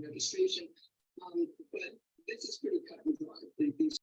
registration. But this is pretty cut and dry. These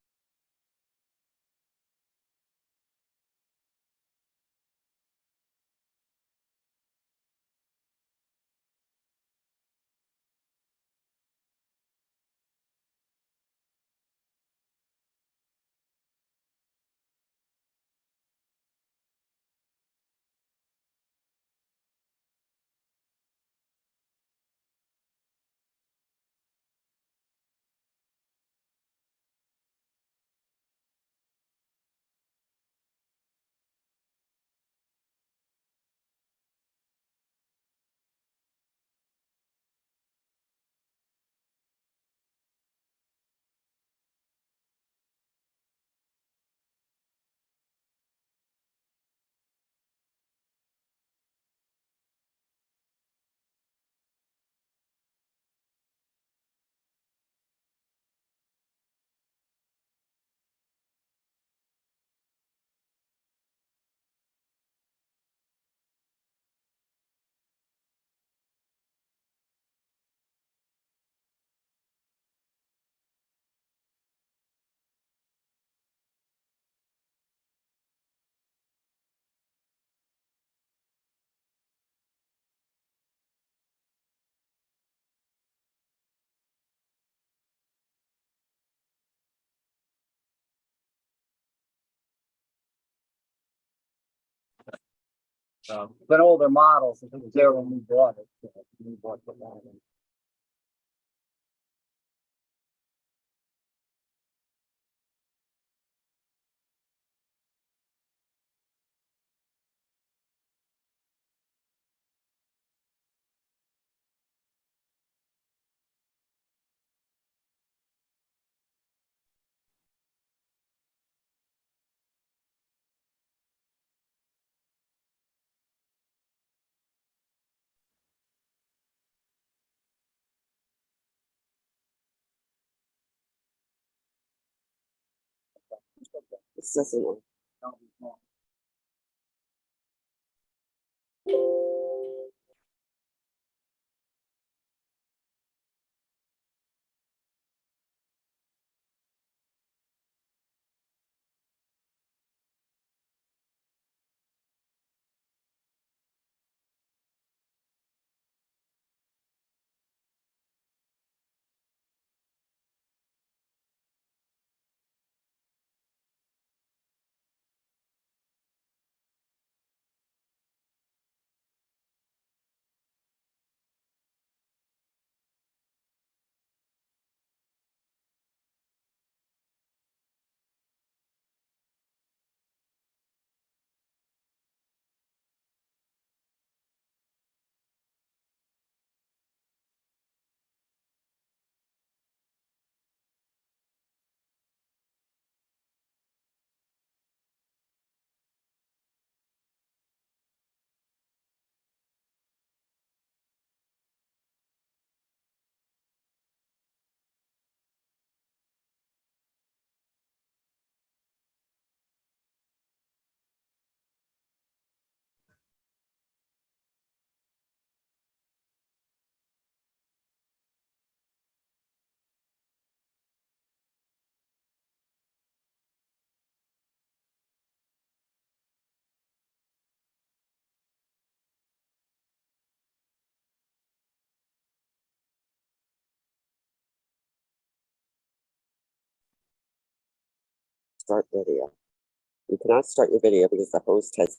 but older models, if it was there when we bought it. We bought the model. This doesn't work. Start video. You cannot start your video because the host has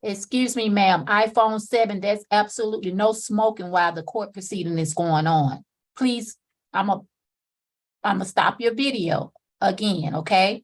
Excuse me, ma'am, iPhone 7, there's absolutely no smoking while the court proceeding is going on. Please, I'm gonna stop your video again, okay?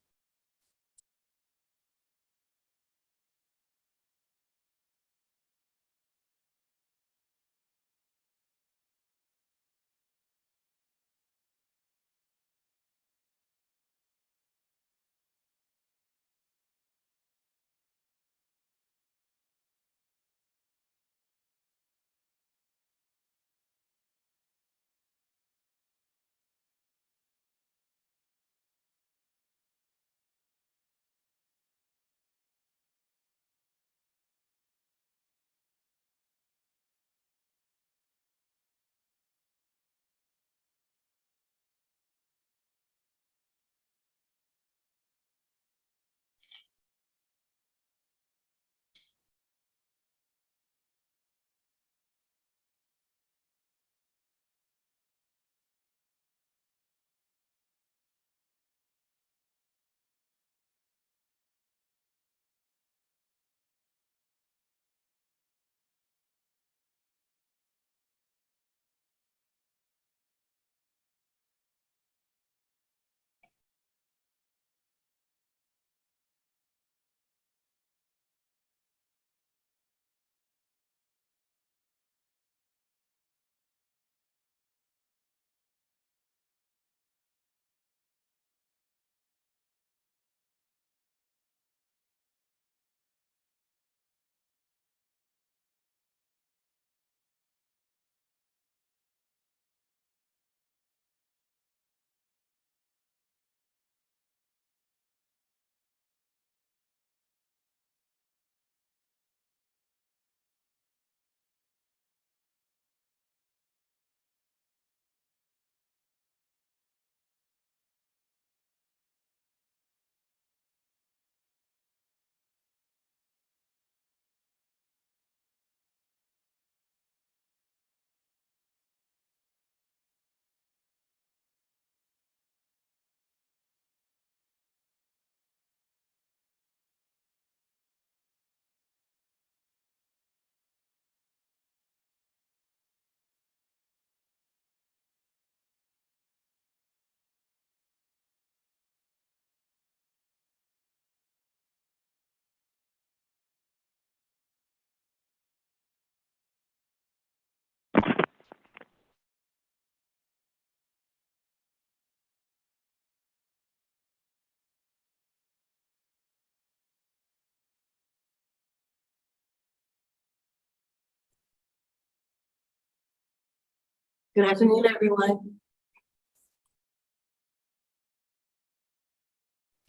Good afternoon, everyone.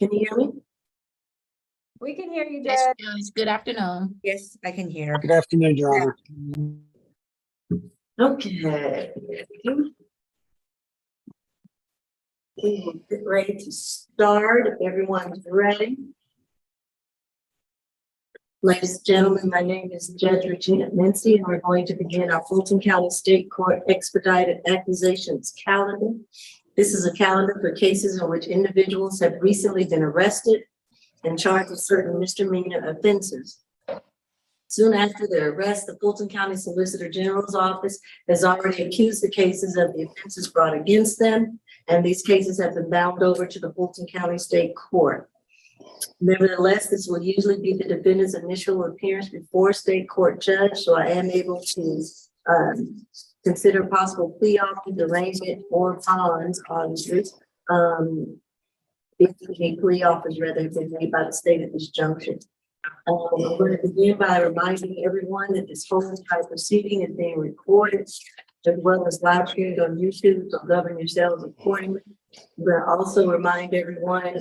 Can you hear me? We can hear you, Yes, Judge. Judge, good afternoon. Yes, I can hear. Good afternoon, Your Honor. Okay. We will get ready to start if everyone's ready. Ladies and gentlemen, my name is Judge Regina Mincy, and we're going to begin our Fulton County State Court Expedited Accusations calendar. This is a calendar for cases in which individuals have recently been arrested and charged with certain misdemeanor offenses. Soon after their arrest, the Fulton County Solicitor General's office has already accused the cases of the offenses brought against them, and these cases have been bound over to the Fulton County State Court. Nevertheless, this will usually be the defendant's initial appearance before a state court judge, so I am able to consider possible plea offers, arraignment, or bonds on this. If any plea offers rather have been made by the state at this junction. I'm going to begin by reminding everyone that this whole entire proceeding is being recorded, as well as live streamed on YouTube, so govern yourselves accordingly. I'm going to also remind everyone,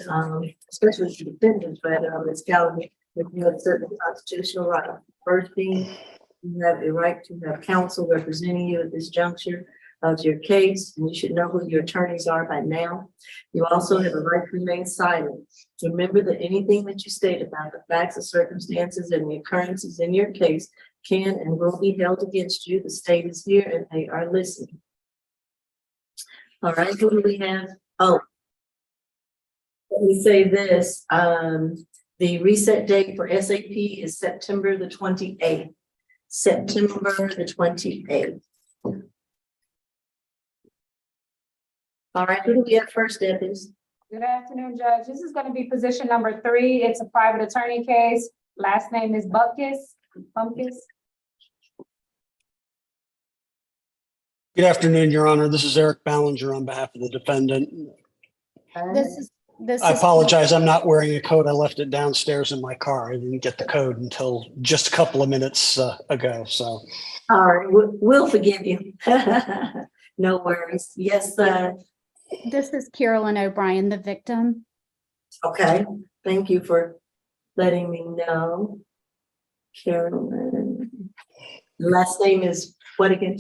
especially the defendants, rather on this calendar, that you have certain constitutional rights. First being, you have a right to have counsel representing you at this juncture of your case, and you should know who your attorneys are by now. You also have a right to remain silent. Remember that anything that you state about the facts and circumstances and the occurrences in your case can and will be held against you. The state is here and they are listening. All right, who do we have? Oh, let me say this. The reset date for SAP is September the 28th. September the 28th. All right, who do we have first, Deputies? Good afternoon, Judge. This is going to be position number 3. It's a private attorney case. Last name is Butkus. Good afternoon, Your Honor. This is Eric Ballinger on behalf of the defendant. This I is apologize. I'm not wearing a coat. I left it downstairs in my car. I didn't get the code until just a couple of minutes ago. So, All right, we'll forgive you. No worries. Yes, This is Carolyn O'Brien, the victim. okay. Thank you for letting me know. Carolyn. Last name is what again?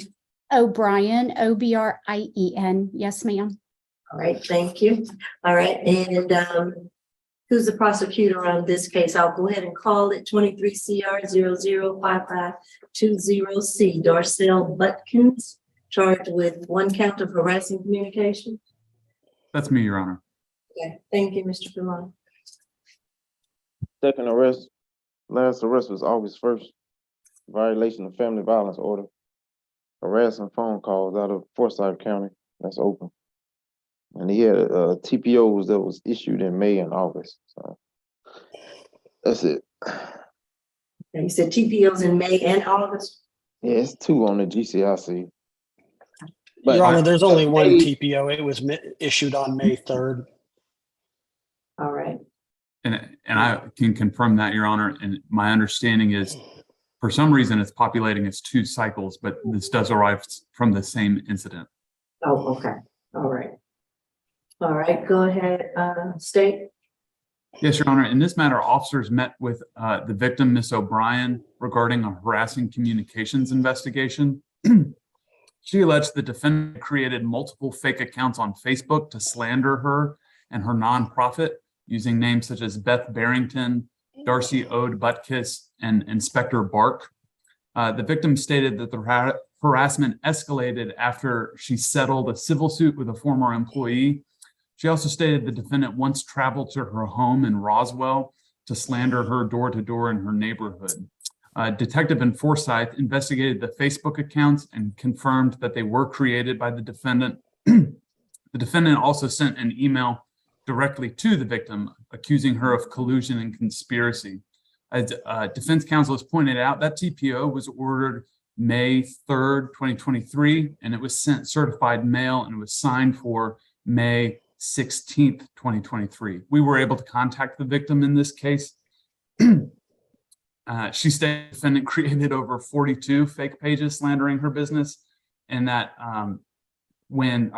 O'Brien, Obrien. Yes, ma'am. All right, thank you. All right, and who's the prosecutor on this case? I'll go ahead and call it 23 CR 005520C. Darcel Butkus, charged with 1 count of harassing communication. That's me, Your Honor. Okay, thank you, Mr. Bibiano. Second arrest, last arrest was August 1st. Violation of family violence order. Harassing phone calls out of Forsyth County. That's open. And he had TPOs that was issued in May and August. So that's it. And you said TPOs in May and August? Yeah, it's 2 on the GCIC. But Your Honor, there's only one TPO. It was issued on May 3rd. All right. And I can confirm that, Your Honor. And my understanding is, for some reason, it's populating as 2 cycles, but this does arrive from the same incident. Oh, okay. All right. All right, go ahead, State. Yes, Your Honor. In this matter, officers met with the victim, Miss O'Brien, regarding a harassing communications investigation. She alleged the defendant created multiple fake accounts on Facebook to slander her and her nonprofit using names such as Beth Barrington, Darcy Ode Butkus, and Inspector Bark. The victim stated that the harassment escalated after she settled a civil suit with a former employee. She also stated the defendant once traveled to her home in Roswell to slander her door to door in her neighborhood. Detective in Forsyth investigated the Facebook accounts and confirmed that they were created by the defendant. The defendant also sent an email directly to the victim, accusing her of collusion and conspiracy. As defense counsel has pointed out, that TPO was ordered May 3rd, 2023, and it was sent certified mail and it was signed for May 16th, 2023. We were able to contact the victim in this case. She stated the defendant created over 42 fake pages slandering her business, and that when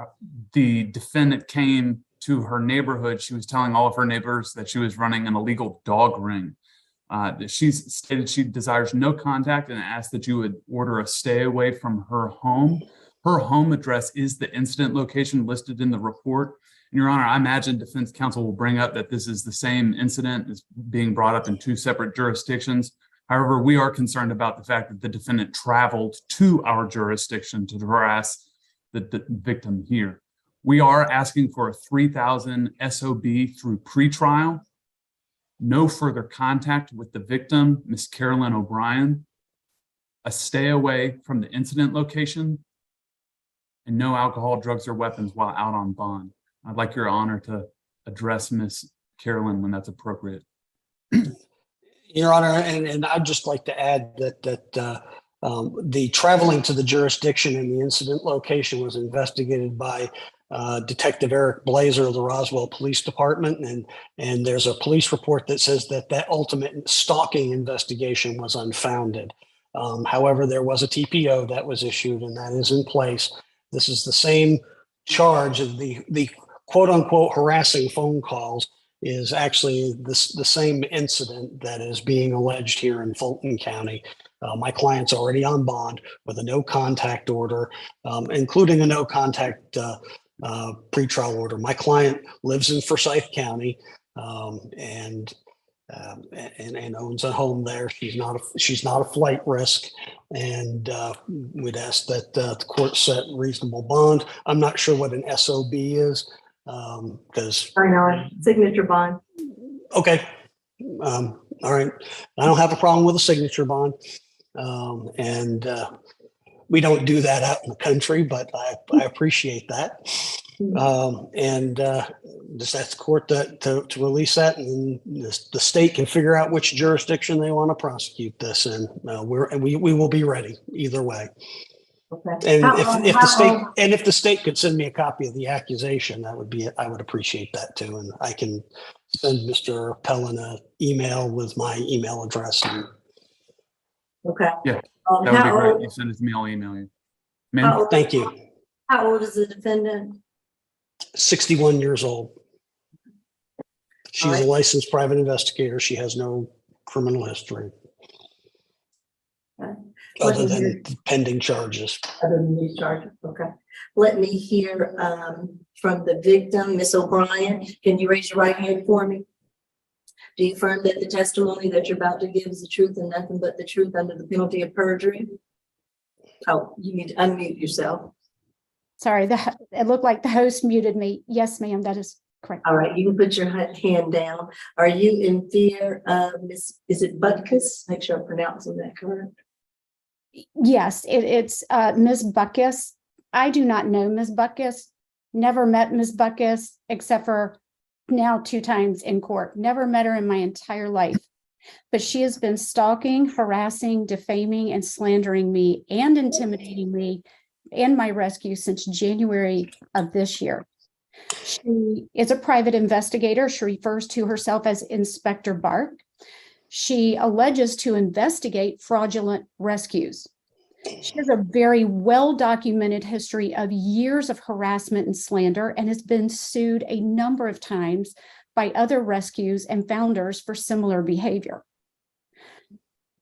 the defendant came to her neighborhood, she was telling all of her neighbors that she was running an illegal dog ring. She stated she desires no contact and asked that you would order a stay away from her home. Her home address is the incident location listed in the report. And Your Honor, I imagine defense counsel will bring up that this is the same incident as being brought up in 2 separate jurisdictions. However, we are concerned about the fact that the defendant traveled to our jurisdiction to harass the victim here. We are asking for a $3,000 SOB through pretrial, no further contact with the victim, Miss Carolyn O'Brien, a stay away from the incident location, and no alcohol, drugs, or weapons while out on bond. I'd like Your Honor to address Miss Carolyn when that's appropriate. Your Honor, and I'd just like to add that the traveling to the jurisdiction and the incident location was investigated by Detective Eric Blazer of the Roswell Police Department, and there's a police report that says that ultimate stalking investigation was unfounded. However, there was a TPO that was issued, and that is in place. This is the same charge of the quote unquote harassing phone calls is actually the same incident that is being alleged here in Fulton County. My client's already on bond with a no contact order, including a no contact pretrial order. My client lives in Forsyth County and owns a home there. She's not a flight risk, and we'd ask that the court set reasonable bond. I'm not sure what an SOB is because I know, signature bond. okay, All right. I don't have a problem with a signature bond. We don't do that out in the country, but I appreciate that. Just ask the court to release that, and the state can figure out which jurisdiction they want to prosecute this in. We will be ready either way. Okay. And if the state could send me a copy of the accusation, I would appreciate that too. And I can send Mr. Pellin an email with my email address. Okay. Yeah, that would be great. You send it to me, I'll email you. Ma'am? Thank you. How old is the defendant? 61 years old. She's a licensed private investigator. She has no criminal history. Okay. Other than pending charges. Other than these charges, okay. Let me hear from the victim, Ms. O'Brien. Can you raise your right hand for me? Do you affirm that the testimony that you're about to give is the truth and nothing but the truth under the penalty of perjury? Oh, you need to unmute yourself. Sorry, it looked like the host muted me. Yes, ma'am, that is correct. All right, you can put your hand down. Are you in fear of is it Butkus? Make sure I'm pronouncing that correct. Yes, it's Ms. Butkus. I do not know Ms. Butkus. Never met Ms. Butkus except for now 2 times in court. Never met her in my entire life. But she has been stalking, harassing, defaming, and slandering me and intimidating me and my rescue since January of this year. She is a private investigator. She refers to herself as Inspector Bark. She alleges to investigate fraudulent rescues. She has a very well-documented history of years of harassment and slander and has been sued a number of times by other rescues and founders for similar behavior.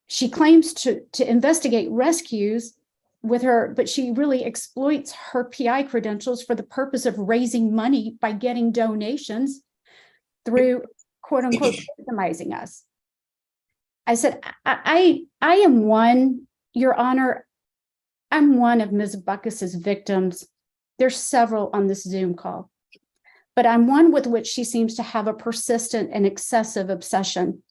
She claims to investigate rescues with her, but she really exploits her PI credentials for the purpose of raising money by getting donations through quote unquote victimizing us. I said, I am one, Your Honor, I'm one of Ms. Butkus's victims. There's several on this Zoom call, but I'm one with which she seems to have a persistent and excessive obsession.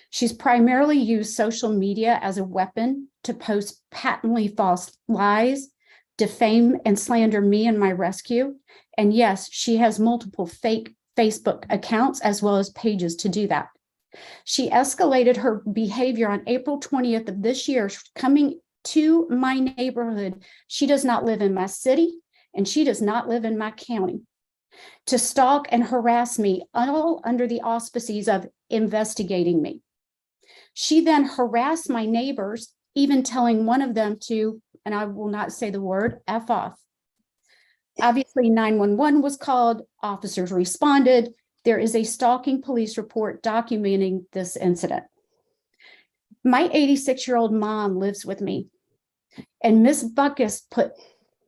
She's primarily used social media as a weapon to post patently false lies, defame and slander me and my rescue. And yes, she has multiple fake Facebook accounts as well as pages to do that. She escalated her behavior on April 20th of this year, coming to my neighborhood. She does not live in my city and she does not live in my county, to stalk and harass me, all under the auspices of investigating me. She then harassed my neighbors, even telling one of them to, and I will not say the word, F off. Obviously, 911 was called, officers responded. There is a stalking police report documenting this incident. My 86-year-old mom lives with me, and Ms. Butkus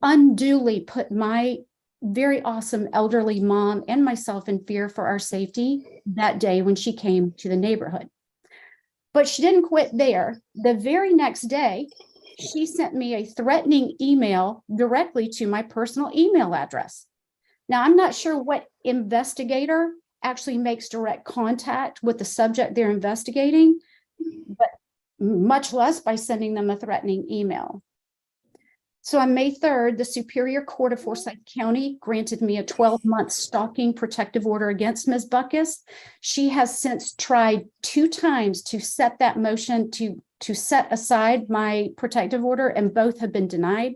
unduly put my very awesome elderly mom and myself in fear for our safety that day when she came to the neighborhood. But she didn't quit there. The very next day, she sent me a threatening email directly to my personal email address. Now, I'm not sure what investigator actually makes direct contact with the subject they're investigating, but much less by sending them a threatening email. So on May 3rd, the Superior Court of Forsyth County granted me a 12-month stalking protective order against Ms. Butkus. She has since tried 2 times to set that motion to set aside my protective order, and both have been denied.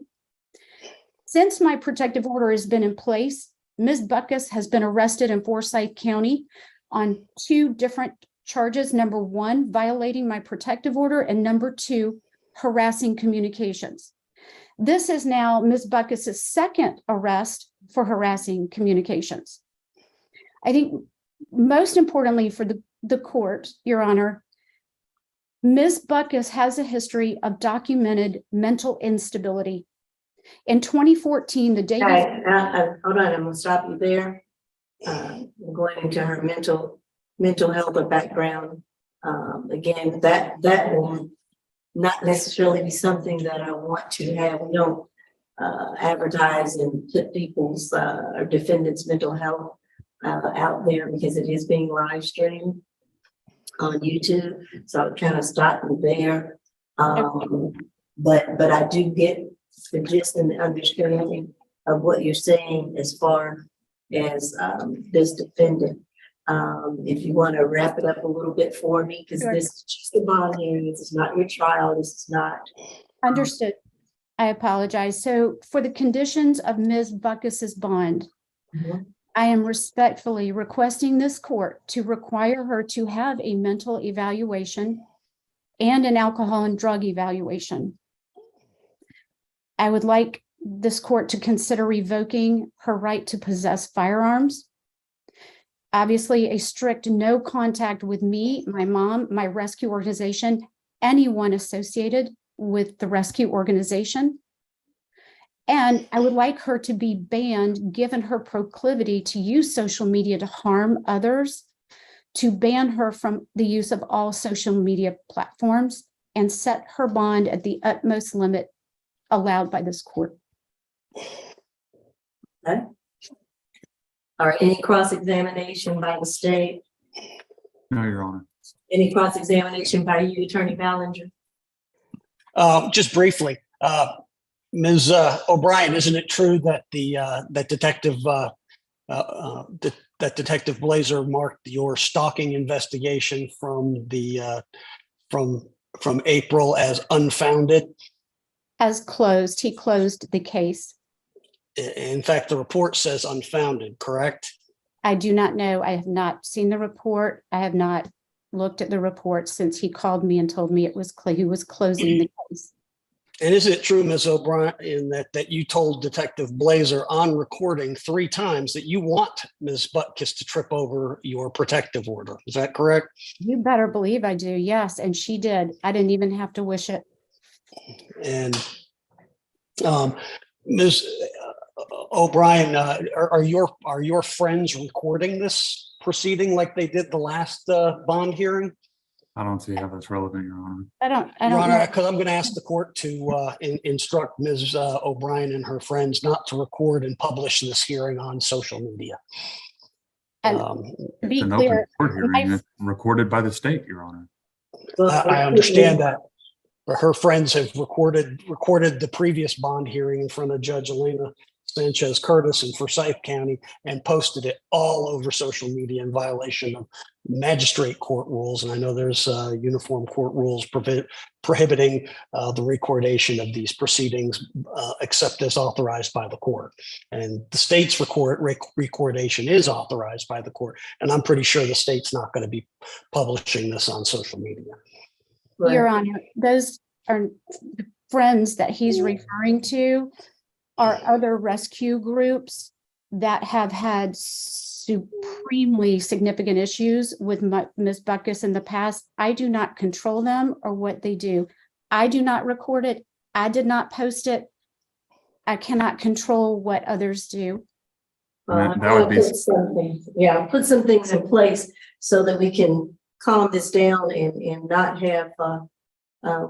Since my protective order has been in place, Ms. Butkus has been arrested in Forsyth County on 2 different charges. Number 1, violating my protective order, and number 2, harassing communications. This is now Ms. Butkus's 2nd arrest for harassing communications. I think most importantly for the court, Your Honor, Ms. Butkus has a history of documented mental instability. In 2014, the date. Okay, hold on, I'm gonna stop you there. I'm going into her mental health background. Again, that will not necessarily be something that I want to have. We don't advertise and put people's or defendants' mental health out there because it is being live streamed. on YouTube, so I kind of starting there. But I do get the gist and the understanding of what you're saying as far as this defendant. If you want to wrap it up a little bit for me, because Sure. this is just a bond hearing, this is not your trial, this is not. Understood. I apologize. So for the conditions of Ms. Butkus's bond, I am respectfully requesting this court to require her to have a mental evaluation and an alcohol and drug evaluation. I would like this court to consider revoking her right to possess firearms. Obviously, a strict no contact with me, my mom, my rescue organization, anyone associated with the rescue organization. And I would like her to be banned, given her proclivity to use social media to harm others, to ban her from the use of all social media platforms and set her bond at the utmost limit allowed by this court. Okay. All right, any cross-examination by the state? No, Your Honor. Any cross-examination by you, Attorney Ballinger? Just briefly, Ms. O'Brien, isn't it true that that Detective Blazer marked your stalking investigation from from April as unfounded? As closed, he closed the case. In fact, the report says unfounded, correct? I do not know. I have not seen the report. I have not looked at the report since he called me and told me it was he was closing the case. And is it true, Ms. O'Brien, that you told Detective Blazer on recording 3 times that you want Ms. Butkus to trip over your protective order? Is that correct? You better believe I do. Yes. And she did. I didn't even have to wish it. And Ms. O'Brien, are your friends recording this proceeding like they did the last bond hearing? I don't see how that's relevant, Your Honor. I don't Your Honor, know. because I'm going to ask the court to instruct Ms. O'Brien and her friends not to record and publish this hearing on social media. And to be It's an open clear, court hearing. my- It's recorded by the state, Your Honor. I understand that. But her friends have recorded the previous bond hearing in front of Judge Elena Sanchez Curtis in Forsyth County and posted it all over social media in violation of magistrate court rules. And I know there's uniform court rules prohibiting the recordation of these proceedings except as authorized by the court. And the state's recordation is authorized by the court. And I'm pretty sure the state's not going to be publishing this on social media. Your Honor, those are the friends that he's referring to are other rescue groups that have had supremely significant issues with Ms. Butkus in the past. I do not control them or what they do. I do not record it. I did not post it. I cannot control what others do. That would be- Put some things in place so that we can calm this down and not have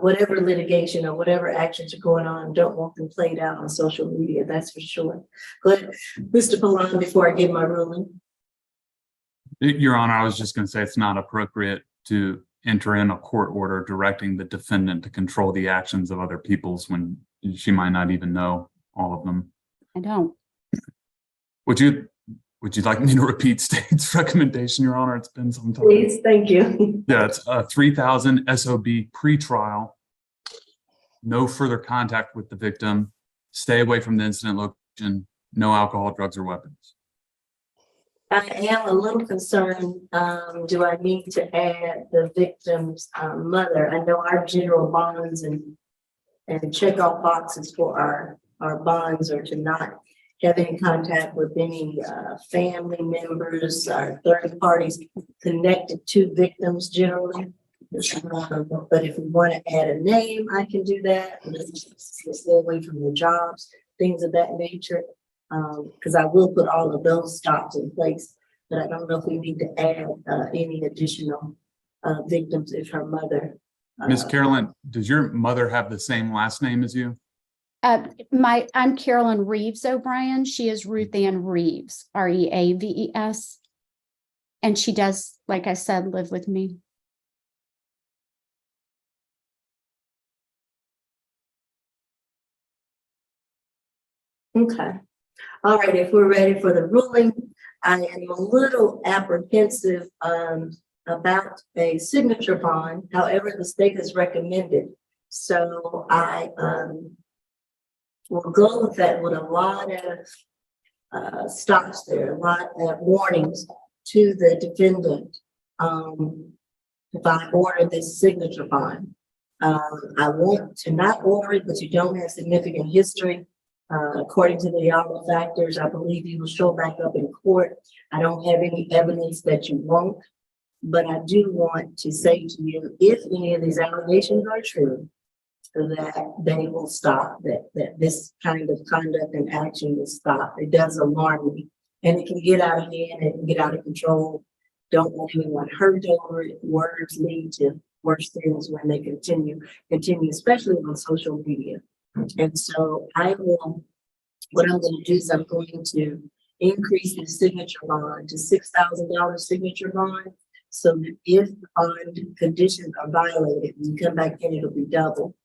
whatever litigation or whatever actions are going on, don't want them played out on social media, that's for sure. Go ahead, Mr. Polan, before I give my ruling. Your Honor, I was just going to say it's not appropriate to enter in a court order directing the defendant to control the actions of other people's when she might not even know all of them. I don't. Would you like me to repeat state's recommendation, Your Honor? It's been some time. Please, thank you. Yeah, it's 3,000 SOB pretrial. No further contact with the victim. Stay away from the incident location. No alcohol, drugs, or weapons. I am a little concerned, do I need to add the victim's mother? I know our general bonds and check off boxes for our bonds are to not have any contact with any family members or third parties connected to victims generally. But if we want to add a name, I can do that. Stay away from the jobs, things of that nature. Because I will put all of those stops in place, but I don't know if we need to add any additional victims if her mother. Ms. Carolyn, does your mother have the same last name as you? I'm Carolyn Reeves O'Brien. She is Ruth Ann Reeves, Reaves. And she does, like I said, live with me. Okay. All right, if we're ready for the ruling, I am a little apprehensive about a signature bond. However, the state has recommended. So I will go with that with a lot of stops there, a lot of warnings to the defendant. If I order this signature bond, I want to not order it, but you don't have significant history. According to the other factors, I believe you will show back up in court. I don't have any evidence that you won't, but I do want to say to you, if any of these allegations are true, that they will stop, that this kind of conduct and action will stop. It does alarm me, and it can get out of hand, it can get out of control. Don't want anyone hurt over it. Words lead to worse things when they continue, especially on social media. And so what I'm going to do is I'm going to increase the signature bond to $6,000 signature bond, so that if bond conditions are violated, when you come back in, it'll be double.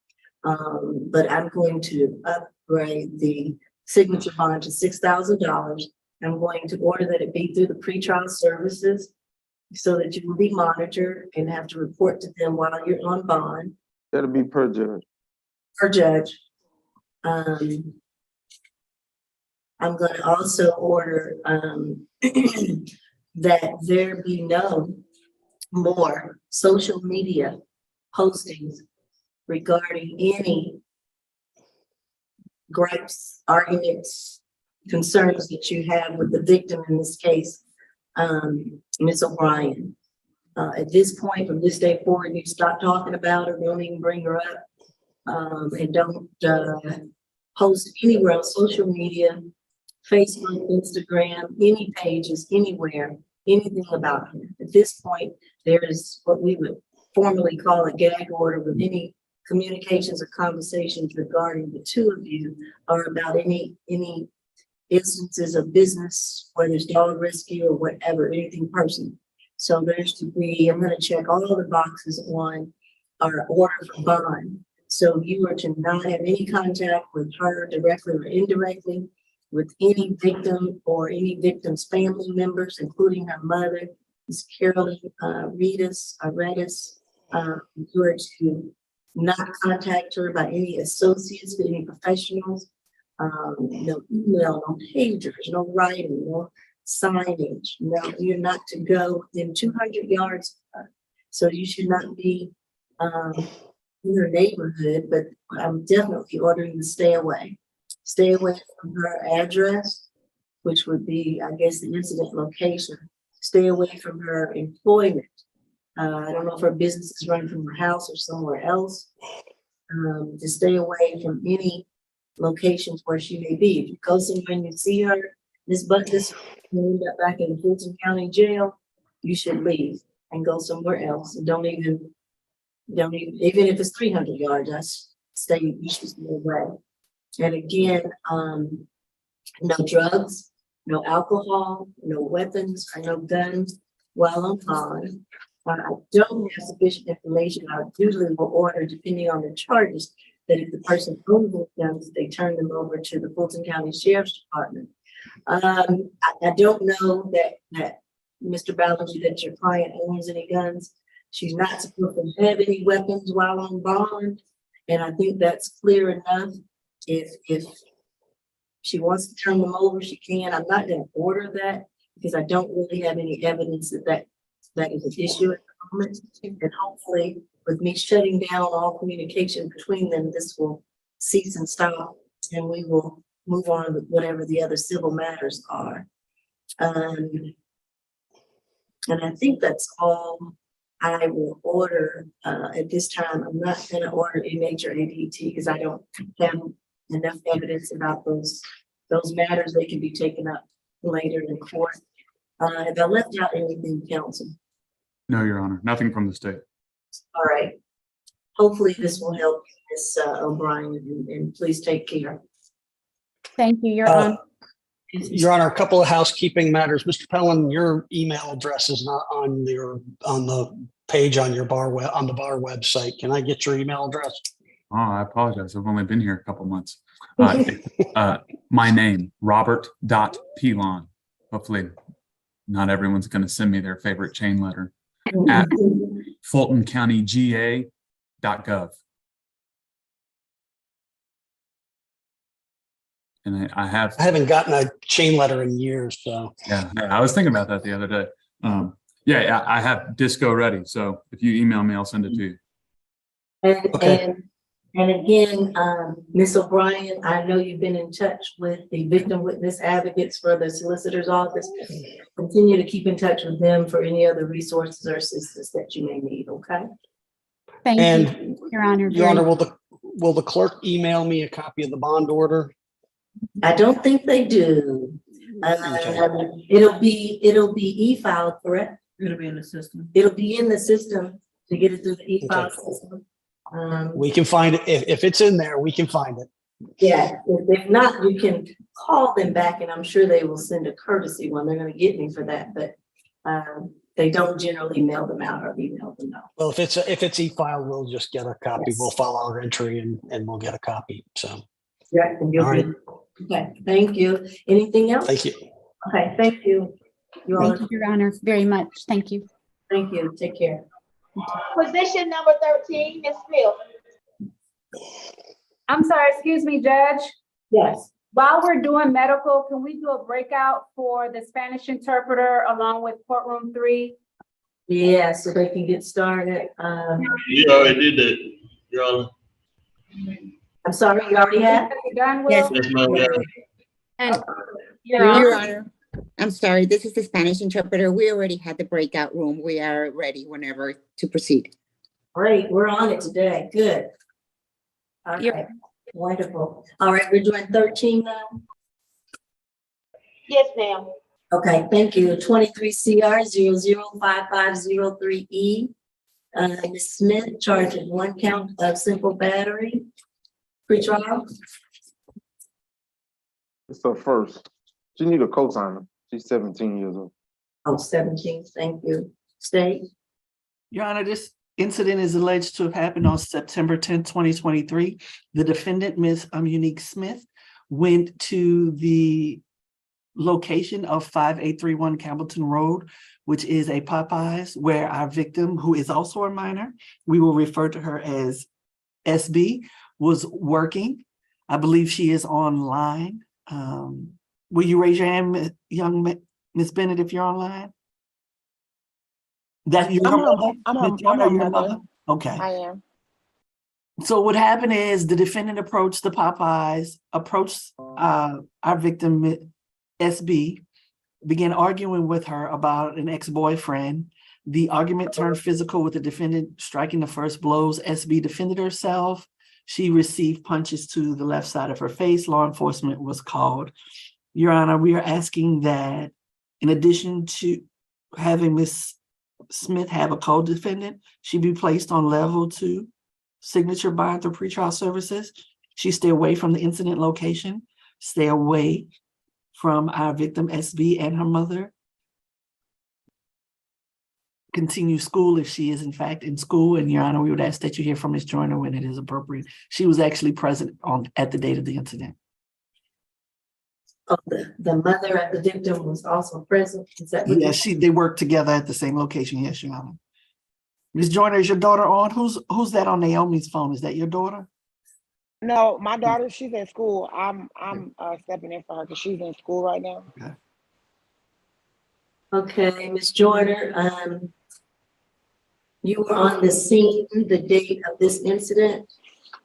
But I'm going to upgrade the signature bond to $6,000. I'm going to order that it be through the pretrial services, so that you will be monitored and have to report to them while you're on bond. That'll be per judge. Per judge. I'm going to also order that there be no more social media postings regarding any gripes, arguments, concerns that you have with the victim, in this case, Ms. O'Brien. At this point, from this day forward, you stop talking about her, don't even bring her up, and don't post anywhere on social media, Facebook, Instagram, any pages, anywhere, anything about her. At this point, there is what we would formally call a gag order with any communications or conversations regarding the two of you, or about any instances of business, whether it's dog rescue or whatever, anything personal. So there's to be, I'm going to check all the boxes on our order for bond. So you are to not have any contact with her directly or indirectly, with any victim or any victim's family members, including her mother, Ms. Carolyn Aretas. You are to not contact her by any associates, any professionals, no email, no pagers, no writing, no signage. No, you're not to go within 200 yards of her. So you should not be in her neighborhood, but I'm definitely ordering to stay away. Stay away from her address, which would be, I guess, the incident location. Stay away from her employment. I don't know if her business is running from her house or somewhere else. To stay away from any locations where she may be. If you go somewhere and you see her, Ms. Butkus, you end up back in the Fulton County Jail, you should leave and go somewhere else. And don't even if it's 300 yards, you should stay away. And again, no drugs, no alcohol, no weapons, or no guns while on bond. I don't have sufficient information. I usually will order, depending on the charges, that if the person owns those guns, they turn them over to the Fulton County Sheriff's Department. I don't know that Mr. Ballinger, that your client owns any guns. She's not supposed to have any weapons while on bond, and I think that's clear enough. If she wants to turn them over, she can. I'm not going to order that because I don't really have any evidence that is an issue at the moment. And hopefully, with me shutting down all communication between them, this will cease and stop, and we will move on with whatever the other civil matters are. And I think that's all I will order at this time. I'm not going to order MH or ADT because I don't have enough evidence about those matters. They can be taken up later in court. Have I left out anything, counsel? No, Your Honor, nothing from the state. All right. Hopefully this will help Ms. O'Brien, and please take care. Thank you, Your Honor. Your Honor, a couple of housekeeping matters. Mr. Pellin, your email address is not on the page on your bar website. Can I get your email address? Oh, I apologize. I've only been here a couple months. My name, Robert.Pilon. Hopefully not everyone's going to send me their favorite chain letter. At FultonCountyGA.gov. And I haven't gotten a chain letter in years, so. Yeah, I was thinking about that the other day. Yeah, I have Disco ready. So if you email me, I'll send it to you. And again, Ms. O'Brien, I know you've been in touch with the victim witness advocates for the solicitor's office. Continue to keep in touch with them for any other resources or assistance that you may need, okay? Thank you, Your Honor. Your Honor, will the clerk email me a copy of the bond order? I don't think they do. It'll be e-file, correct? It'll be in the system. It'll be in the system to get it through the e-file system. We can find it. If it's in there, we can find it. Yeah, if not, you can call them back and I'm sure they will send a courtesy one. They're gonna get me for that, but they don't generally mail them out or email them out. Well, if it's e-file, we'll just get a copy. Yes. We'll file our entry and we'll get a copy. So. Yeah, and you'll All right. okay, thank you. Anything else? Thank you. Okay, thank you. Thank you, Your Honor, very much. Thank you. Thank you. Take care. Position number 13, Ms. Field. I'm sorry, excuse me, Judge. Yes. While we're doing medical, can we do a breakout for the Spanish interpreter along with courtroom 3? Yeah, so they can get started. You already did that, Your Honor. I'm sorry, you already had? Done, Will? Yes. Yes, ma'am, Your Honor. And Your Your Honor. Honor, I'm sorry, this is the Spanish interpreter. We already had the breakout room. We are ready whenever to proceed. Great, we're on it today. Good. All Yep. right, wonderful. All right, we're doing 13 now. Yes, ma'am. Okay, thank you. 23 CR 005503E. Ms. Smith charged with 1 count of simple battery. Pre-trial. It's her first. She need a co-signer. She's 17 years old. Oh, 17, thank you. State. Your Honor, this incident is alleged to have happened on September 10th, 2023. The defendant, Ms. Unique Smith, went to the location of 5831 Campbellton Road, which is a Popeyes, where our victim, who is also a minor, we will refer to her as SB, was working. I believe she is online. Will you raise your hand, young Miss Bennett, if you're online? That your mother? I'm Your mother? Okay. I am. So what happened is the defendant approached the Popeyes, approached our victim, SB, began arguing with her about an ex-boyfriend. The argument turned physical with the defendant striking the first blows. SB defended herself. She received punches to the left side of her face. Law enforcement was called. Your Honor, we are asking that in addition to having Ms. Smith have a co-defendant, she be placed on level 2 signature bond through pretrial services. She stay away from the incident location, stay away from our victim SB and her mother. Continue school if she is in fact in school. And Your Honor, we would ask that you hear from Ms. Joyner when it is appropriate. She was actually present at the date of the incident. Oh, the mother of the victim was also present. Is that what? Yes, they worked together at the same location. Yes, Your Honor. Ms. Joyner, is your daughter on? Who's that on Naomi's phone? Is that your daughter? No, my daughter, she's in school. I'm stepping in for her because she's in school right now. Okay, Ms. Joyner, you were on the scene the date of this incident?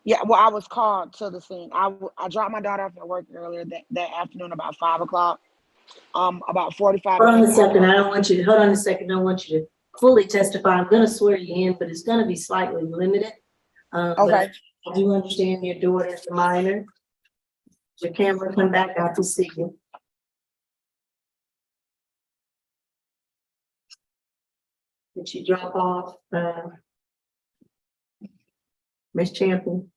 Yeah, well, I was called to the scene. I dropped my daughter off at work earlier that afternoon about 5 o'clock. About 45 Hold on a minutes. second. I don't want you to, hold on a second. I don't want you to fully testify. I'm gonna swear you in, but it's gonna be slightly limited. But Okay. I do understand your daughter is a minor. Your camera come back out to see you. Did she drop off, Ms. Champion?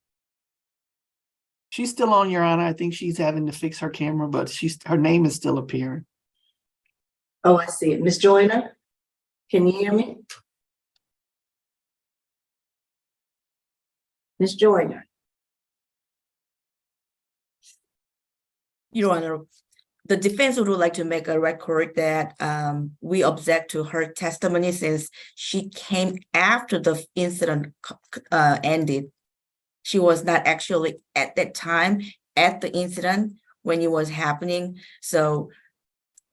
She's still on, Your Honor. I think she's having to fix her camera, but her name is still appearing. Oh, I see it. Ms. Joyner, can you hear me? Ms. Joyner? Your Honor, the defense would like to make a record that we object to her testimony since she came after the incident ended. She was not actually at that time at the incident when it was happening. So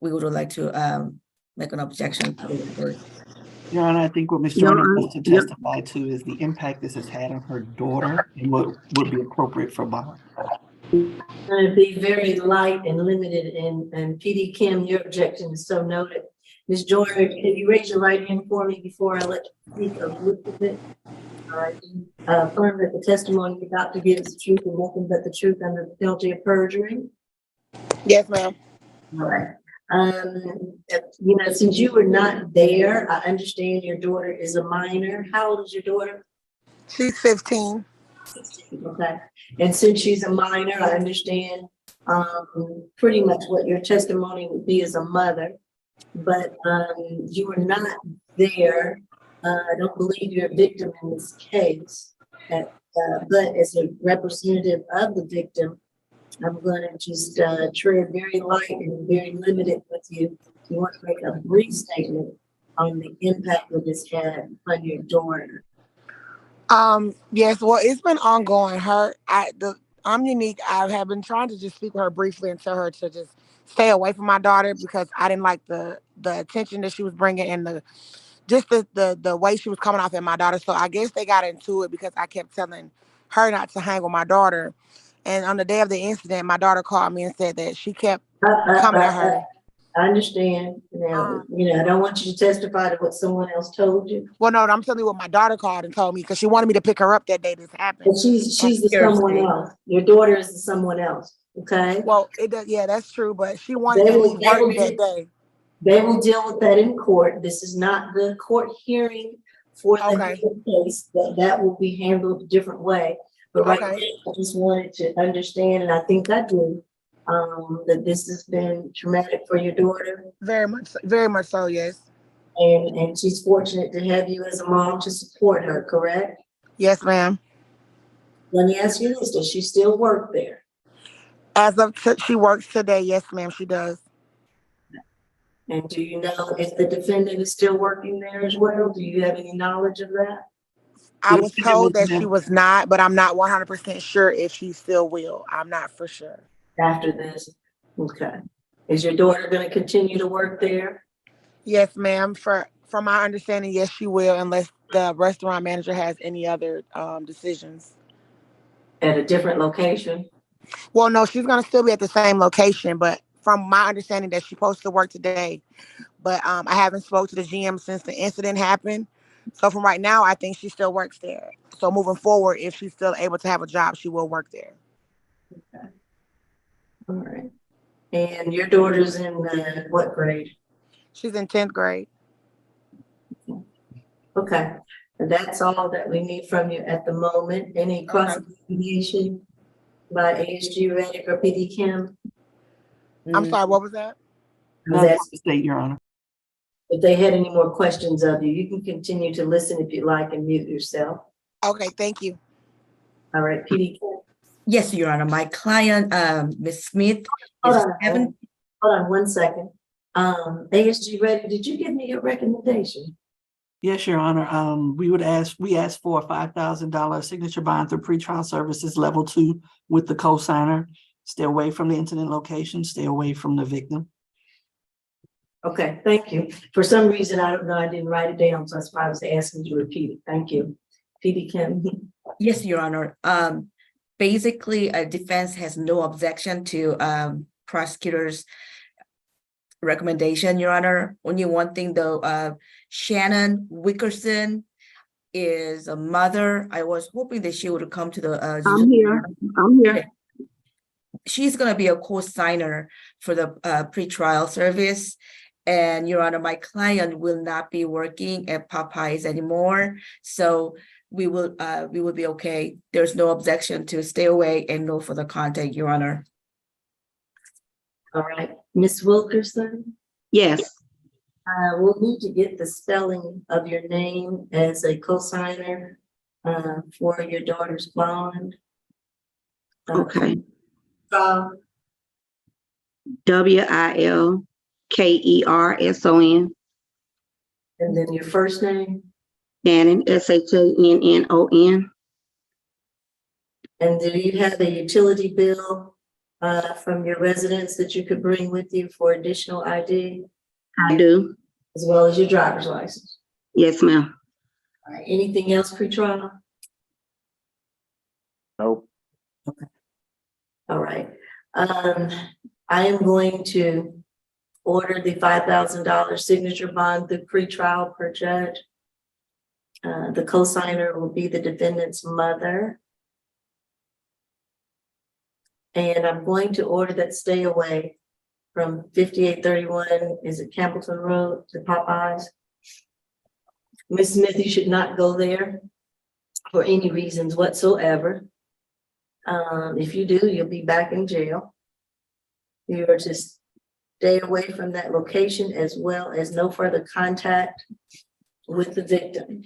we would like to make an objection to the record. Your Honor, I think what Ms. Joyner wants to testify to is the impact this has had on her daughter and what would be appropriate for bond. Going to be very light and limited, and PD Kim, your objection is so noted. Ms. Joyner, can you raise your right hand for me before I let you speak a little bit? All right. Affirm that the testimony you're about to give is the truth and nothing but the truth under the penalty of perjury. Yes, ma'am. All right. You know, since you were not there, I understand your daughter is a minor. How old is your daughter? She's 15. 16, okay. And since she's a minor, I understand pretty much what your testimony would be as a mother, but you were not there. I don't believe you're a victim in this case, but as a representative of the victim, I'm going to just tread very light and very limited with you. You want to make a brief statement on the impact that this had on your daughter. Yes, well, it's been ongoing. I'm unique. I have been trying to just speak with her briefly and tell her to just stay away from my daughter because I didn't like the attention that she was bringing and the way she was coming off at my daughter. So I guess they got into it because I kept telling her not to hang with my daughter. And on the day of the incident, my daughter called me and said that she kept coming at her. I understand. Now, you know, I don't want you to testify to what someone else told you. Well, no, I'm telling you what my daughter called and told me because she wanted me to pick her up that day this happened. But she's the someone else. Your daughter is the someone else. Okay. Well, yeah, that's true. But she wanted to leave work that day. They will deal with that in court. This is not the court hearing for the case. That will be handled a different way. But right now, I just wanted to understand, and I think I do, that this has been traumatic for your daughter. Very much so, yes. And she's fortunate to have you as a mom to support her, correct? Yes, ma'am. Let me ask you this, does she still work there? She works today, yes, ma'am, she does. And do you know if the defendant is still working there as well? Do you have any knowledge of that? I was told that she was not, but I'm not 100% sure if she still will. I'm not for sure. After this, okay. Is your daughter going to continue to work there? Yes, ma'am. From my understanding, yes, she will, unless the restaurant manager has any other decisions. At a different location? Well, no, she's going to still be at the same location, but from my understanding that she's supposed to work today, but I haven't spoke to the GM since the incident happened. So from right now, I think she still works there. So moving forward, if she's still able to have a job, she will work there. Okay. All right. And your daughter's in what grade? She's in 10th grade. Okay. And that's all that we need from you at the moment. Any cross-examination by ASG Reddick or PD Kim? I'm sorry, what was that? State, Your Honor. If they had any more questions of you, you can continue to listen if you like and mute yourself. Okay, thank you. All right, PD Kim. Yes, Your Honor. My client, Ms. Smith, Hold on 1 second. ASG Reddick, did you give me your recommendation? Yes, Your Honor. We asked for a $5,000 signature bond through pretrial services level 2 with the cosigner. Stay away from the incident location, stay away from the victim. Okay, thank you. For some reason, I don't know, I didn't write it down, so that's why I was asking you to repeat it. Thank you. PD Kim. Yes, Your Honor. Basically, a defense has no objection to prosecutor's recommendation, Your Honor. Only one thing though, Shannon Wickerson is a mother. I was hoping that she would come to the I'm here. Okay. She's going to be a co-signer for the pretrial service. And Your Honor, my client will not be working at Popeyes anymore. So we will be okay. There's no objection to stay away and no further contact, Your Honor. All right, Ms. Wilkerson? Yes. We'll need to get the spelling of your name as a cosigner for your daughter's bond. Okay. Wilkerson. And then your first name? Shannon, Shannon. And do you have a utility bill from your residence that you could bring with you for additional ID, I do. as well as your driver's license? Yes, ma'am. All right, anything else pre-trial? Nope. All right. I am going to order the $5,000 signature bond through pre-trial per judge. The co-signer will be the defendant's mother. And I'm going to order that stay away from 5831, is it Campbellton Road to Popeyes? Ms. Smith, you should not go there for any reasons whatsoever. If you do, you'll be back in jail. You are to stay away from that location, as well as no further contact with the victim.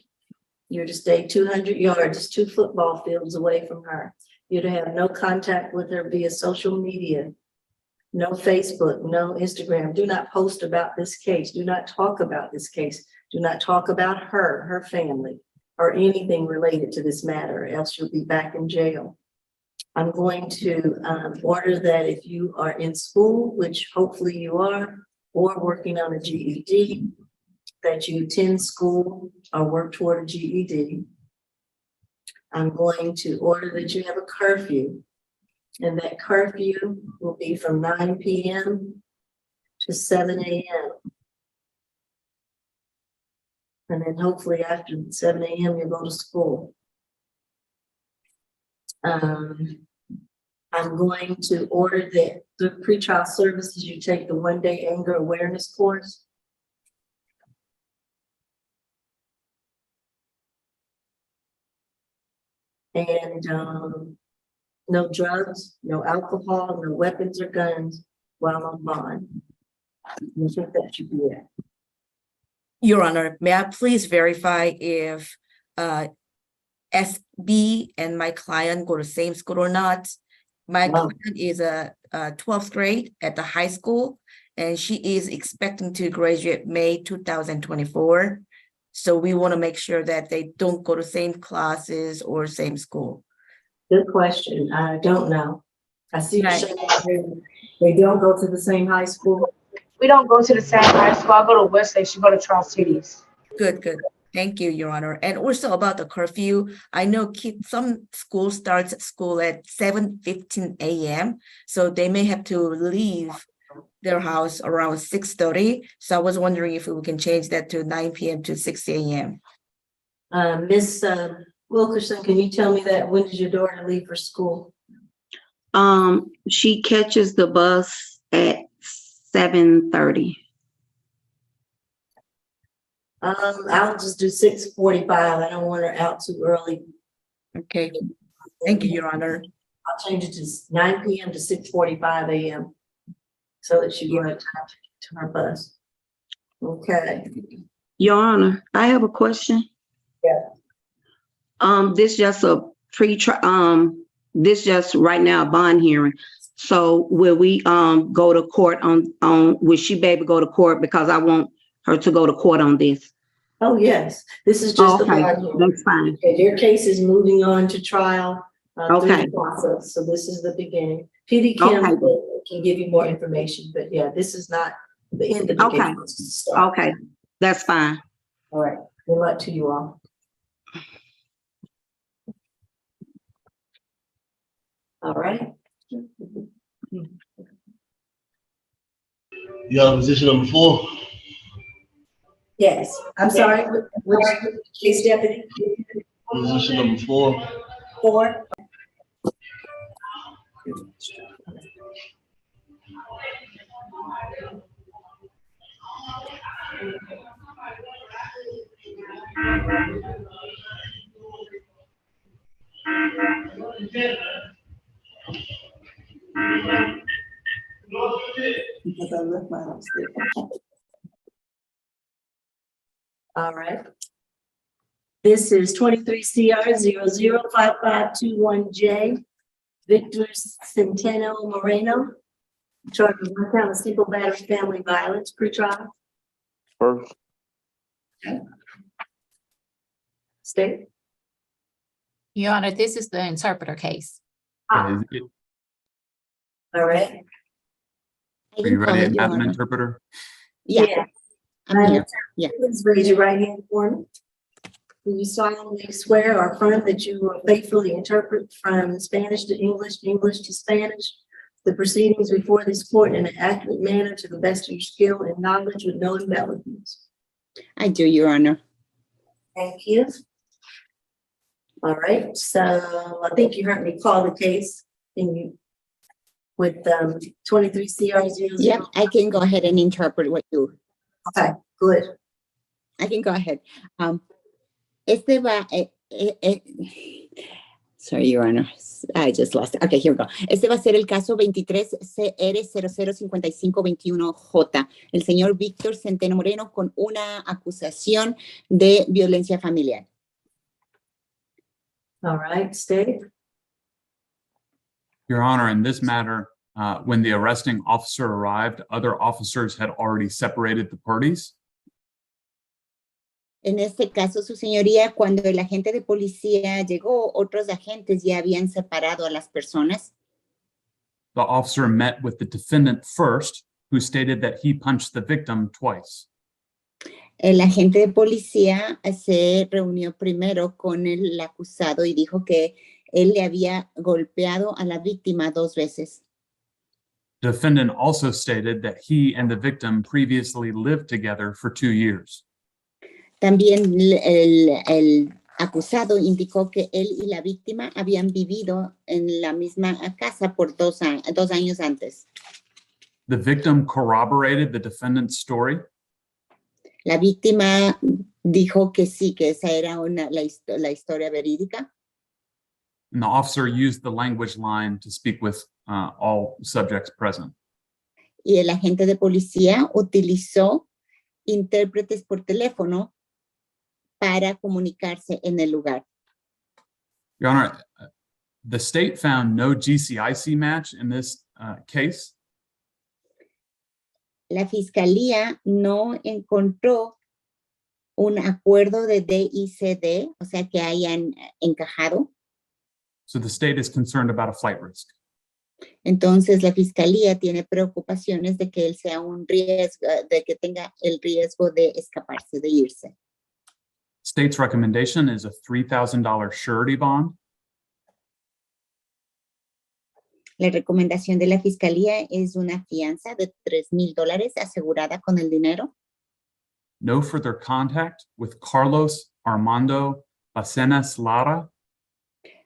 You're to stay 200 yards, 2 football fields away from her. You're to have no contact with her via social media, no Facebook, no Instagram. Do not post about this case. Do not talk about this case. Do not talk about her, her family, or anything related to this matter, or else you'll be back in jail. I'm going to order that if you are in school, which hopefully you are, or working on a GED, that you attend school or work toward a GED. I'm going to order that you have a curfew, and that curfew will be from 9 p.m. to 7 a.m. And then hopefully after 7 a.m. you'll go to school. I'm going to order that through pretrial services, you take the 1-day anger awareness course. And no drugs, no alcohol, no weapons or guns while on bond. I think that should be it. Your Honor, may I please verify if SB and my client go to the same school or not? My client is a 12th grade at the high school, and she is expecting to graduate May 2024. So we want to make sure that they don't go to same classes or same school. Good question. I don't know. I see they don't go to the same high school. We don't go to the same high school. I go to Westlake, she go to Tri-Cities. Good. Thank you, Your Honor. And also about the curfew, I know some schools starts school at 7:15 a.m. So they may have to leave their house around 6:30. So I was wondering if we can change that to 9 p.m. to 6 a.m. Miss Wilkerson, can you tell me that? When does your daughter leave for school? She catches the bus at 7:30. I'll just do 6:45. I don't want her out too early. Okay. Thank you, Your Honor. I'll change it to 9 p.m. to 6:45 a.m. so that she will have time to get to her bus. Okay. Your Honor, I have a question. Yeah. This just a this just right now a bond hearing. So will we go to court on will she be able to go to court, because I want her to go to court on this? Oh, yes. This is just the bond hearing. That's fine. Okay, your case is moving on to trial through Okay. the process. So this is the beginning. PD Kim can give you more information, but yeah, this is not the end of the Okay. case. Okay, that's fine. All right. Good luck to you all. All right. You got position number 4? Yes. I'm sorry. Which case deputy? Position number 4. 4. Because I left mine upstairs. All right. This is 23 CR 005521J. Victor Centeno Moreno. Charged with one count of simple battery family violence pre-trial. First. State. Your Honor, this is the interpreter case. Are All right. you ready, Madam Interpreter? Yeah, I'm here. Yeah. Please raise your right hand for me. Do you solemnly swear or affirm that you will faithfully interpret from Spanish to English, English to Spanish, the proceedings before this court in an accurate manner to the best of your skill and knowledge with no embellishments? I do, Your Honor. Thank you. All right, so I think you heard me call the case with 23 CR 00. Yeah, I can go ahead and interpret what you. Okay, good. I can go ahead. Sorry, Your Honor. I just lost it. Okay, here we go. Este va a ser el caso 23 CR005521J. El señor Víctor Centeno Moreno con una acusación de violencia familiar. All right, state. Your Honor, in this matter, when the arresting officer arrived, other officers had already separated the parties. En este caso, su señoría, cuando el agente de policía llegó, otros agentes ya habían separado a las personas. The officer met with the defendant first, who stated that he punched the victim twice. El agente de policía se reunió primero con el acusado y dijo que él le había golpeado a la víctima 2 veces. Defendant also stated that he and the victim previously lived together for 2 years. También el acusado indicó que él y la víctima habían vivido en la misma casa por 2 años antes. The victim corroborated the defendant's story. La víctima dijo que sí, que esa era la historia verídica. And the officer used the language line to speak with all subjects present. Y el agente de policía utilizó intérpretes por teléfono para comunicarse en el lugar. Your Honor, the state found no GCIC match in this case. La fiscalía no encontró un acuerdo de DICD, o sea, que hayan encajado. So the state is concerned about a flight risk. Entonces, la fiscalía tiene preocupaciones de que él sea un riesgo, de que tenga el riesgo de escaparse, de irse. State's recommendation is a $3,000 surety bond. La recomendación de la fiscalía es una fianza de $3,000 asegurada con el dinero. No further contact with Carlos Armando Bacenas Lara.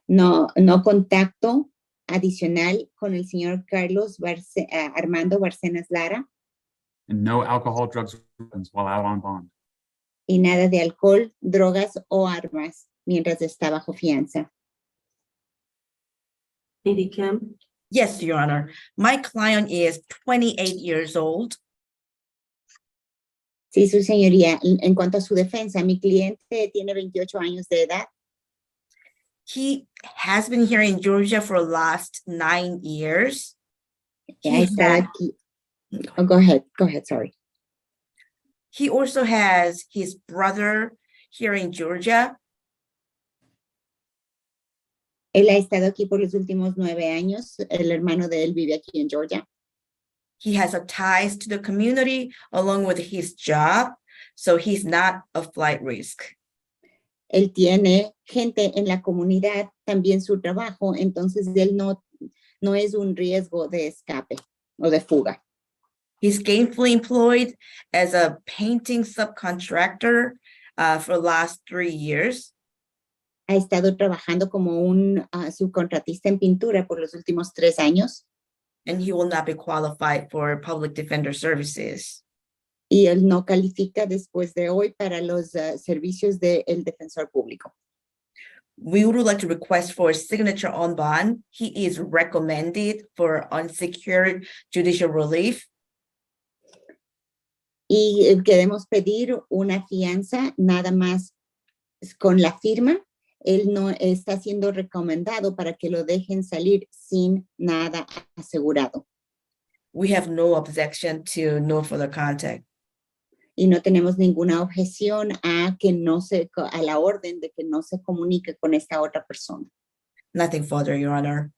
No contacto adicional con el señor Carlos Armando Barcenas Lara. And no alcohol, drugs, or weapons while out on bond. Y nada de alcohol, drogas o armas mientras está bajo fianza. Lady Kim. Yes, Your Honor. My client is 28 years old. Sí, su señoría. En cuanto a su defensa, mi cliente tiene 28 años de edad. He has been here in Georgia for the last 9 years. Ya está aquí. Oh, go ahead, sorry. He also has his brother here in Georgia. Él ha estado aquí por los últimos 9 años. El hermano de él vive aquí en Georgia. He has a ties to the community along with his job, so he's not a flight risk. Él tiene gente en la comunidad, también su trabajo, entonces él no es un riesgo de escape o de fuga. He's gainfully employed as a painting subcontractor for the last 3 years. Ha estado trabajando como un subcontratista en pintura por los últimos 3 años. And he will not be qualified for public defender services. Y él no califica después de hoy para los servicios del defensor público. We would like to request for a signature on bond. He is recommended for unsecured judicial relief. Y queremos pedir una fianza nada más con la firma. Él no está siendo recomendado para que lo dejen salir sin nada asegurado. We have no objection to no further contact. Y no tenemos ninguna objeción a que no se, a la orden de que no se comunique con esta otra persona. Nothing further, Your Honor.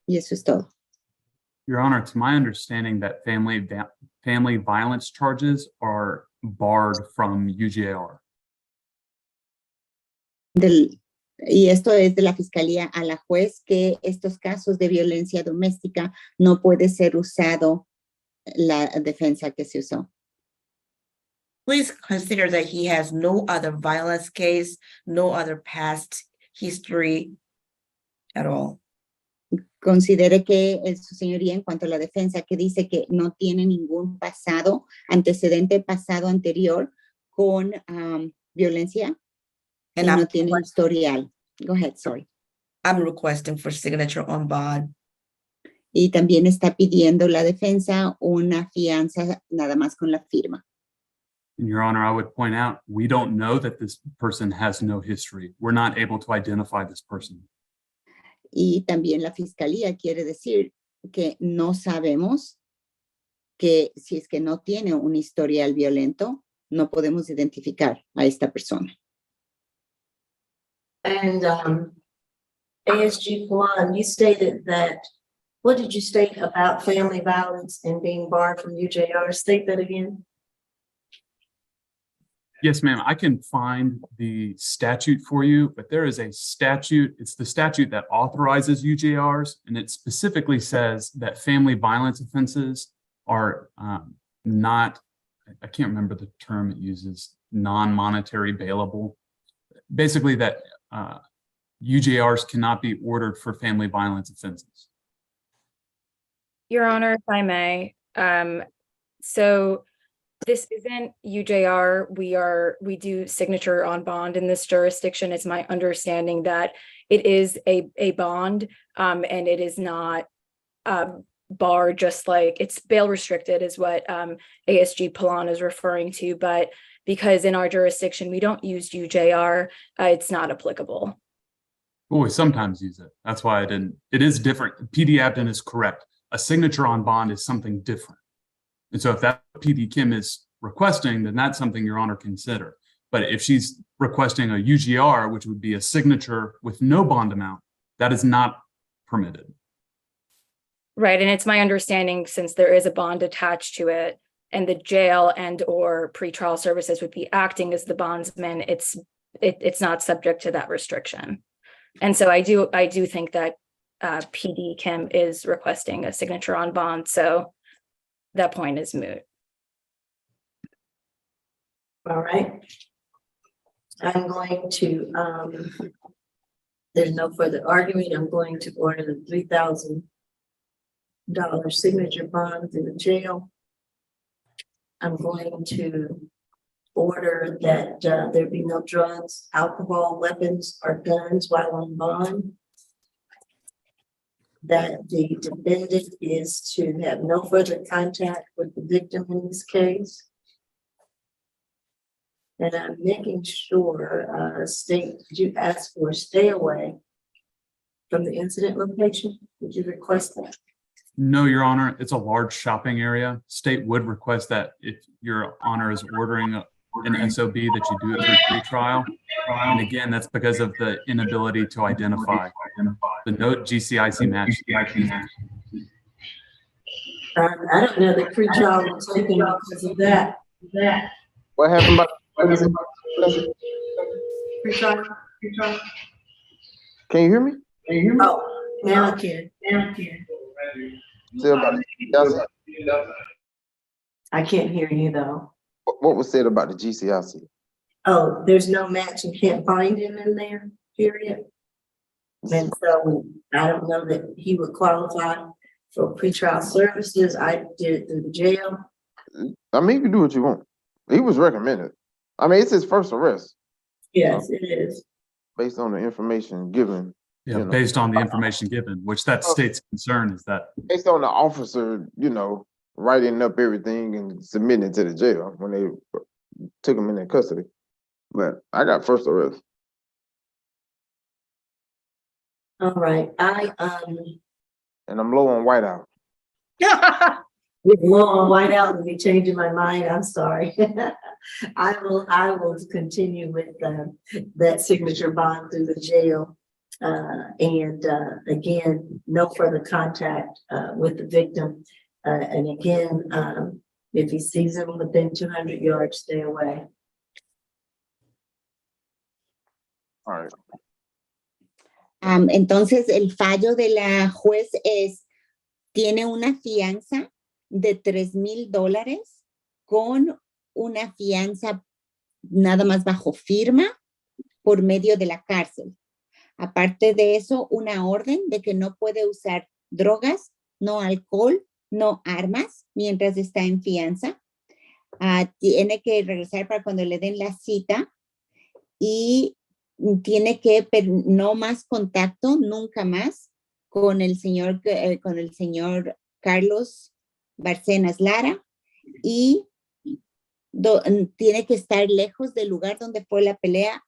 Y eso es todo. Your Honor, it's my understanding that family violence charges are barred from UJR. Y esto es de la Fiscalía a la juez, que estos casos de violencia doméstica no puede ser usado la defensa que se usó. Please consider that he has no other violence case, no other past history at all. Considere que su señoría, en cuanto a la defensa, que dice que no tiene ningún antecedente pasado anterior con violencia, y no tiene historial. Go ahead, sorry. I'm requesting for signature on bond. Y también está pidiendo la defensa una fianza nada más con la firma. And Your Honor, I would point out, we don't know that this person has no history. We're not able to identify this person. Y también la fiscalía quiere decir que no sabemos que si es que no tiene un historial violento, no podemos identificar a esta persona. And ASG Palan, you stated that, what did you state about family violence and being barred from UJR? State that again. Yes, ma'am, I can find the statute for you, but there is a statute. It's the statute that authorizes UJRs, and it specifically says that family violence offenses are not, I can't remember the term it uses, non-monetary bailable. Basically that UJRs cannot be ordered for family violence offenses. Your Honor, if I may, so this isn't UJR. We do signature on bond in this jurisdiction. It's my understanding that it is a bond, and it is not bar, just like it's bail restricted is what ASG Palan is referring to. But because in our jurisdiction, we don't use UJR, it's not applicable. Well, we sometimes use it. That's why I didn't. It is different. PD Abden is correct. A signature on bond is something different. And so if that PD Kim is requesting, then that's something Your Honor consider. But if she's requesting a UGR, which would be a signature with no bond amount, that is not permitted. Right, and it's my understanding, since there is a bond attached to it, and the jail and or pretrial services would be acting as the bondsman, it's not subject to that restriction. And so I do think that PD Kim is requesting a signature on bond, so that point is moot. All right. I'm going to, there's no further argument. I'm going to order the $3,000 signature bonds in the jail. I'm going to order that there be no drugs, alcohol, weapons, or guns while on bond. That the defendant is to have no further contact with the victim in this case. And I'm making sure, state, did you ask for a stay away from the incident location? Did you request that? No, Your Honor, it's a large shopping area. State would request that if Your Honor is ordering an SOB that you do it through pre-trial. And again, that's because of the inability to identify the note GCIC match. I don't know that pre-trial was taken because of that. What happened about Pre-trial? Can you hear me? Oh, now I can. Say about the I can't hear you though. what was said about the GCIC? Oh, there's no match and can't find him in there, period. And so I don't know that he would qualify for pretrial services. I did it through the jail. I mean, you can do what you want. He was recommended. I mean, it's his first arrest. Yes, it is. Based on the information given. Yeah, based on the information given, which that state's concern is that. Based on the officer, writing up everything and submitting it to the jail when they took him in their custody. But I got first arrest. All right, and I'm low on whiteout. With long white out and be changing my mind, I'm sorry. I will continue with that signature bond through the jail. Again, no further contact with the victim. And again, if he sees him within 200 yards, stay away. All right. Entonces, el fallo de la juez es, tiene una fianza de $3,000 con una fianza nada más bajo firma por medio de la cárcel. Aparte de eso, una orden de que no puede usar drogas, no alcohol, no armas mientras está en fianza. Tiene que regresar para cuando le den la cita y tiene que no más contacto, nunca más, con el señor Carlos Barcenas Lara y tiene que estar lejos del lugar donde fue la pelea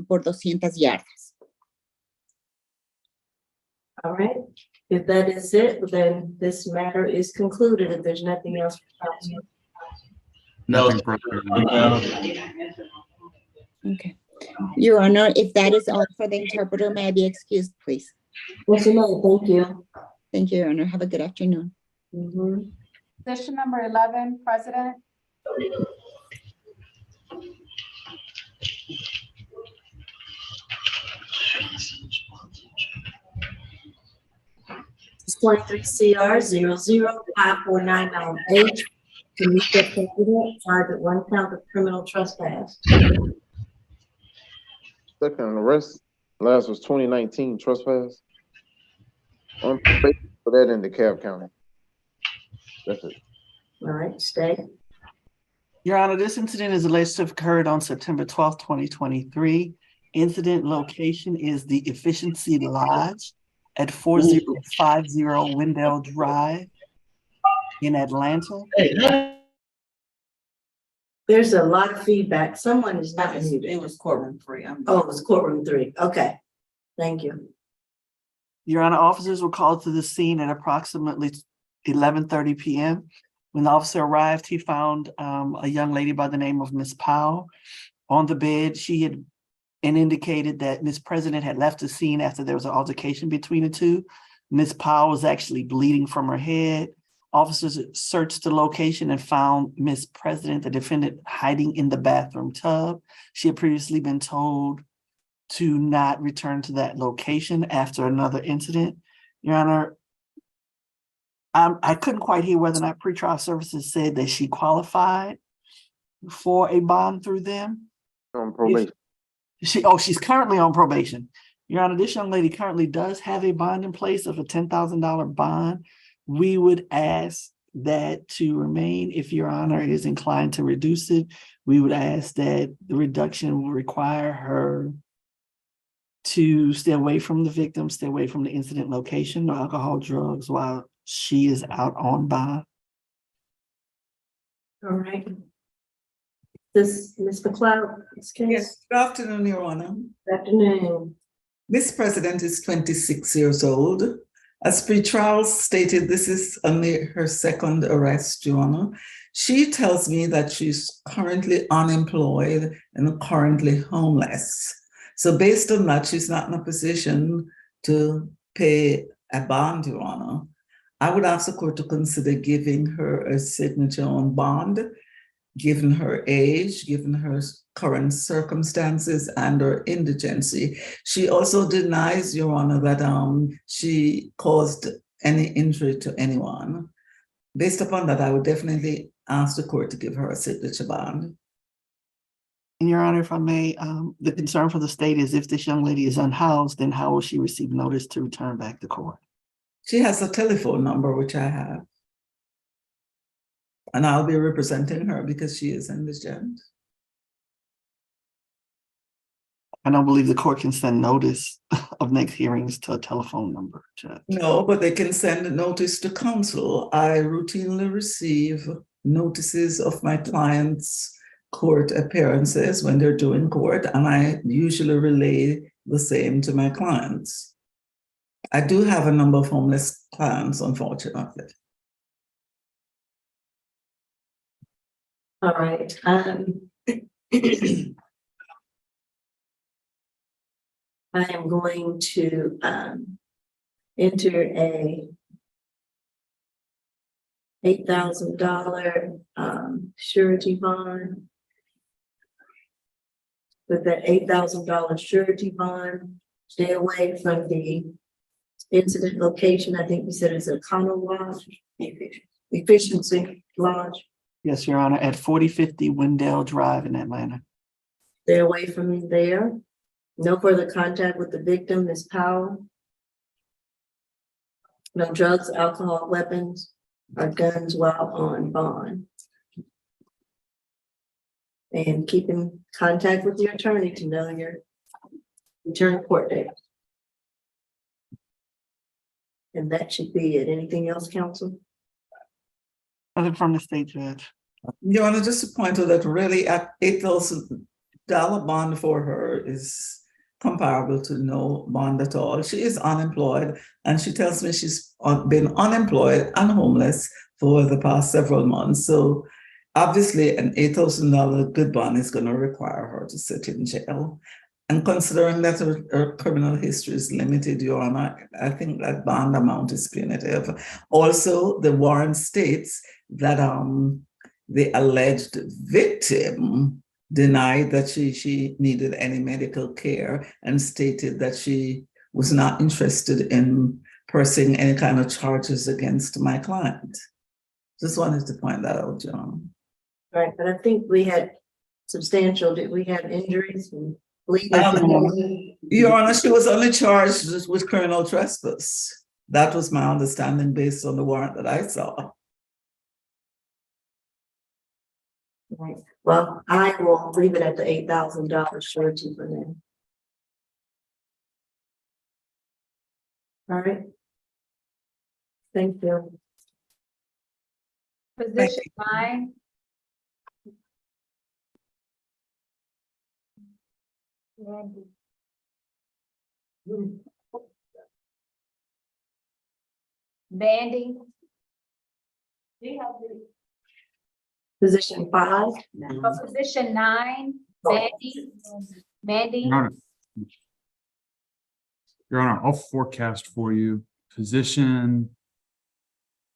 por 200 yardas. All right. If that is it, then this matter is concluded. If there's nothing else. No. Nothing further. Okay. Your Honor, if that is all for the interpreter, may I be excused, please? Yes, ma'am. Thank you. Thank you, Your Honor. Have a good afternoon. Position number 11, President. It's 23 CR 005499H to meet the president, charged with 1 count of criminal trespass. Second arrest. Last was 2019 trespass. On probation for that in DeKalb County. That's it. All right, stay. Your Honor, this incident is alleged to have occurred on September 12th, 2023. Incident location is the Efficiency Lodge at 4050 Wendell Drive in Atlanta. There's a lot of feedback. Someone is not muted. It was courtroom 3. Oh, it was courtroom 3. Okay. Thank you. Your Honor, officers were called to the scene at approximately 11:30 p.m. When the officer arrived, he found a young lady by the name of Miss Powell on the bed. She had indicated that Miss President had left the scene after there was an altercation between the two. Miss Powell was actually bleeding from her head. Officers searched the location and found Miss President, the defendant, hiding in the bathroom tub. She had previously been told to not return to that location after another incident. Your Honor, I couldn't quite hear whether or not pretrial services said that she qualified for a bond through them. On probation. She's currently on probation. Your Honor, this young lady currently does have a bond in place of a $10,000 bond. We would ask that to remain. If Your Honor is inclined to reduce it, we would ask that the reduction will require her to stay away from the victim, stay away from the incident location, no alcohol, drugs, while she is out on bond. All right. This, Ms. McLeod, this case? Yes, good afternoon, Your Honor. Good afternoon. This president is 26 years old. As pretrial stated, this is only her second arrest, Your Honor. She tells me that she's currently unemployed and currently homeless. So based on that, she's not in a position to pay a bond, Your Honor. I would ask the court to consider giving her a signature on bond, given her age, given her current circumstances and her indigency. She also denies, Your Honor, that she caused any injury to anyone. Based upon that, I would definitely ask the court to give her a signature bond. And Your Honor, if I may, the concern for the state is if this young lady is unhoused, then how will she receive notice to return back to court? She has a telephone number, which I have. And I'll be representing her because she is indigent. I don't believe the court can send notice of next hearings to a telephone number, Judge. No, but they can send a notice to counsel. I routinely receive notices of my clients' court appearances when they're doing court, and I usually relay the same to my clients. I do have a number of homeless clients, unfortunately. All right, I am going to enter a $8,000 surety bond. With that $8,000 surety bond, stay away from the incident location. I think we said it's a Econo Lodge, Efficiency Lodge. Yes, Your Honor, at 4050 Wendell Drive in Atlanta. Stay away from there. No further contact with the victim, Ms. Powell. No drugs, alcohol, weapons, or guns while on bond. And keep in contact with your attorney to know your return court date. And that should be it. Anything else, counsel? Other from the state judge. Your Honor, just to point out that really at $8,000 bond for her is comparable to no bond at all. She is unemployed, and she tells me she's been unemployed and homeless for the past several months. So obviously an $8,000 good bond is going to require her to sit in jail. And considering that her criminal history is limited, Your Honor, I think that bond amount is punitive. Also, the warrant states that the alleged victim denied that she needed any medical care and stated that she was not interested in pressing any kind of charges against my client. Just wanted to point that out, John. Right, but I think we had substantial, did we have injuries and bleeding? Your Honor, she was only charged with criminal trespass. That was my understanding based on the warrant that I saw. Right. Well, I will leave it at the $8,000 surety for now. All right. Thank you. Position 9. Bandy. Position 5. Position 9, Bandy. Bandy. Your Honor, I'll forecast for you position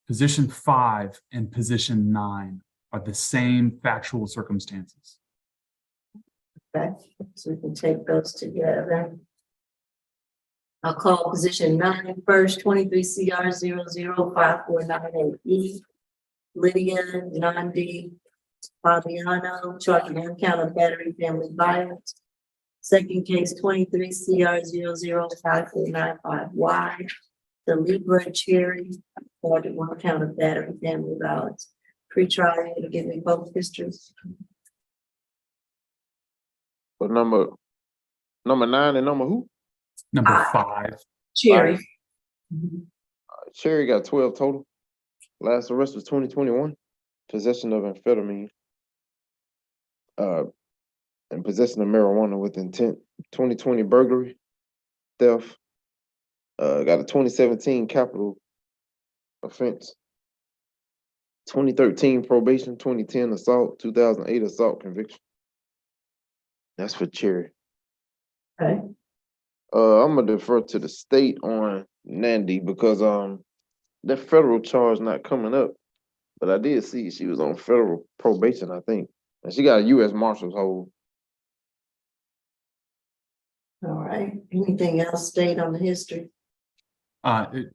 5 and position 9 are the same factual circumstances. Okay, so we can take those together. I'll call position 9 first, 23 CR 005498E. Lydia Nandi Bibiano, charged on count of battery family violence. Second case 23 CR 005495Y. The Libra Cherry, charged on count of battery family violence. Pre-trial, to give me both histories. But number 9 and number who? Number 5. Cherry. Cherry got 12 total. Last arrest was 2021. Possession of amphetamine. And possession of marijuana with intent. 2020 burglary, theft. Got a 2017 capital offense. 2013 probation, 2010 assault, 2008 assault conviction. That's for Cherry. Okay. I'm gonna defer to the state on Nandi because that federal charge not coming up, but I did see she was on federal probation, I think, and she got a U.S. Marshal's hold. All right. Anything else state on the history? I'd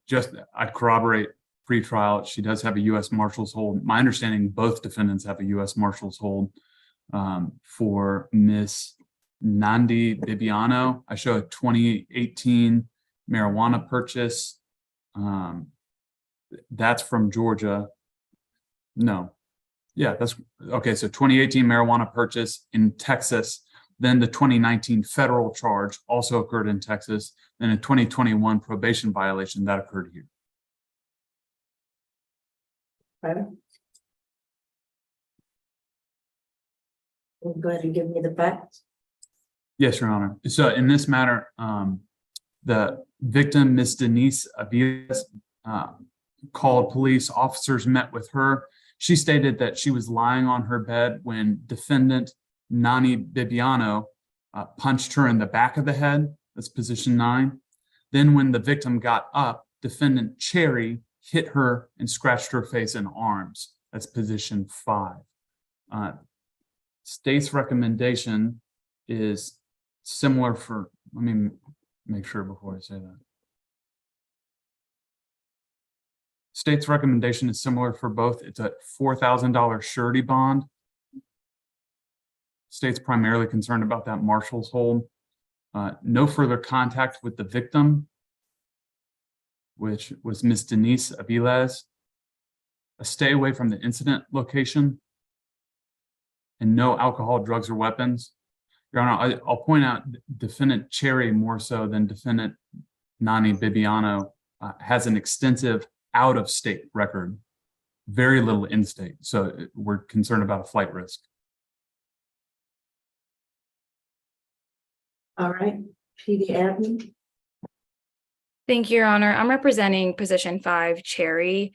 corroborate pre-trial. She does have a U.S. Marshal's hold. My understanding, both defendants have a U.S. Marshal's hold. For Miss Nandi Bibiano, I show a 2018 marijuana purchase. That's from Georgia. No. Yeah, that's okay. So 2018 marijuana purchase in Texas. Then the 2019 federal charge also occurred in Texas. Then a 2021 probation violation that occurred here. Okay. Go ahead and give me the facts. Yes, Your Honor. So in this matter, the victim, Miss Denise Aviles, called police. Officers met with her. She stated that she was lying on her bed when defendant Nani Bibiano punched her in the back of the head. That's position 9. Then when the victim got up, defendant Cherry hit her and scratched her face and arms. That's position 5. State's recommendation is similar for, let me make sure before I say that. State's recommendation is similar for both. It's a $4,000 surety bond. State's primarily concerned about that marshal's hold. No further contact with the victim, which was Miss Denise Aviles. A stay away from the incident location, and no alcohol, drugs, or weapons. Your Honor, I'll point out defendant Cherry more so than defendant Nani Bibiano has an extensive out-of-state record, very little in-state. So we're concerned about a flight risk. All right, PD admin. Thank you, Your Honor. I'm representing position 5, Cherry.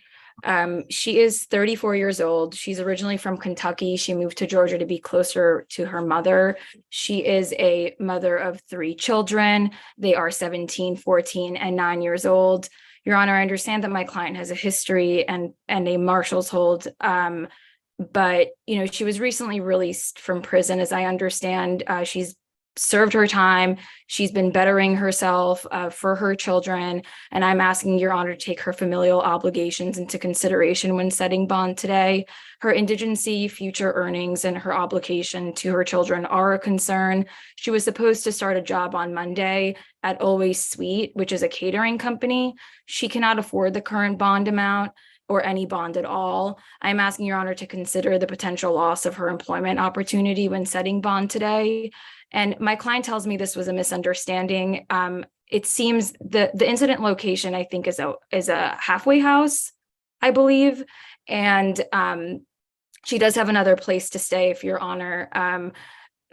She is 34 years old. She's originally from Kentucky. She moved to Georgia to be closer to her mother. She is a mother of 3 children. They are 17, 14, and 9 years old. Your Honor, I understand that my client has a history and a marshal's hold, but she was recently released from prison. As I understand, she's served her time. She's been bettering herself for her children, and I'm asking Your Honor to take her familial obligations into consideration when setting bond today. Her indigency, future earnings, and her obligation to her children are a concern. She was supposed to start a job on Monday at Always Sweet, which is a catering company. She cannot afford the current bond amount or any bond at all. I'm asking Your Honor to consider the potential loss of her employment opportunity when setting bond today. And my client tells me this was a misunderstanding. It seems the incident location, I think, is a halfway house, I believe. And she does have another place to stay if Your Honor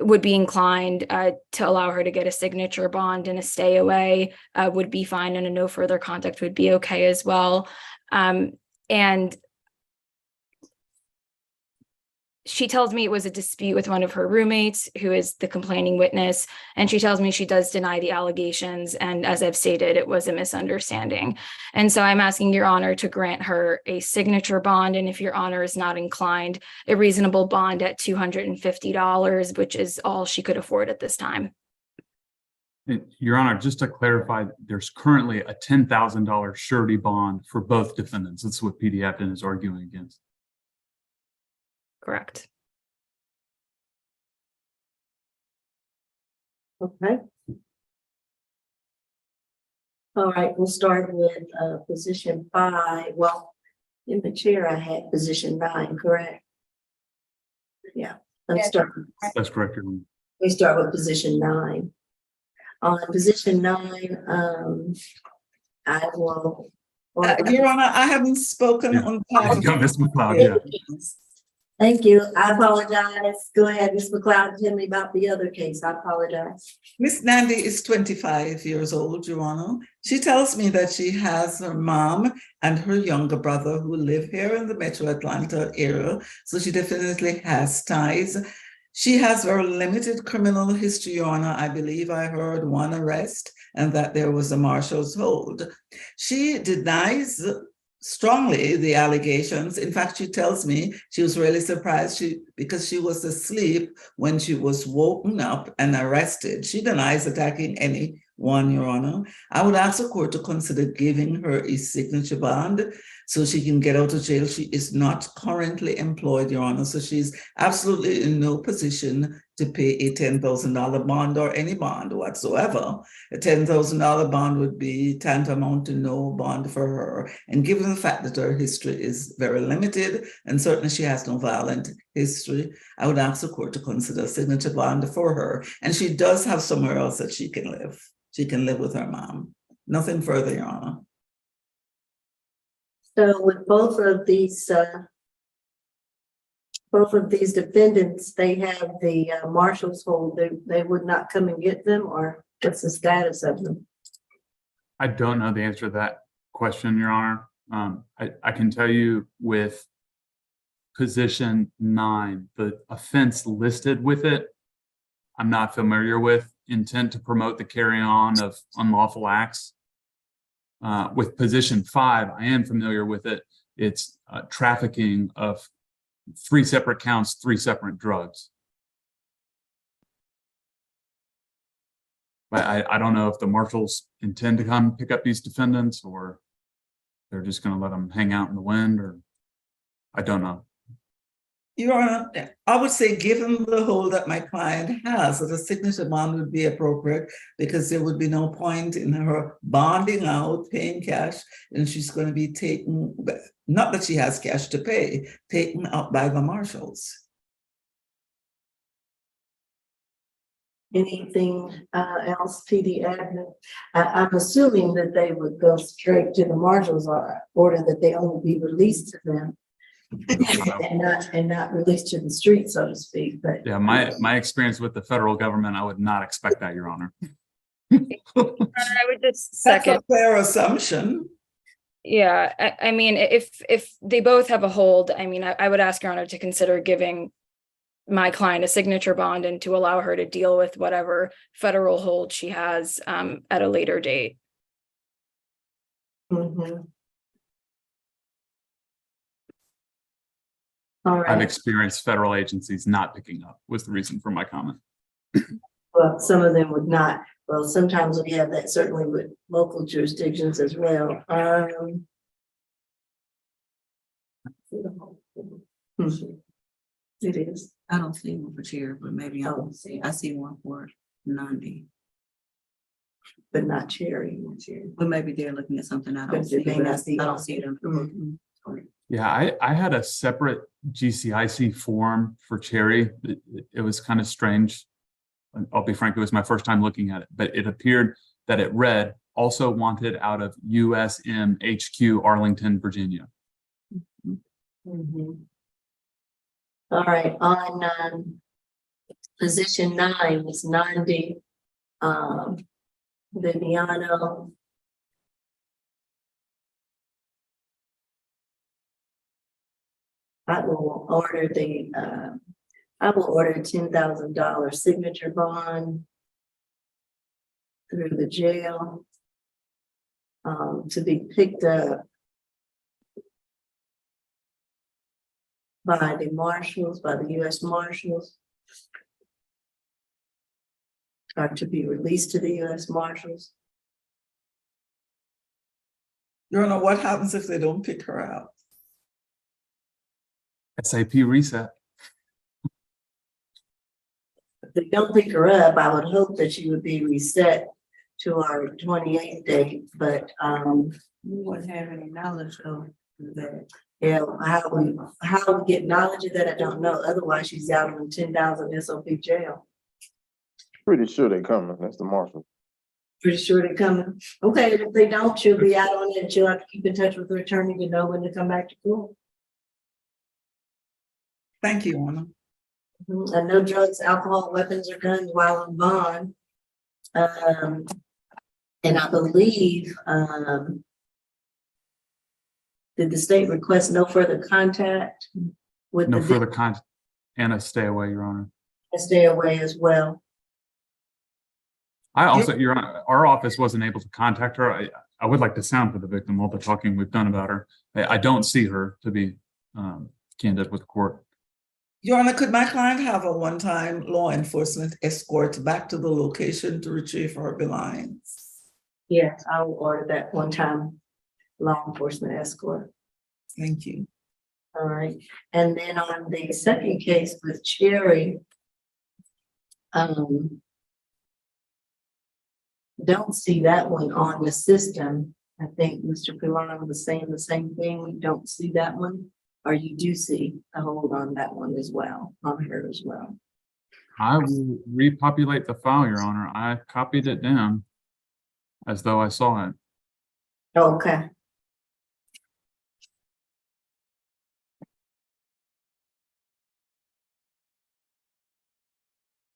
would be inclined to allow her to get a signature bond, and a stay away would be fine, and a no further contact would be okay as well. And she tells me it was a dispute with one of her roommates, who is the complaining witness, and she tells me she does deny the allegations, and as I've stated, it was a misunderstanding. And so I'm asking Your Honor to grant her a signature bond, and if Your Honor is not inclined, a reasonable bond at $250, which is all she could afford at this time. Your Honor, just to clarify, there's currently a $10,000 surety bond for both defendants. That's what PD Apton is arguing against. Correct. Okay. All right, we'll start with position 5. Well, in the chair, I had position 9, correct? Yeah, let's start. That's correct, Your Honor. We start with position 9. On position 9, I will. Your Honor, I haven't spoken on part of Ms. McLeod, yeah. Thank you. I apologize. Go ahead, Ms. McLeod, tell me about the other case. I apologize. Miss Nandy is 25 years old, Your Honor. She tells me that she has her mom and her younger brother who live here in the Metro Atlanta area, so she definitely has ties. She has very limited criminal history, Your Honor. I believe I heard 1 arrest and that there was a marshal's hold. She denies strongly the allegations. In fact, she tells me she was really surprised because she was asleep when she was woken up and arrested. She denies attacking anyone, Your Honor. I would ask the court to consider giving her a signature bond so she can get out of jail. She is not currently employed, Your Honor, so she's absolutely in no position to pay a $10,000 bond or any bond whatsoever. A $10,000 bond would be tantamount to no bond for her. And given the fact that her history is very limited, and certainly she has no violent history, I would ask the court to consider a signature bond for her. And she does have somewhere else that she can live. She can live with her mom. Nothing further, Your Honor. So with both of these defendants, they have the marshal's hold. They would not come and get them, or what's the status of them? I don't know the answer to that question, Your Honor. I can tell you with position 9, the offense listed with it, I'm not familiar with. Intent to promote the carrying on of unlawful acts. With position 5, I am familiar with it. It's trafficking of 3 separate counts, 3 separate drugs. But I don't know if the marshals intend to come pick up these defendants, or they're just going to let them hang out in the wind, or I don't know. Your Honor, I would say, given the hold that my client has, that a signature bond would be appropriate, because there would be no point in her bonding out, paying cash, and she's going to be taken, not that she has cash to pay, taken out by the marshals. Anything else, PD admin? I'm assuming that they would go straight to the marshals or order that they only be released to them and not released to the street, so to speak. But Yeah, my experience with the federal government, I would not expect that, Your Honor. I would just second. That's a fair assumption. Yeah, I mean, if they both have a hold, I mean, I would ask Your Honor to consider giving my client a signature bond and to allow her to deal with whatever federal hold she has at a later date. mm-hmm. All I've right. experienced federal agencies not picking up, was the reason for my comment. Well, some of them would not. Well, sometimes we have that certainly with local jurisdictions as well. It is. I don't see one for chair, but maybe I see one for non-D. But not Cherry. But maybe they're looking at something I But don't see. they may not see I don't it. see them. Yeah, I had a separate GCIC form for Cherry. It was kind of strange. I'll be frank, it was my first time looking at it, but it appeared that it read also wanted out of USM HQ Arlington, Virginia. Mhm. All right, on position 9 is non-D. Bibiano. I will order a $10,000 signature bond through the jail to be picked up by the marshals, by the U.S. Marshals, or to be released to the U.S. Marshals. You know what happens if they don't pick her out? SAP reset. If they don't pick her up, I would hope that she would be reset to our 28th date, but we wouldn't have any knowledge of that. Yeah, how we get knowledge of that, I don't know. Otherwise, she's out on 10,000 SOP jail. Pretty sure they're coming. That's the marshal. Pretty sure they're coming. Okay, if they don't, she'll be out on it. She'll have to keep in touch with her attorney to know when to come back to court. Thank you, Anna. And no drugs, alcohol, weapons, or guns while on bond. And I believe, did the state request no further contact with No the further contact. Anna, stay away, Your Honor. stay away as well? I also, Your Honor, our office wasn't able to contact her. I would like to sound for the victim all the talking we've done about her. I don't see her, to be candid with the court. Your Honor, could my client have a one-time law enforcement escort back to the location to retrieve her belongings? Yes, I will order that one-time law enforcement escort. Thank you. All right, and then on the second case with Cherry, don't see that one on the system. I think Mr. Pilon was saying the same thing. We don't see that one, or you do see a hold on that one as well, on her as well. I will repopulate the file, Your Honor. I copied it down as though I saw it. Okay.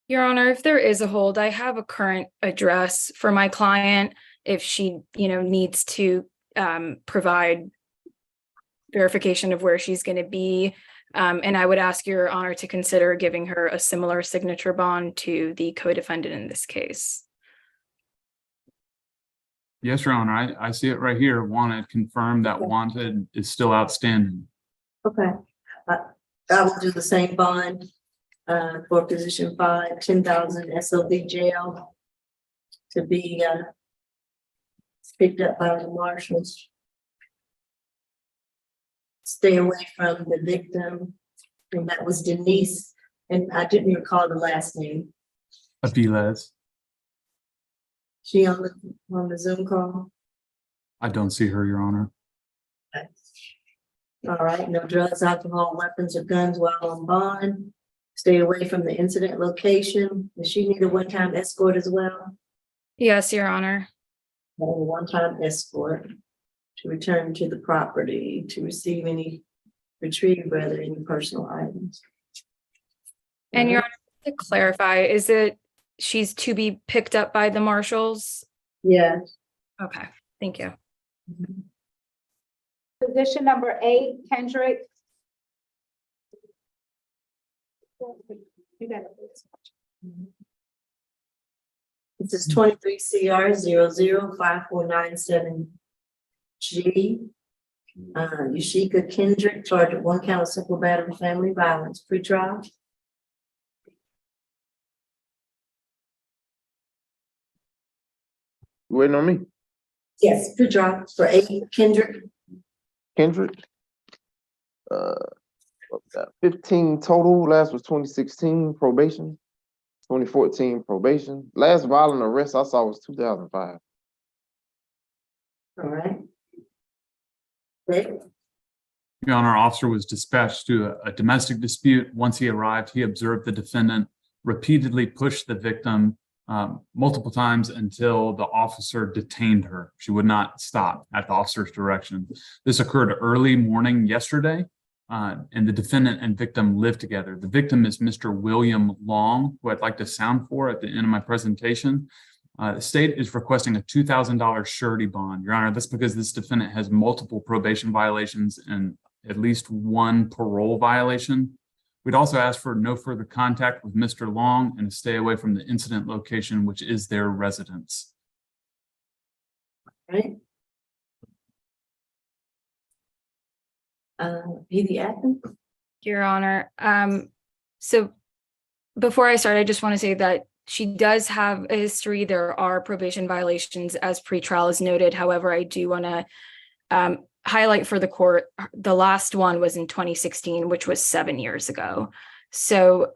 Your Honor, if there is a hold, I have a current address for my client if she, needs to provide verification of where she's going to be. And I would ask Your Honor to consider giving her a similar signature bond to the co-defendant in this case. Yes, Your Honor, I see it right here. Wanted confirmed that wanted is still outstanding. Okay. I will do the same bond for position 5, 10,000 SOD jail to be picked up by the marshals. Stay away from the victim, and that was Denise, and I didn't recall the last name. Aviles. She on the Zoom call? I don't see her, Your Honor. Okay. All right, no drugs, alcohol, weapons, or guns while on bond. Stay away from the incident location. Does she need a one-time escort as well? Yes, Your Honor. A one-time escort to return to the property, to retrieve rather any personal items. And Your Honor, to clarify, is it she's to be picked up by the marshals? Yes. Okay, thank you. Position number 8, Kendrick. You got it. This is 23 CR 005497G. Yoshika Kendrick, charged with 1 count of simple battery family violence, pretrial. You waiting on me? Yes, pretrial for 8, Kendrick. Kendrick. What was that? 15 total. Last was 2016 probation. 2014 probation. Last violent arrest I saw was 2005. All right. Okay. Your Honor, officer was dispatched to a domestic dispute. Once he arrived, he observed the defendant repeatedly push the victim multiple times until the officer detained her. She would not stop at the officer's direction. This occurred early morning yesterday, and the defendant and victim lived together. The victim is Mr. William Long, who I'd like to sound for at the end of my presentation. The state is requesting a $2,000 surety bond. Your Honor, that's because this defendant has multiple probation violations and at least 1 parole violation. We'd also ask for no further contact with Mr. Long and to stay away from the incident location, which is their residence. Right. P.D. Atkins. Your Honor, so before I start, I just want to say that she does have a history. There are probation violations as pretrial is noted. However, I do want to highlight for the court, the last one was in 2016, which was 7 years ago. So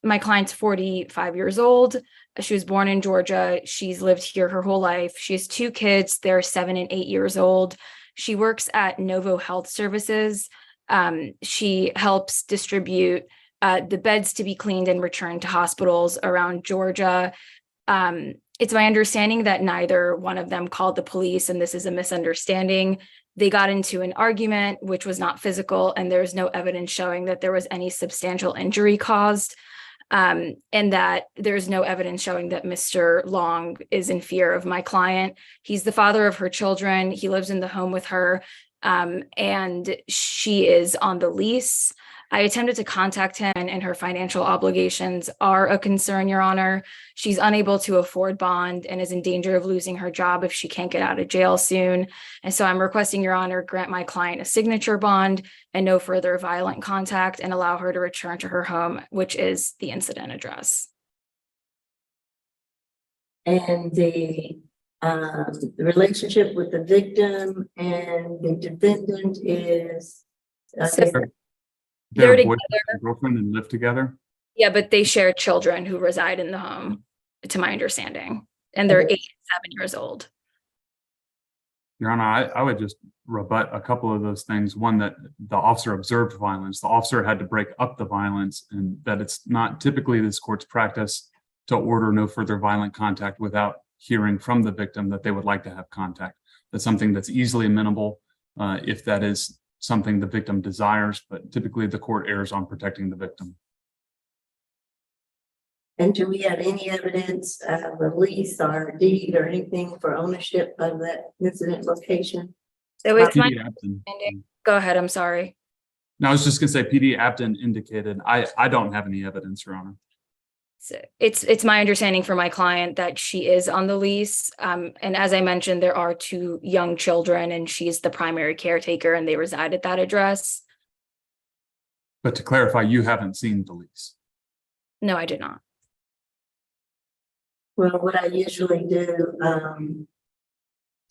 my client's 45 years old. She was born in Georgia. She's lived here her whole life. She has 2 kids. They're 7 and 8 years old. She works at Novo Health Services. She helps distribute the beds to be cleaned and returned to hospitals around Georgia. It's my understanding that neither one of them called the police, and this is a misunderstanding. They got into an argument, which was not physical, and there's no evidence showing that there was any substantial injury caused, and that there's no evidence showing that Mr. Long is in fear of my client. He's the father of her children. He lives in the home with her, and she is on the lease. I attempted to contact him, and her financial obligations are a concern, Your Honor. She's unable to afford bond and is in danger of losing her job if she can't get out of jail soon. And so I'm requesting Your Honor grant my client a signature bond and no further violent contact, and allow her to return to her home, which is the incident address. And the relationship with the victim and the defendant is They're together. Girlfriend and live together? Yeah, but they share children who reside in the home, to my understanding, and they're 8 and 7 years old. Your Honor, I would just rebut a couple of those things. One, that the officer observed violence. The officer had to break up the violence, and that it's not typically this court's practice to order no further violent contact without hearing from the victim that they would like to have contact. That's something that's easily amenable if that is something the victim desires, but typically the court errs on protecting the victim. And do we have any evidence of a lease or deed or anything for ownership of that incident location? So it's my understanding. Go ahead, I'm sorry. No, I was just gonna say PD Apton indicated, I don't have any evidence, Your Honor. So it's my understanding for my client that she is on the lease. And as I mentioned, there are 2 young children and she's the primary caretaker and they reside at that address. But to clarify, you haven't seen the lease. No, I did not. Well, what I usually do,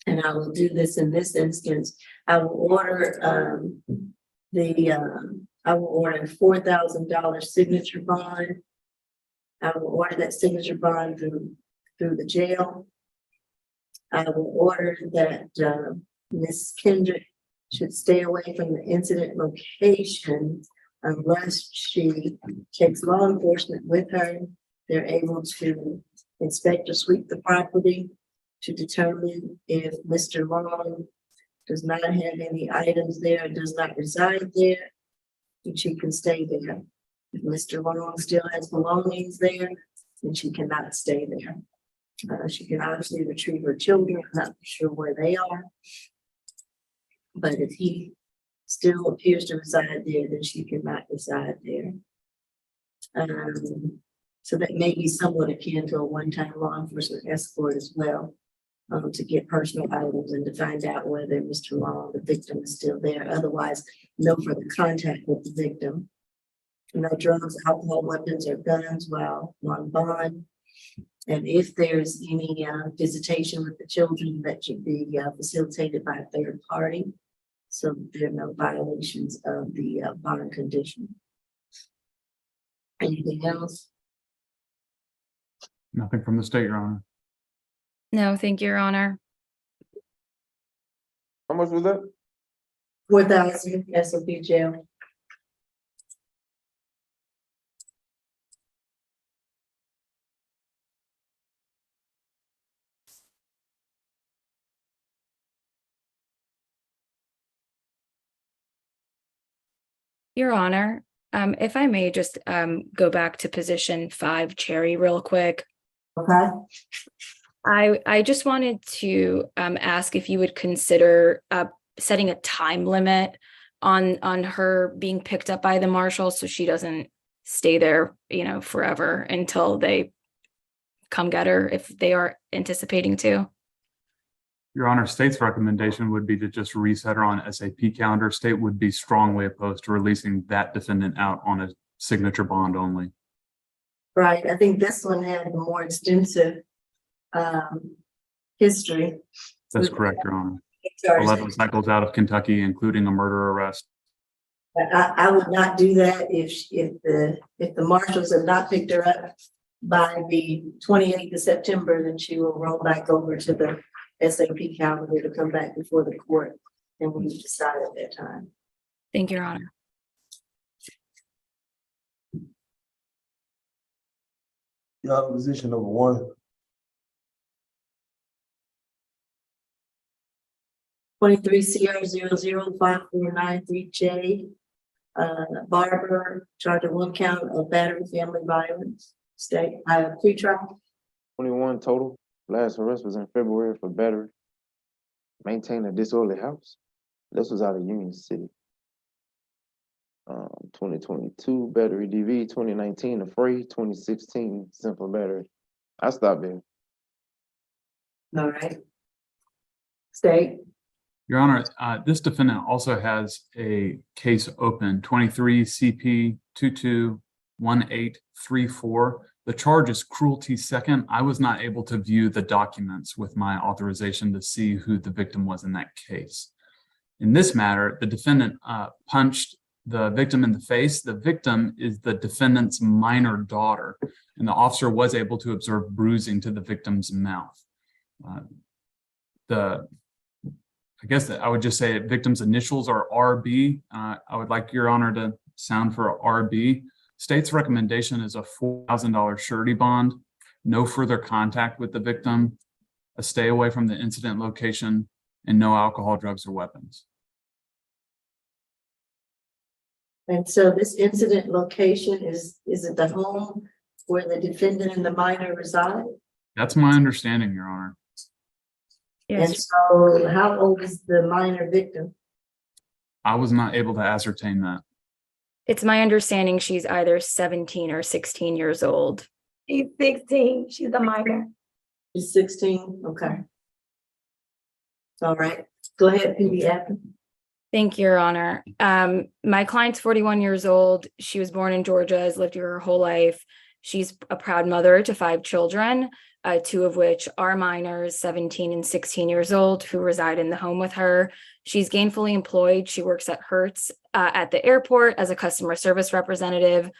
and I will do this in this instance, I will order I will order a $4,000 signature bond. I will order that signature bond through the jail. I will order that Ms. Kendrick should stay away from the incident location unless she takes law enforcement with her. They're able to inspect or sweep the property to determine if Mr. Long does not have any items there, does not reside there, and she can stay there. If Mr. Long still has belongings there, then she cannot stay there. She can obviously retrieve her children, I'm not sure where they are. But if he still appears to reside there, then she cannot reside there. So that may be somewhat akin to a one-time law enforcement escort as well, to get personal items and to find out whether Mr. Long, the victim, is still there. Otherwise, no further contact with the victim. No drugs, alcohol, weapons, or guns while on bond. And if there's any visitation with the children, that should be facilitated by a third party, so there are no violations of the bond condition. Anything else? Nothing from the state, Your Honor. No, thank you, Your Honor. How much was that? 4,000 SOP jail. Your Honor, if I may just go back to position 5 Cherry real quick. Okay. I just wanted to ask if you would consider setting a time limit on her being picked up by the marshal so she doesn't stay there, forever until they come get her if they are anticipating to. Your Honor, state's recommendation would be to just reset her on SAP calendar. State would be strongly opposed to releasing that defendant out on a signature bond only. Right, I think this one had a more extensive history. That's correct, Your Honor. 11 cycles out of Kentucky, including a murder arrest. I would not do that if the marshals have not picked her up by the 28th of September, then she will roll back over to the SAP calendar to come back before the court, and we decide at that time. Thank you, Your Honor. Your Honor, position number 1. 23 CR 005493J, Barber, charged with 1 count of battery, family violence. State, pre-trial. 21 total. Last arrest was in February for battery. Maintain a disorderly house. This was out of Union City. 2022 battery DV, 2019 afraid, 2016 simple battery. I stopped there. All right. State. Your Honor, this defendant also has a case open, 23 CP 221834. The charge is cruelty second. I was not able to view the documents with my authorization to see who the victim was in that case. In this matter, the defendant punched the victim in the face. The victim is the defendant's minor daughter, and the officer was able to observe bruising to the victim's mouth. I guess that I would just say victim's initials are RB. I would like Your Honor to sound for RB. State's recommendation is a $4,000 surety bond, no further contact with the victim, a stay away from the incident location, and no alcohol, drugs, or weapons. And so this incident location is it the home where the defendant and the minor reside? That's my understanding, Your Honor. And so how old is the minor victim? I was not able to ascertain that. It's my understanding she's either 17 or 16 years old. She's 16. She's a minor. She's 16, okay. All right, go ahead, PB. Thank you, Your Honor. My client's 41 years old. She was born in Georgia, has lived here her whole life. She's a proud mother to 5 children, 2 of which are minors, 17 and 16 years old, who reside in the home with her. She's gainfully employed. She works at Hertz at the airport as a customer service representative,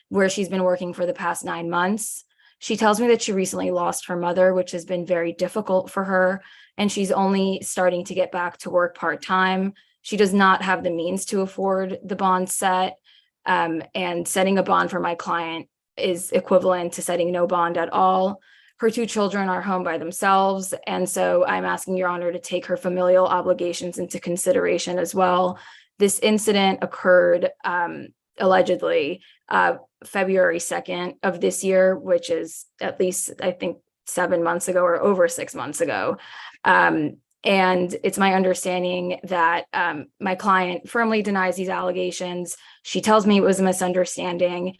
where she's been working for the past 9 months. She tells me that she recently lost her mother, which has been very difficult for her, and she's only starting to get back to work part-time. She does not have the means to afford the bond set, and setting a bond for my client is equivalent to setting no bond at all. Her 2 children are home by themselves, and so I'm asking Your Honor to take her familial obligations into consideration as well. This incident occurred allegedly February 2nd of this year, which is at least, I think, 7 months ago or over 6 months ago. And it's my understanding that my client firmly denies these allegations. She tells me it was a misunderstanding.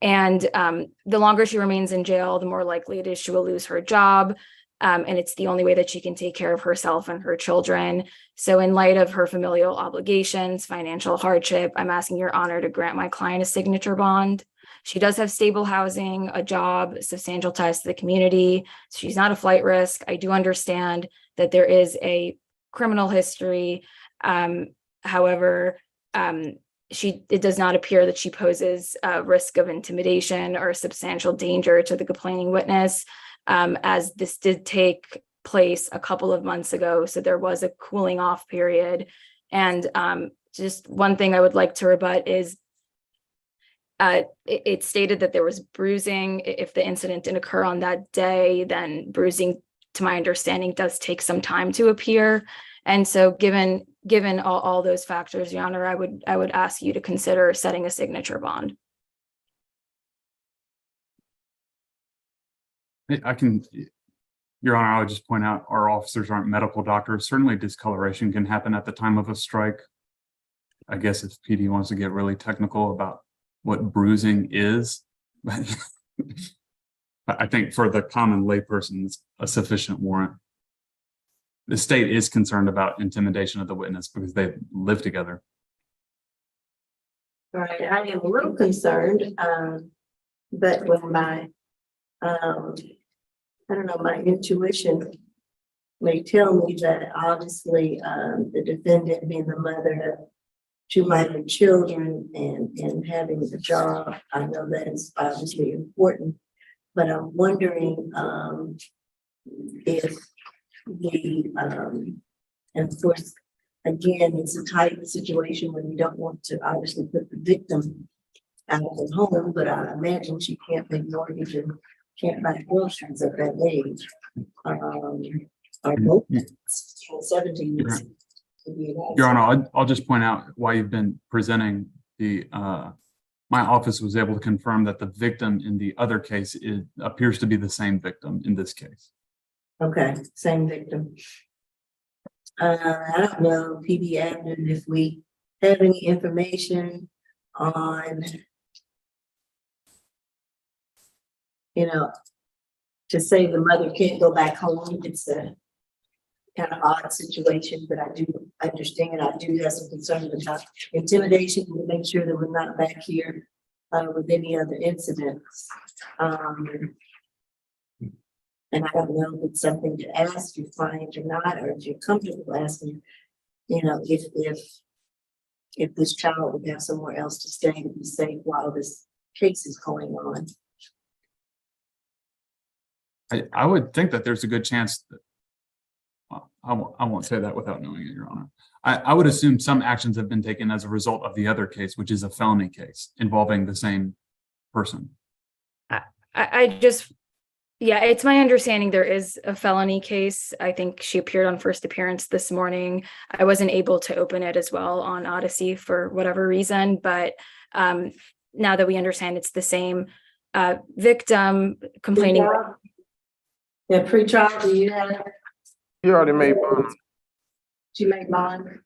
And the longer she remains in jail, the more likely it is she will lose her job. And it's the only way that she can take care of herself and her children. So in light of her familial obligations, financial hardship, I'm asking Your Honor to grant my client a signature bond. She does have stable housing, a job, substantial ties to the community. She's not a flight risk. I do understand that there is a criminal history. However, it does not appear that she poses a risk of intimidation or substantial danger to the complaining witness, as this did take place a couple of months ago. So there was a cooling off period. And just one thing I would like to rebut is it stated that there was bruising. If the incident didn't occur on that day, then bruising, to my understanding, does take some time to appear. And so given all those factors, Your Honor, I would ask you to consider setting a signature bond. Your Honor, I would just point out our officers aren't medical doctors. Certainly discoloration can happen at the time of a strike. I guess if PD wants to get really technical about what bruising is, I think for the common layperson, it's a sufficient warrant. The state is concerned about intimidation of the witness because they live together. All right, I am a little concerned, but with my, I don't know, my intuition may tell me that obviously the defendant being the mother of 2 minor children and having a job, I know that is obviously important, but I'm wondering if and of course, again, it's a tight situation when you don't want to obviously put the victim out of the home, but I imagine she can't make mortgage and can't buy groceries at that age. Or both 17 years. Your Honor, I'll just point out why you've been presenting the, my office was able to confirm that the victim in the other case appears to be the same victim in this case. Okay, same victim. I don't know, PB Avenue, if we have any information on, to say the mother can't go back home. It's a kind of odd situation, but I do understand. I do have some concerns about intimidation to make sure that we're not back here with any other incidents. And I don't know if it's something to ask your client or not, or if you're comfortable asking, if this child would have somewhere else to stay to be safe while this case is going on. I would think that there's a good chance that, I won't say that without knowing it, Your Honor. I would assume some actions have been taken as a result of the other case, which is a felony case involving the same person. Yeah, it's my understanding there is a felony case. I think she appeared on first appearance this morning. I wasn't able to open it as well on Odyssey for whatever reason, but now that we understand it's the same victim complaining. Yeah, pre-trial, do you have? You already made bond. She made bond?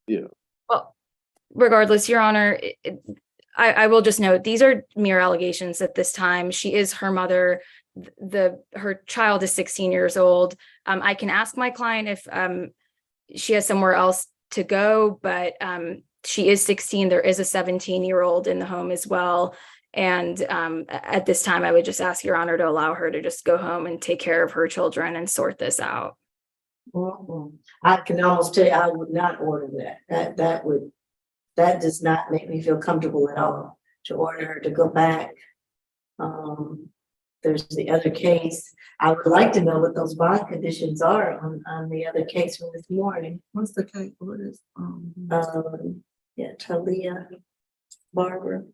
Yeah. Well, regardless, Your Honor, I will just note, these are mere allegations at this time. She is her mother. Her child is 16 years old. I can ask my client if she has somewhere else to go, but she is 16. There is a 17-year-old in the home as well. And at this time, I would just ask Your Honor to allow her to just go home and take care of her children and sort this out. I can almost tell you, I would not order that. That does not make me feel comfortable at all to order her to go back. There's the other case. I would like to know what those bond conditions are on the other case from this morning. What's the case? What is, yeah, Talia, Barber.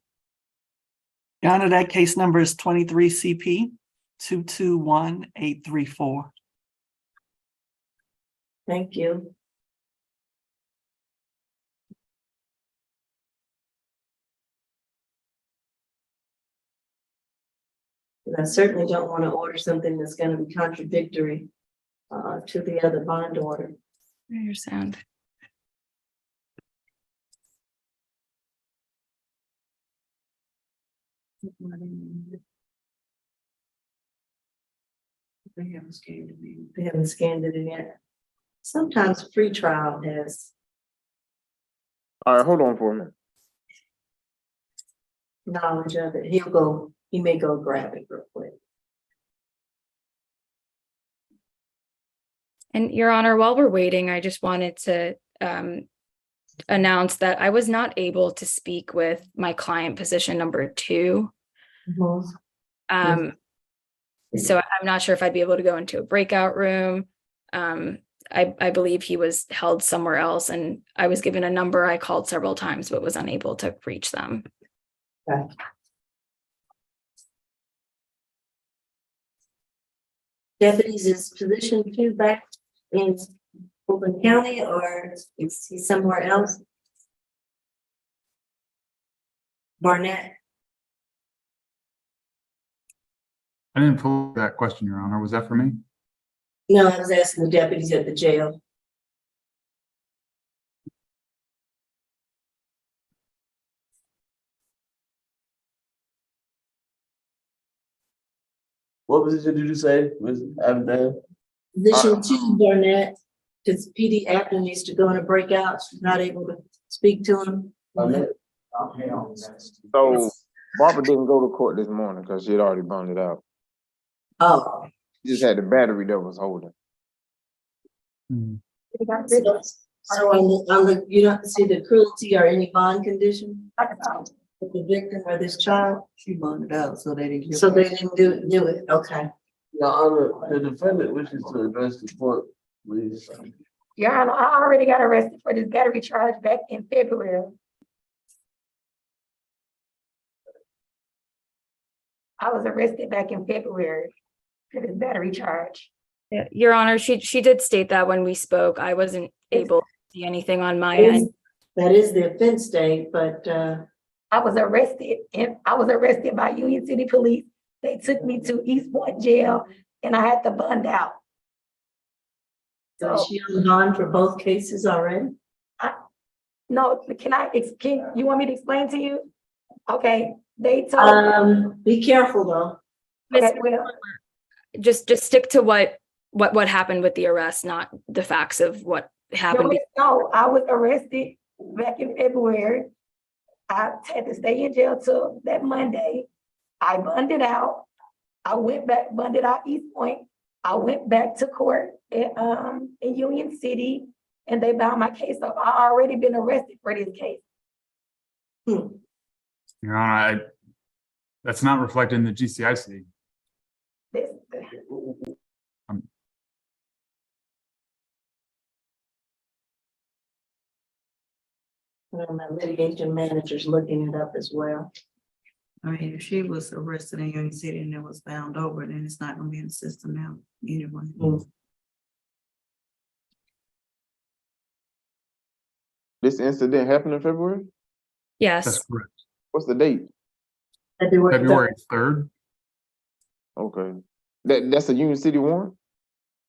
Your Honor, that case number is 23 CP 221834. Thank you. I certainly don't want to order something that's going to be contradictory to the other bond order. Your sound. They haven't scanned it in. They haven't scanned it in yet. Sometimes pre-trial has. All right, hold on for a minute. Knowledge of it. He may go grab it real quick. And Your Honor, while we're waiting, I just wanted to announce that I was not able to speak with my client position number 2. So I'm not sure if I'd be able to go into a breakout room. I believe he was held somewhere else, and I was given a number. I called several times, but was unable to reach them. Okay. Deputies, is position 2 back in Fulton County, or is he somewhere else? Barnett. I didn't pull that question, Your Honor. Was that for me? No, I was asking the deputies at the jail. What position did you say was Aberdeen? Position 2, Barnett, because PD Abner needs to go in a breakout. She's not able to speak to him. So Barber didn't go to court this morning because she had already bonded out. Oh. She just had the battery that was holding. So on the, you don't see the cruelty or any bond condition with the victim or this child? she bonded out, so they didn't. So they didn't do it, okay. Your Honor, the defendant wishes to address the court, please. Your Honor, I already got arrested for this battery charge back in February. I was arrested back in February for this battery charge. Yeah, Your Honor, she did state that when we spoke. I wasn't able to see anything on my end. That is the offense date, but I was arrested by Union City Police. They took me to East Point Jail and I had to bond out. so is she on bond for both cases already? No, can you want me to explain to you? Okay, they told be careful though. Okay, well, just stick to what happened with the arrest, not the facts of what happened. no, I was arrested back in February. I had to stay in jail till that Monday. I bonded out. I went back, bonded out East Point. I went back to court in Union City and they bound my case up. I already been arrested for this case. Your Honor, that's not reflected in the GCIC. My litigation manager's looking it up as well. I mean, if she was arrested in Union City and it was bound over, then it's not gonna be in the system now anyway. This incident happened in February? Yes. That's correct. What's the date? February 3rd. Okay. That's a Union City warrant?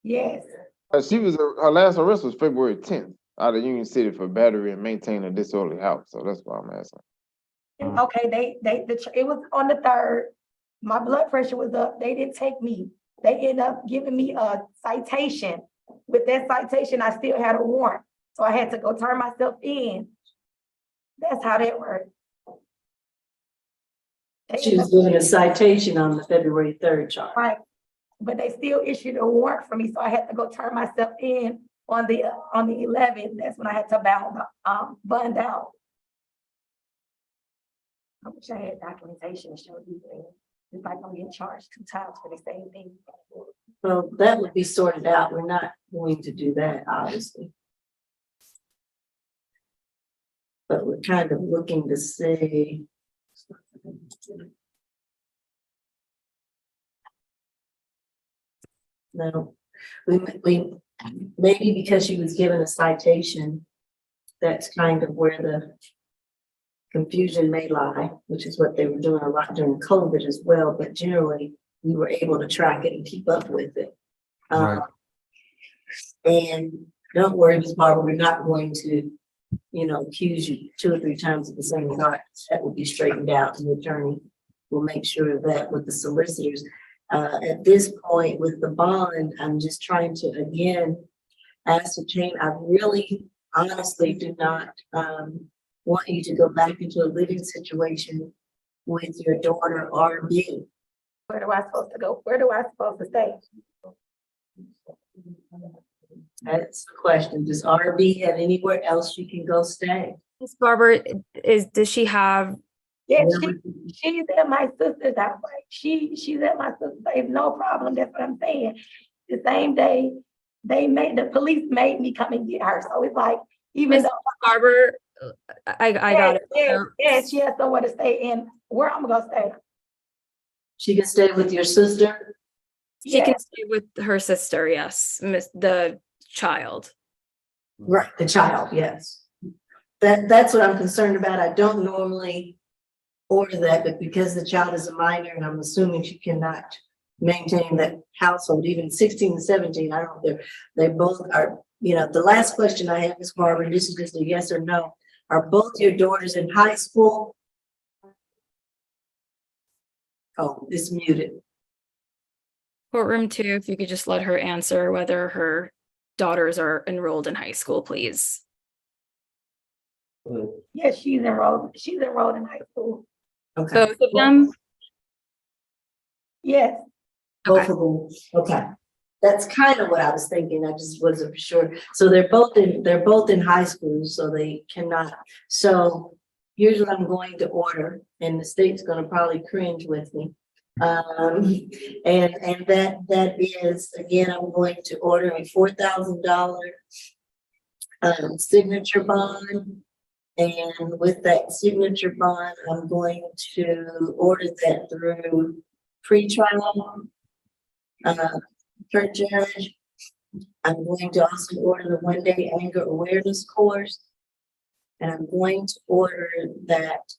Yes. Her last arrest was February 10th out of Union City for battery and maintaining a disorderly house. So that's why I'm asking. Okay, it was on the 3rd. My blood pressure was up. They didn't take me. They ended up giving me a citation. With that citation, I still had a warrant. So I had to go turn myself in. That's how that worked. She was given a citation on the February 3rd charge. Right. But they still issued a warrant for me. So I had to go turn myself in on the 11th. That's when I had to bond out. I wish I had documentation to show these things. It's like I'm getting charged 2 times for the same thing. Well, that would be sorted out. We're not going to do that, obviously. But we're kind of looking to see. No, we maybe because she was given a citation, that's kind of where the confusion may lie, which is what they were doing a lot during COVID as well. But generally, we were able to track it and keep up with it. Right. And don't worry, Ms. Barber, we're not going to, accuse you 2 or 3 times of the same crime. That will be straightened out. The attorney will make sure of that with the solicitors. At this point with the bond, I'm just trying to, again, ascertain. I really honestly do not want you to go back into a living situation with your daughter, RB. Where do I supposed to go? Where do I supposed to stay? That's the question. Does RB have anywhere else she can go stay? Ms. Barber, does she have? Yeah, she's at my sister's house. Like she's at my sister's place. No problem. That's what I'm saying. The same day the police made me come and get her. So it's like, even though Barber, I got it. Yeah, she has somewhere to stay in. Where I'm gonna stay. She can stay with your sister? She can stay with her sister, yes. The child. Right, the child, yes. That's what I'm concerned about. I don't normally order that, but because the child is a minor and I'm assuming she cannot maintain that household, even 16 and 17, I don't know, they both are, the last question I have, Ms. Barber, and this is just a yes or no. Are both your daughters in high school? Oh, it's muted. Courtroom 2, if you could just let her answer whether her daughters are enrolled in high school, please. Yes, she's enrolled. She's enrolled in high school. Okay. Both of them? Yes. Both of them. Okay. That's kind of what I was thinking. I just wasn't for sure. So they're both in high school, so they cannot. So here's what I'm going to order, and the state's going to probably cringe with me. And that is, again, I'm going to order a $4,000 signature bond. And with that signature bond, I'm going to order that through pretrial per judge. I'm going to also order the 1-day anger awareness course. And I'm going to order that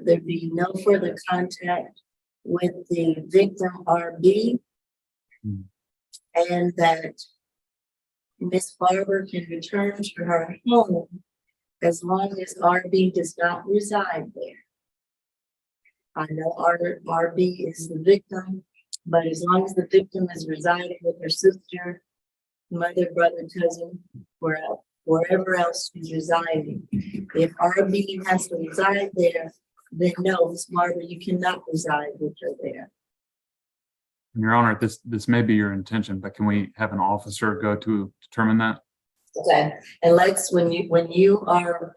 there be no further contact with the victim RB, and that Miss Barber can return to her home as long as RB does not reside there. I know RB is the victim, but as long as the victim is residing with her sister, mother, brother, cousin, wherever else she's residing, if RB has to reside there, then no, Ms. Barber, you cannot reside with her there. Your Honor, this may be your intention, but can we have an officer go to determine that? Okay, and Lex, when you are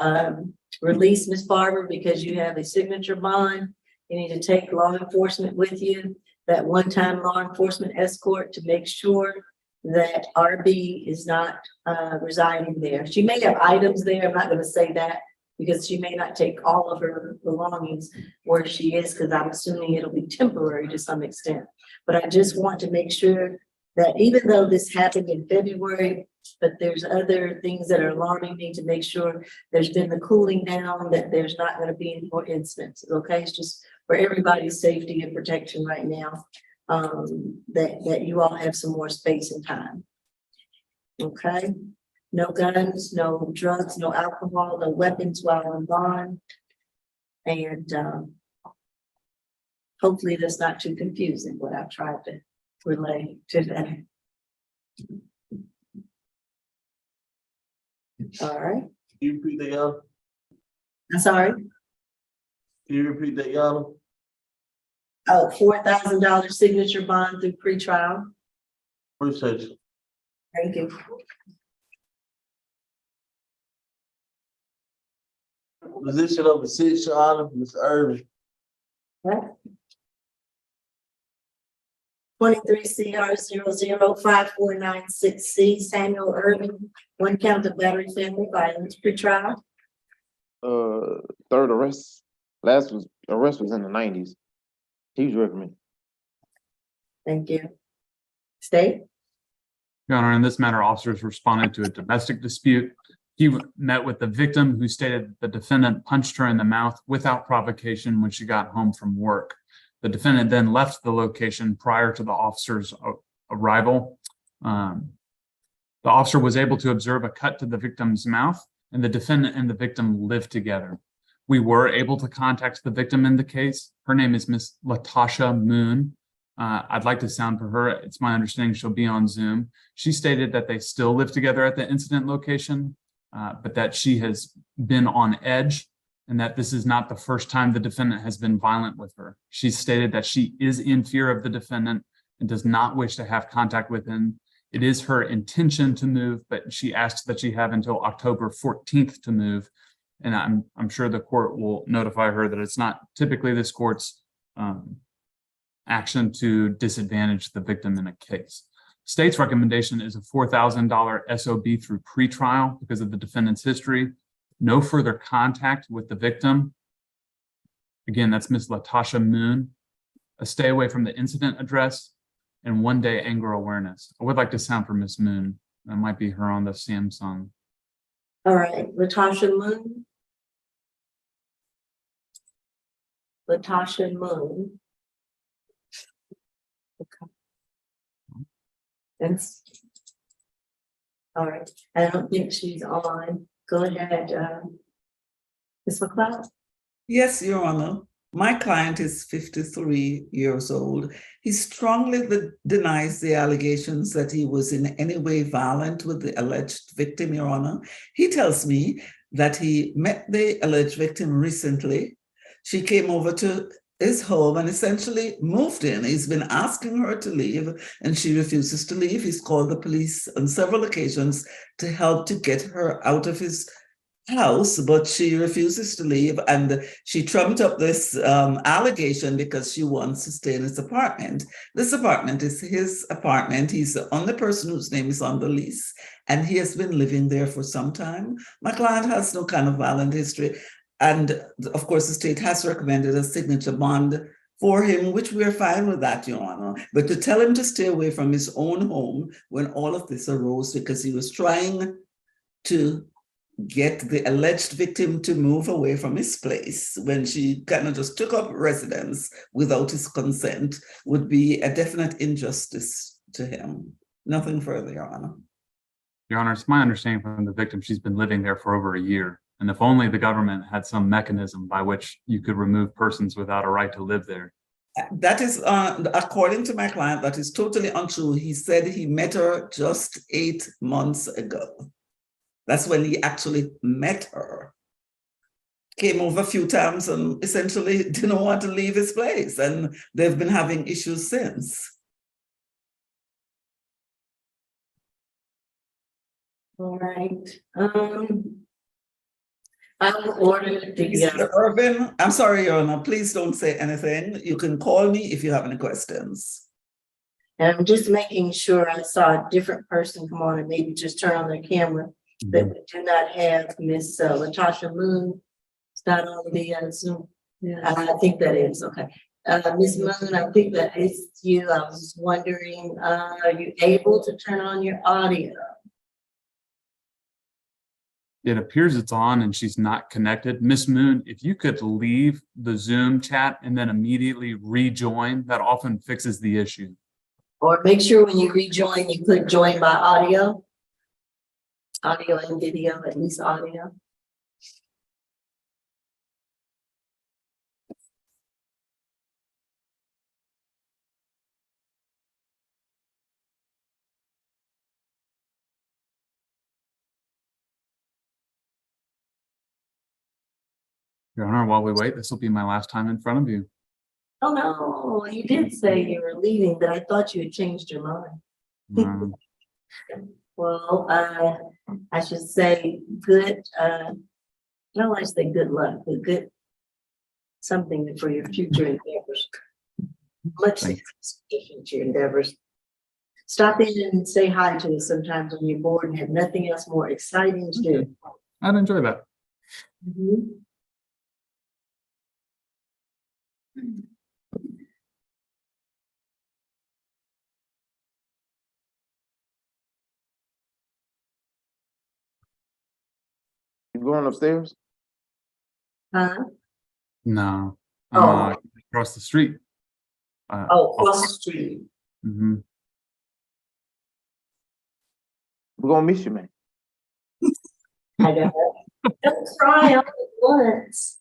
released, Ms. Barber, because you have a signature bond, you need to take law enforcement with you, that one-time law enforcement escort, to make sure that RB is not residing there. She may have items there. I'm not going to say that, because she may not take all of her belongings where she is, because I'm assuming it'll be temporary to some extent. But I just want to make sure that even though this happened in February, but there's other things that are alarming me, to make sure there's been the cooling down, that there's not going to be any more incidents. Okay, it's just for everybody's safety and protection right now, that you all have some more space and time. Okay. No guns, no drugs, no alcohol, no weapons while on bond. And hopefully that's not too confusing what I've tried to relay today. All right. Can you repeat that, y'all? I'm sorry. Can you repeat that, y'all? Oh, $4,000 signature bond through pretrial. Appreciate you. Thank you. Position of the 6th, Your Honor, Mr. Irvin. What? 23 CR 005496C, Samuel Irvin, 1 count of battery family violence, pretrial. Third arrest. Last arrest was in the 90s. He was recommended. Thank you. State. Your Honor, in this matter, officers responded to a domestic dispute. He met with the victim, who stated the defendant punched her in the mouth without provocation when she got home from work. The defendant then left the location prior to the officer's arrival. The officer was able to observe a cut to the victim's mouth, and the defendant and the victim lived together. We were able to contact the victim in the case. Her name is Miss Latasha Moon. I'd like to sound for her. It's my understanding she'll be on Zoom. She stated that they still live together at the incident location, but that she has been on edge and that this is not the first time the defendant has been violent with her. She stated that she is in fear of the defendant and does not wish to have contact with him. It is her intention to move, but she asked that she have until October 14th to move. And I'm sure the court will notify her that it's not typically this court's action to disadvantage the victim in a case. State's recommendation is a $4,000 SOB through pretrial because of the defendant's history. No further contact with the victim. Again, that's Miss Latasha Moon. A stay away from the incident address and 1 day anger awareness. I would like to sound for Miss Moon. That might be her on the Samsung. All right, Latasha Moon. Latasha Moon. Okay. That's all right. I don't think she's on. Go ahead, Ms. McLeod. Yes, Your Honor. My client is 53 years old. He strongly denies the allegations that he was in any way violent with the alleged victim, Your Honor. He tells me that he met the alleged victim recently. She came over to his home and essentially moved in. He's been asking her to leave and she refuses to leave. He's called the police on several occasions to help to get her out of his house, but she refuses to leave, and she trumped up this allegation because she wants to stay in his apartment. This apartment is his apartment. He's the only person whose name is on the lease, and he has been living there for some time. My client has no kind of violent history, and of course the state has recommended a signature bond for him, which we're fine with that, Your Honor. But to tell him to stay away from his own home when all of this arose because he was trying to get the alleged victim to move away from his place when she kind of just took up residence without his consent would be a definite injustice to him. Nothing further, Your Honor. Your Honor, it's my understanding from the victim, she's been living there for over a year. And if only the government had some mechanism by which you could remove persons without a right to live there. That is, according to my client, that is totally untrue. He said he met her just 8 months ago. That's when he actually met her. Came over a few times and essentially didn't want to leave his place. And they've been having issues since. All right. I will order the Mr. Irvin, I'm sorry, Your Honor, please don't say anything. You can call me if you have any questions. And I'm just making sure I saw a different person come on and maybe just turn on their camera. That we do not have Miss Latasha Moon. It's not on the Zoom. Yeah. I think that is okay. Miss Moon, I think that is you. I was wondering, are you able to turn on your audio? It appears it's on and she's not connected. Miss Moon, if you could leave the Zoom chat and then immediately rejoin, that often fixes the issue. Or make sure when you rejoin, you click join by audio. Audio and video, at least audio. Your Honor, while we wait, this will be my last time in front of you. Oh, no, you did say you were leaving, but I thought you had changed your mind. Um, Well, I should say good, I don't like to say good luck, but good something for your future endeavors. Much Thank success for your future endeavors. Stop in and say hi to us sometimes when you're bored and have nothing else more exciting to do. I'd enjoy that. Mhm. You going upstairs? Huh? No, Oh. across the street. Oh, across the street. Mhm. We're gonna miss you, man. I got it. Don't cry all at once.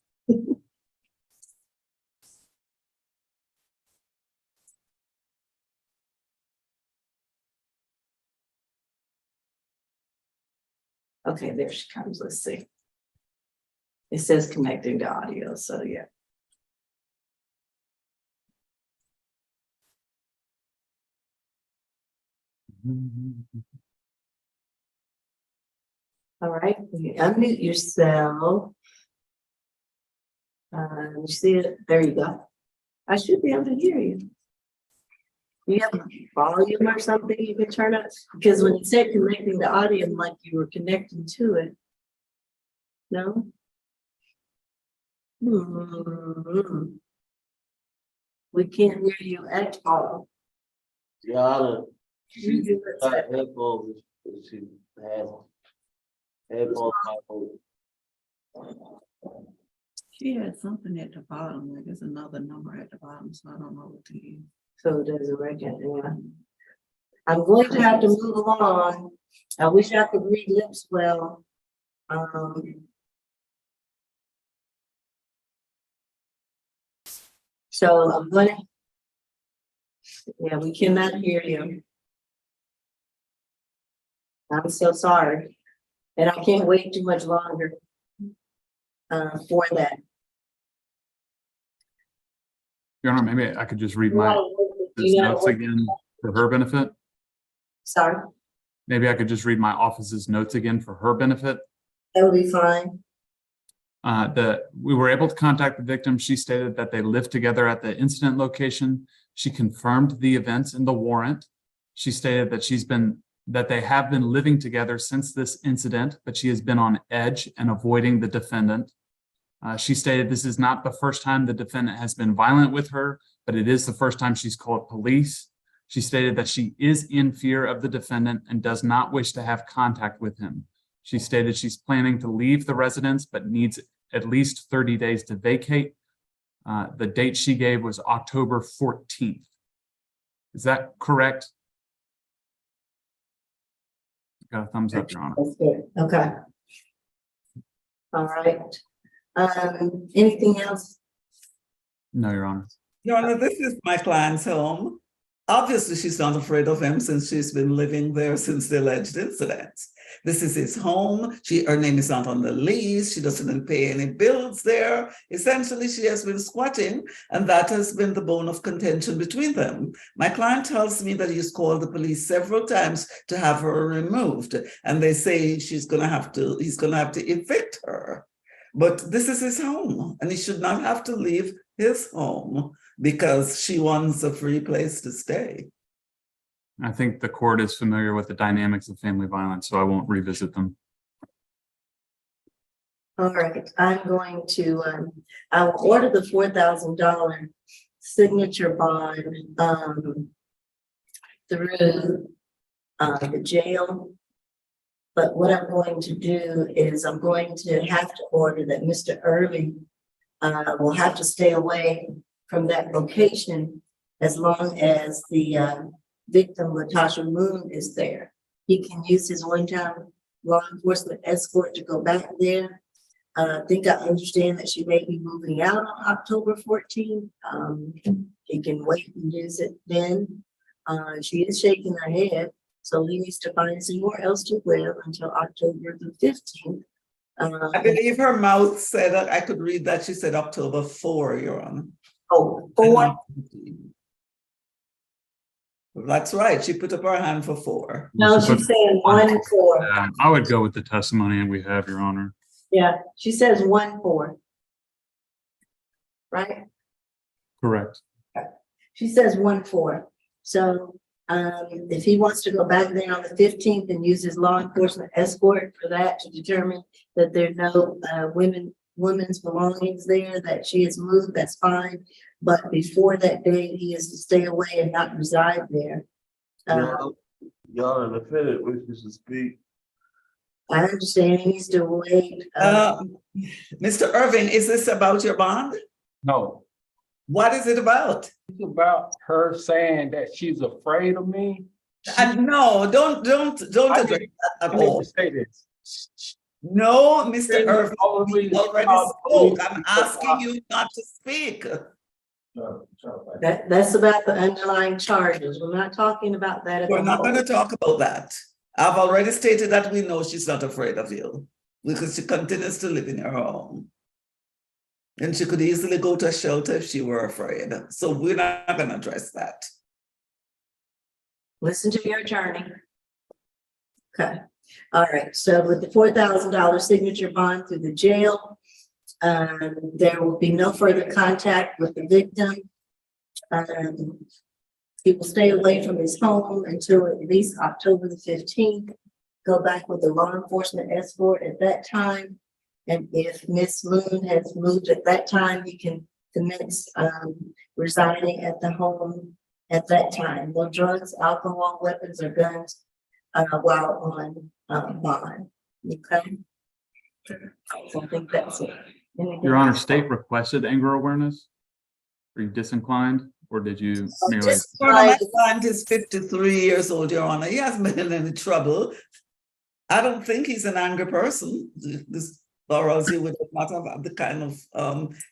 Okay, there she comes. Let's see. It says connecting to audio, so yeah. All right, you unmute yourself. You see it? There you go. I should be able to hear you. You have a volume or something you can turn up? Because when you said connecting to audio, like you were connecting to it. No? We can't hear you at all. Yeah, You do it. got headphones. She has headphones. She had something at the bottom, like there's another number at the bottom, so I don't know what to use. So it doesn't reckon, yeah. I'm going to have to move along. I wish I could read lips well. So I'm gonna, yeah, we cannot hear you. I'm so sorry. And I can't wait too much longer for that. Your Honor, maybe I could just read my notes again for her benefit. Sorry, Maybe I could just read my office's notes again for her benefit. that would be fine. We were able to contact the victim. She stated that they lived together at the incident location. She confirmed the events in the warrant. She stated that they have been living together since this incident, but she has been on edge and avoiding the defendant. She stated this is not the first time the defendant has been violent with her, but it is the first time she's called police. She stated that she is in fear of the defendant and does not wish to have contact with him. She stated she's planning to leave the residence, but needs at least 30 days to vacate. The date she gave was October 14th. Is that correct? Got a thumbs up, Your Honor. That's good. Okay. All right. Anything else? No, Your Honor. Your Honor, this is my client's home. Obviously, she's not afraid of him since she's been living there since the alleged incidents. This is his home. Her name is not on the lease. She doesn't pay any bills there. Essentially, she has been squatting, and that has been the bone of contention between them. My client tells me that he's called the police several times to have her removed, and they say he's going to have to evict her. But this is his home, and he should not have to leave his home because she wants a free place to stay. I think the court is familiar with the dynamics of family violence, so I won't revisit them. All right, I'm going to, I will order the $4,000 signature bond through the jail. But what I'm going to do is I'm going to have to order that Mr. Irvin will have to stay away from that location as long as the victim, Latasha Moon, is there. He can use his one-time law enforcement escort to go back there. I think I understand that she may be moving out on October 14th. He can wait and use it then. She is shaking her head, so he needs to find somewhere else to live until October the 15th. I believe her mouth said, I could read that, she said October 4, Your Honor. Oh, 4? That's right, she put up her hand for 4. No, she's saying 1-4. Yeah, I would go with the testimony we have, Your Honor. Yeah, she says 1-4. Right? Correct. She says 1-4. So if he wants to go back there on the 15th and use his law enforcement escort for that to determine that there are no women's belongings there, that she has moved, that's fine. But before that date, he is to stay away and not reside there. Y'all are defendant wishes to speak. I understand he needs to wait. Mr. Irvin, is this about your bond? No. What is it about? It's about her saying that she's afraid of me. No, don't address that at all. Say this. No, Mr. Irvin, we already spoke. I'm asking you not to speak. That's about the underlying charges. We're not talking about that. We're not going to talk about that. I've already stated that we know she's not afraid of you because she continues to live in her home. And she could easily go to a shelter if she were afraid. So we're not going to address that. Listen to your attorney. Okay. All right. So with the $4,000 signature bond through the jail, there will be no further contact with the victim. He will stay away from his home until at least October the 15th. Go back with the law enforcement escort at that time. And if Miss Moon has moved at that time, you can commence residing at the home at that time. No drugs, alcohol, weapons, or guns while on bond. Okay. So I think that's it. Your Honor, state requested anger awareness. Were you disinclined, or did you merely? My client is 53 years old, Your Honor. He hasn't been in any trouble. I don't think he's an angry person. Or else he would not have had the kind of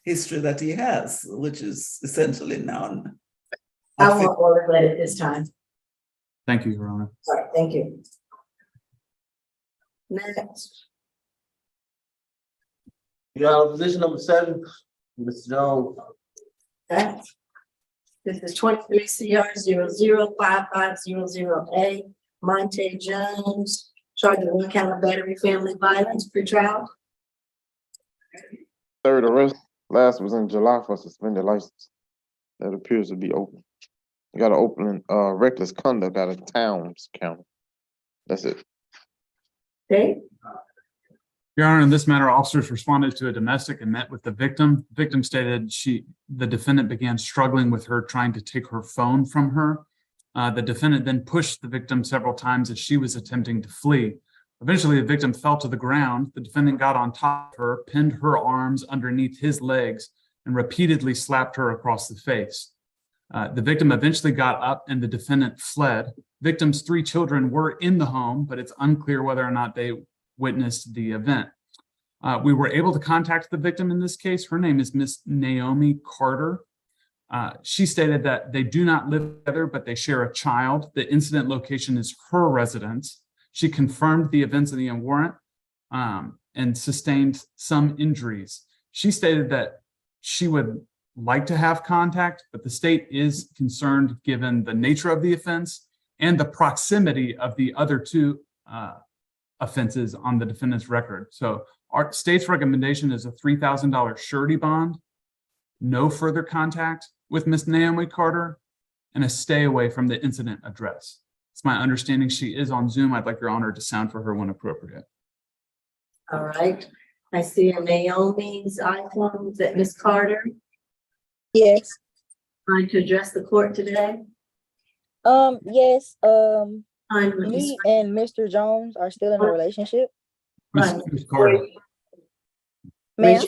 history that he has, which is essentially none. I won't order that at this time. Thank you, Your Honor. All right, thank you. Next. Y'all, position number 7, Mr. Jones. Okay. This is 23 CR 005500A, Monte Jones, charged with 1 count of battery family violence pre-trial. Third arrest, last was in July for suspended license. That appears to be open. You got an opening reckless conduct out of Towns County. That's it. Okay. Your Honor, in this matter, officers responded to a domestic and met with the victim. The victim stated the defendant began struggling with her, trying to take her phone from her. The defendant then pushed the victim several times as she was attempting to flee. Eventually, the victim fell to the ground. The defendant got on top of her, pinned her arms underneath his legs, and repeatedly slapped her across the face. The victim eventually got up and the defendant fled. Victim's 3 children were in the home, but it's unclear whether or not they witnessed the event. We were able to contact the victim in this case. Her name is Miss Naomi Carter. She stated that they do not live together, but they share a child. The incident location is her residence. She confirmed the events of the warrant and sustained some injuries. She stated that she would like to have contact, but the state is concerned given the nature of the offense and the proximity of the other 2 offenses on the defendant's record. So our state's recommendation is a $3,000 surety bond, no further contact with Miss Naomi Carter, and a stay away from the incident address. It's my understanding she is on Zoom. I'd like Your Honor to sound for her when appropriate. All right. I see a Naomi's icon. Is that Miss Carter? Yes. Trying to address the court today? Yes. Me and Mr. Jones are still in a relationship. Miss Carter. Ma'am?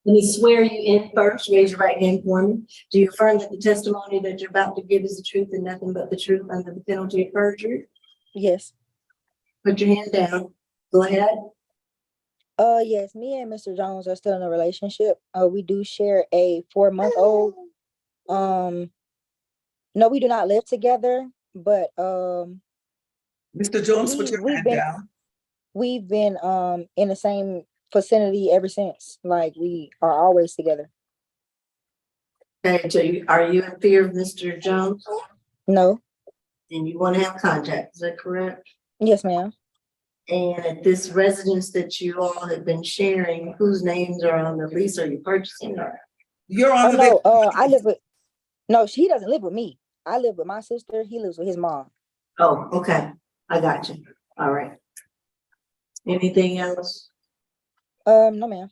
Let me swear you in first. Raise your right hand for me. Do you affirm that the testimony that you're about to give is the truth and nothing but the truth under the penalty of perjury? Yes. Put your hand down. Go ahead. Yes, me and Mr. Jones are still in a relationship. We do share a 4-month-old. No, we do not live together, but Mr. Jones, put your hand down. We've been in the same vicinity ever since. Like, we are always together. Okay, so are you in fear of Mr. Jones? No. And you want to have contact, is that correct? Yes, ma'am. And at this residence that you all have been sharing, whose names are on the lease? Are you purchasing or? You're Oh on no, I live with, no, he doesn't live with me. I live with my sister. He lives with his mom. Oh, okay. I got you. All right. Anything else? No, ma'am.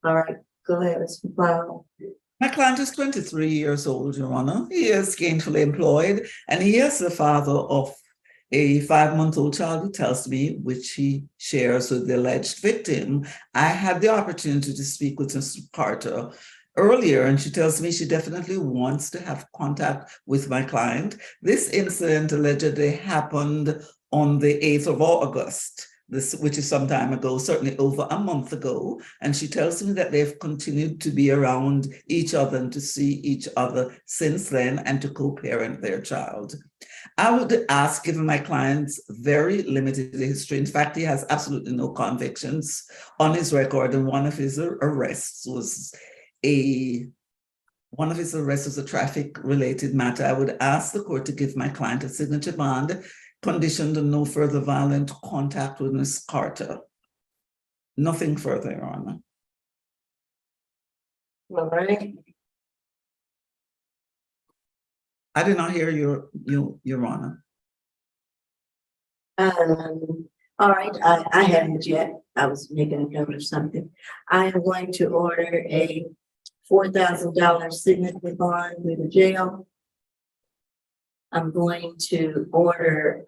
All right, go ahead, Mr. Powell. My client is 23 years old, Your Honor. He is gainfully employed, and he is the father of a 5-month-old child, he tells me, which he shares with the alleged victim. I had the opportunity to speak with Mr. Carter earlier, and she tells me she definitely wants to have contact with my client. This incident allegedly happened on the 8th of August. Which is some time ago, certainly over a month ago. And she tells me that they've continued to be around each other and to see each other since then and to co-parent their child. I would ask, given my client's very limited history, in fact, he has absolutely no convictions on his record, and one of his arrests was a traffic-related matter. I would ask the court to give my client a signature bond conditioned on no further violent contact with Ms. Carter. Nothing further, Your Honor. All right. I did not hear Your Honor. All right, I haven't yet. I was making a note of something. I am going to order a $4,000 signature bond with the jail. I'm going to order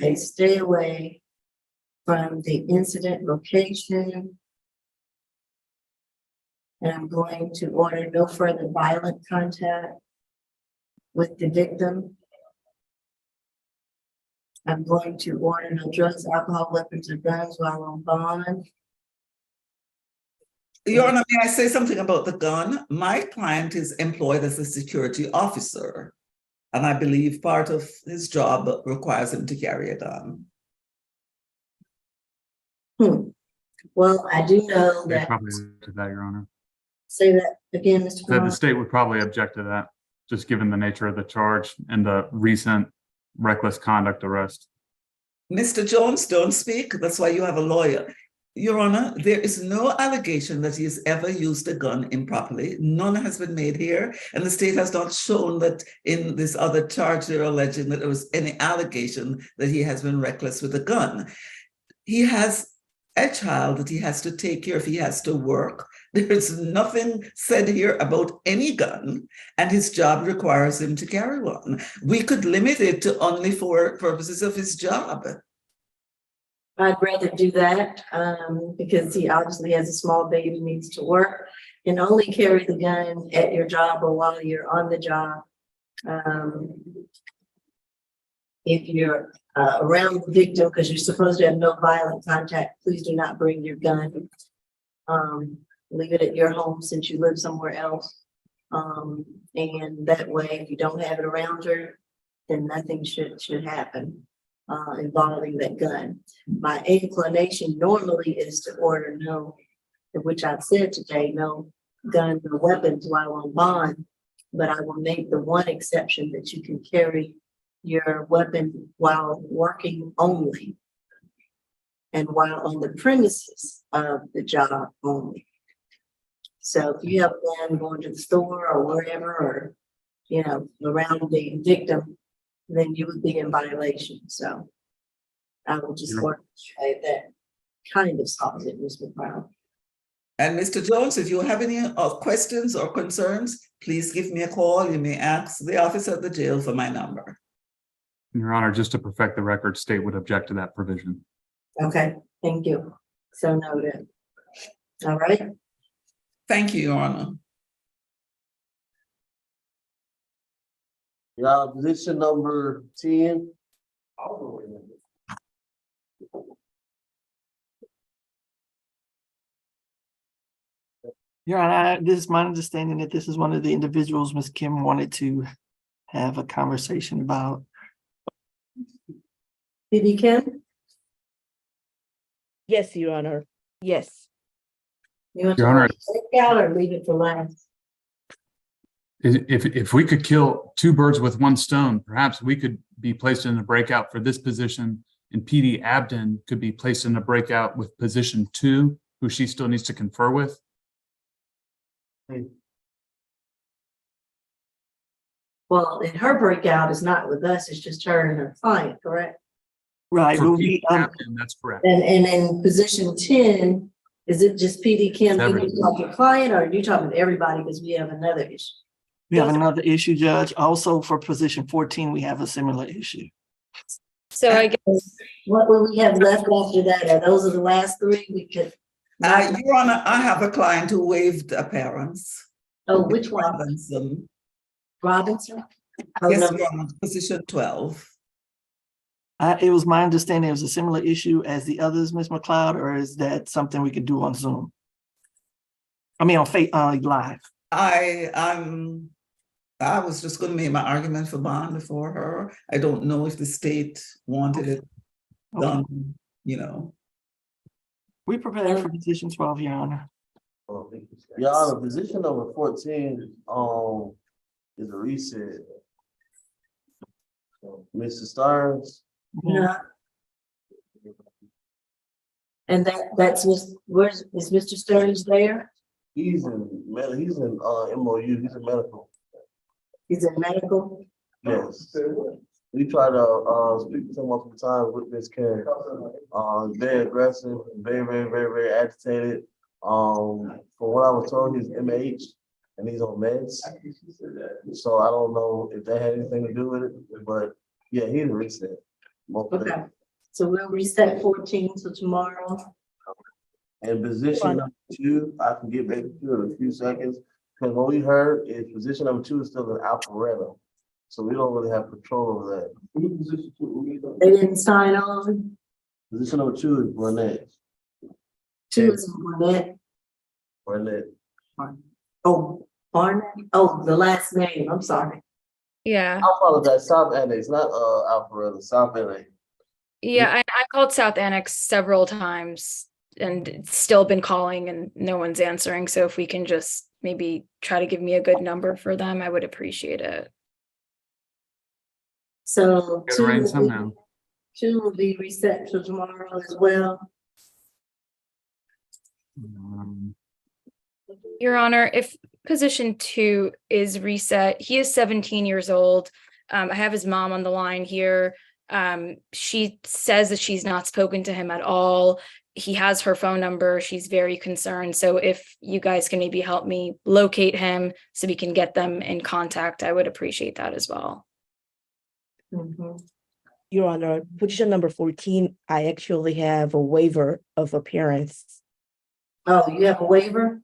a stay away from the incident location. And I'm going to order no further violent contact with the victim. I'm going to order no drugs, alcohol, weapons, or guns while on bond. Your Honor, may I say something about the gun? My client is employed as a security officer, and I believe part of his job requires him to carry a gun. Well, I do know that. Probably to that, Your Honor. Say that again, Mr. That the Powell. state would probably object to that, just given the nature of the charge and the recent reckless conduct arrest. Mr. Jones, don't speak. That's why you have a lawyer. Your Honor, there is no allegation that he has ever used a gun improperly. None has been made here, and the state has not shown that in this other charge they're alleging that there was any allegation that he has been reckless with a gun. He has a child that he has to take care of. He has to work. There's nothing said here about any gun, and his job requires him to carry one. We could limit it to only for purposes of his job. I'd rather do that because he obviously has a small baby, needs to work, and only carry the gun at your job or while you're on the job. If you're around the victim, because you're supposed to have no violent contact, please do not bring your gun. Leave it at your home since you live somewhere else. And that way, if you don't have it around her, then nothing should happen involving that gun. My inclination normally is to order no, which I've said today, no guns or weapons while on bond, but I will make the one exception that you can carry your weapon while working only and while on the premises of the job only. So if you have a gun going to the store or wherever, or, you know, around the victim, then you would be in violation. So I will just work that kind of solves it, Mr. Brown. And Mr. Jones, if you have any questions or concerns, please give me a call. You may ask the officer at the jail for my number. Your Honor, just to perfect the record, state would object to that provision. Okay, thank you. So noted. All right. Thank you, Your Honor. Yeah, position number 10. Your Honor, this is my understanding that this is one of the individuals Ms. Kim wanted to have a conversation about. BB Kim? Yes, Your Honor. Yes. You want Your to Honor. break out or leave it for last? If we could kill two birds with one stone, perhaps we could be placed in a breakout for this position, and PD Abden could be placed in a breakout with position 2, who she still needs to confer with. Well, and her breakout is not with us, it's just her and her client, correct? Right. For But PD we, Abden, that's correct. And in position 10, is it just PD Kim, you Everything. talking to client, or are you talking to everybody because we have another issue? we have another issue, Judge. Also for position 14, we have a similar issue. So I guess, What will we have left after that? Are those the last 3 we could? Your Honor, I have a client who waived appearance. Oh, which one? Robinson. Robinson? Oh, Yes, no. Your Honor, position 12. It was my understanding it was a similar issue as the others, Ms. McLeod, or is that something we could do on Zoom? I mean, on live. I was just going to make my argument for bond before her. I don't know if the state wanted it done, you know. We prepared for position 12, Your Honor. Your Honor, position number 14 is a reset. Mr. Stearns. No. And that's is Mr. Stearns there? He's in MOU. He's in medical. He's in medical? Yes. We try to speak to him multiple times with Ms. Kim. Very aggressive, very agitated. From what I was told, he's MH and he's on meds. So I don't know if that had anything to do with it, but yeah, he's reset. Okay, so we'll reset 14 till tomorrow. And position number 2, I can get back to you in a few seconds. Because what we heard is position number 2 is still an Alpharetta. So we don't really have control over that. They didn't sign on. Position number 2 is Barnett. 2 is Barnett. Barnett. Oh, Barnett. Oh, the last name. I'm sorry. yeah. I apologize. South Annex, not Alpharetta. South Annex. Yeah, I called South Annex several times and it's still been calling and no one's answering. So if we can just maybe try to give me a good number for them, I would appreciate it. So Gotta rain somehow. 2 will be reset till tomorrow as well. Your Honor, if position 2 is reset, he is 17 years old. I have his mom on the line here. She says that she's not spoken to him at all. He has her phone number. She's very concerned. So if you guys can maybe help me locate him so we can get them in contact, I would appreciate that as well. Your Honor, position number 14, I actually have a waiver of appearance. Oh, you have a waiver?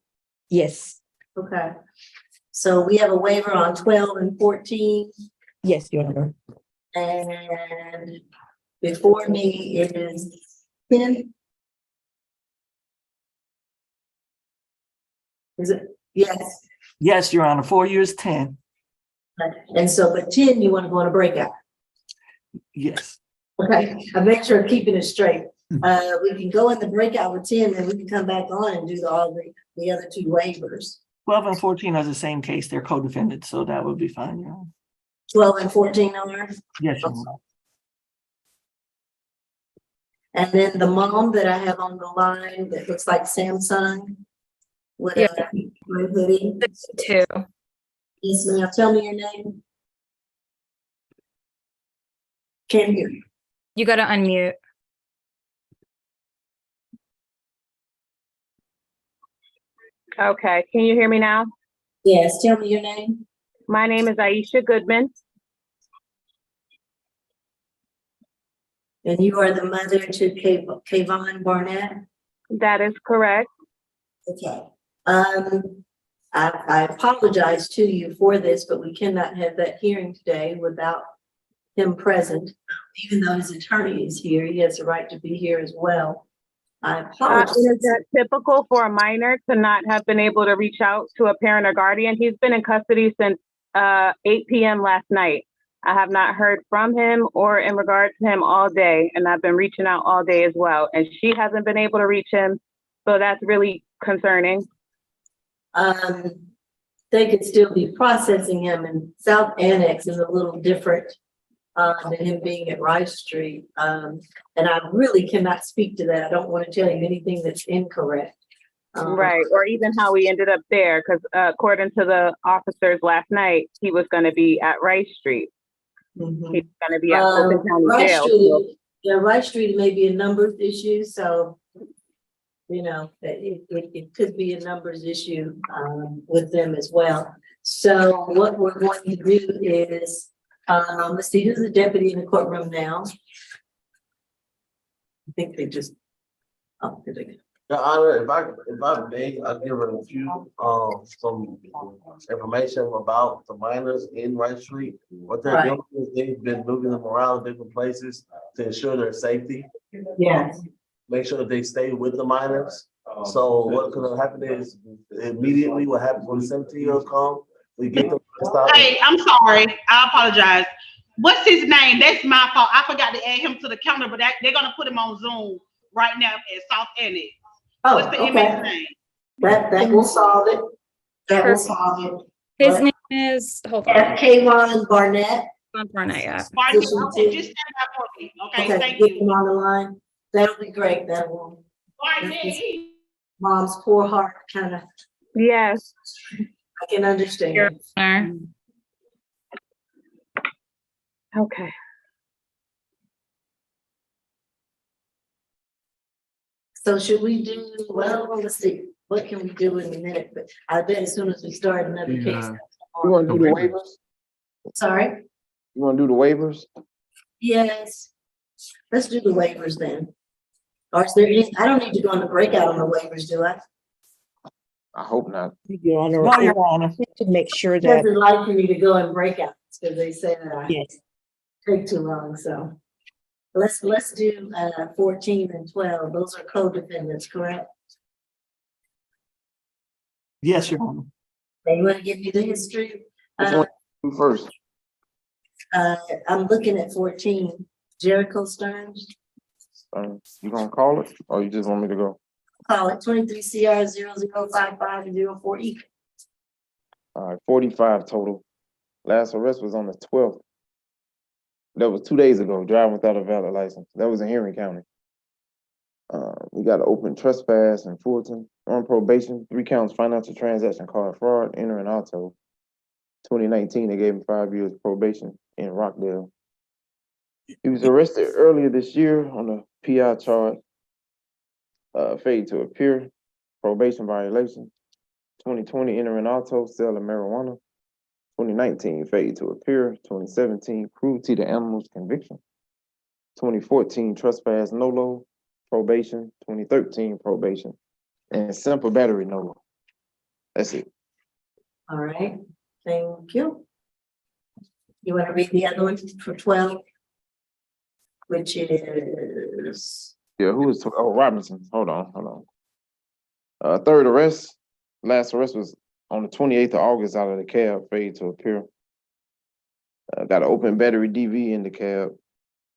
Yes. Okay. So we have a waiver on 12 and 14. Yes, Your Honor. And before me is 10. Is it? Yes. Yes, Your Honor. 4 years, 10. And so, but 10, you want to go on a breakout? Yes. Okay, I make sure I'm keeping it straight. We can go in the breakout with 10, and we can come back on and do all the other 2 waivers. 12 and 14 are the same case. They're co-defendants, so that would be fine, Your Honor. 12 and 14 are? Yes, Your Honor. And then the mom that I have on the line that looks like Samsung with a red hoodie. 2. Yes, ma'am. Tell me your name. Can't hear you. You got to unmute. Okay, can you hear me now? Yes, tell me your name. My name is Aisha Goodman. And you are the mother to Kayvon Barnett? That is correct. Okay. I apologize to you for this, but we cannot have that hearing today without him present. Even though his attorney is here, he has the right to be here as well. I apologize. Is that typical for a minor to not have been able to reach out to a parent or guardian? He's been in custody since 8 p.m. last night. I have not heard from him or in regard to him all day, and I've been reaching out all day as well. And she hasn't been able to reach him, so that's really concerning. They could still be processing him, and South Annex is a little different than him being at Rice Street. And I really cannot speak to that. I don't want to tell you anything that's incorrect. Right, or even how we ended up there, because according to the officers last night, he was going to be at Rice Street. He's going to be at Fulton County Rice Jail. Street, yeah, Rice Street may be a numbers issue, so you know it could be a numbers issue with them as well. So what we're going to do is let's see, who's the deputy in the courtroom now? I think they just there they go. Your Honor, if I may, I'll give her a few, some information about the minors in Rice Street. What they're doing is they've been moving them around different places to ensure their safety. Yes. Make sure that they stay with the minors. So what could happen is immediately what happens when the Centeno come, we get them to stop. Hey, I'm sorry. I apologize. What's his name? That's my fault. I forgot to add him to the counter, but they're gonna put him on Zoom right now at South Annex. Oh, what's the okay. inmate's name? That will solve it. That will solve it. His name is, hold on. Kayvon Barnett. Barnett, yeah. Barnett, just stand up for me. Okay, thank get you. him on the line. That'll be great. That will. Mom's poor heart, kind of. Yes. I can understand. Okay. So should we do, well, let's see, what can we do in a minute? But I bet as soon as we start another case. You want to do the waivers? Sorry? You want to do the waivers? Yes. Let's do the waivers then. Or is there any, I don't need to go on the breakout on the waivers, do I? I hope not. Your Honor. No, Your Honor. To make sure It that. doesn't like for me to go in breakouts because they say that I Yes. take too long, so. Let's do 14 and 12. Those are co-defendants, correct? Yes, Your Honor. They want to give you the history. Which one do first? I'm looking at 14. Jericho Stearns. You gonna call it, or you just want me to go? Call it 23 CR 005504E. All right, 45 total. Last arrest was on the 12th. That was 2 days ago, driving without a valid license. That was in Henry County. We got an open trespass in Fulton, on probation, 3 counts, financial transaction, card fraud, entering auto. 2019, they gave him 5 years probation in Rockdale. He was arrested earlier this year on a PI charge, failed to appear, probation violation. 2020, entering auto, selling marijuana. 2019, failure to appear. 2017, cruelty to animals conviction. 2014, trespass no-low, probation. 2013, probation. And simple battery no-low. That's it. All right, thank you. You want to read the other one for 12? Which is... Yeah, who is, oh, Robinson, hold on. Third arrest, last arrest was on the 28th of August out of the cab, failed to appear. Got an open battery DV in the cab,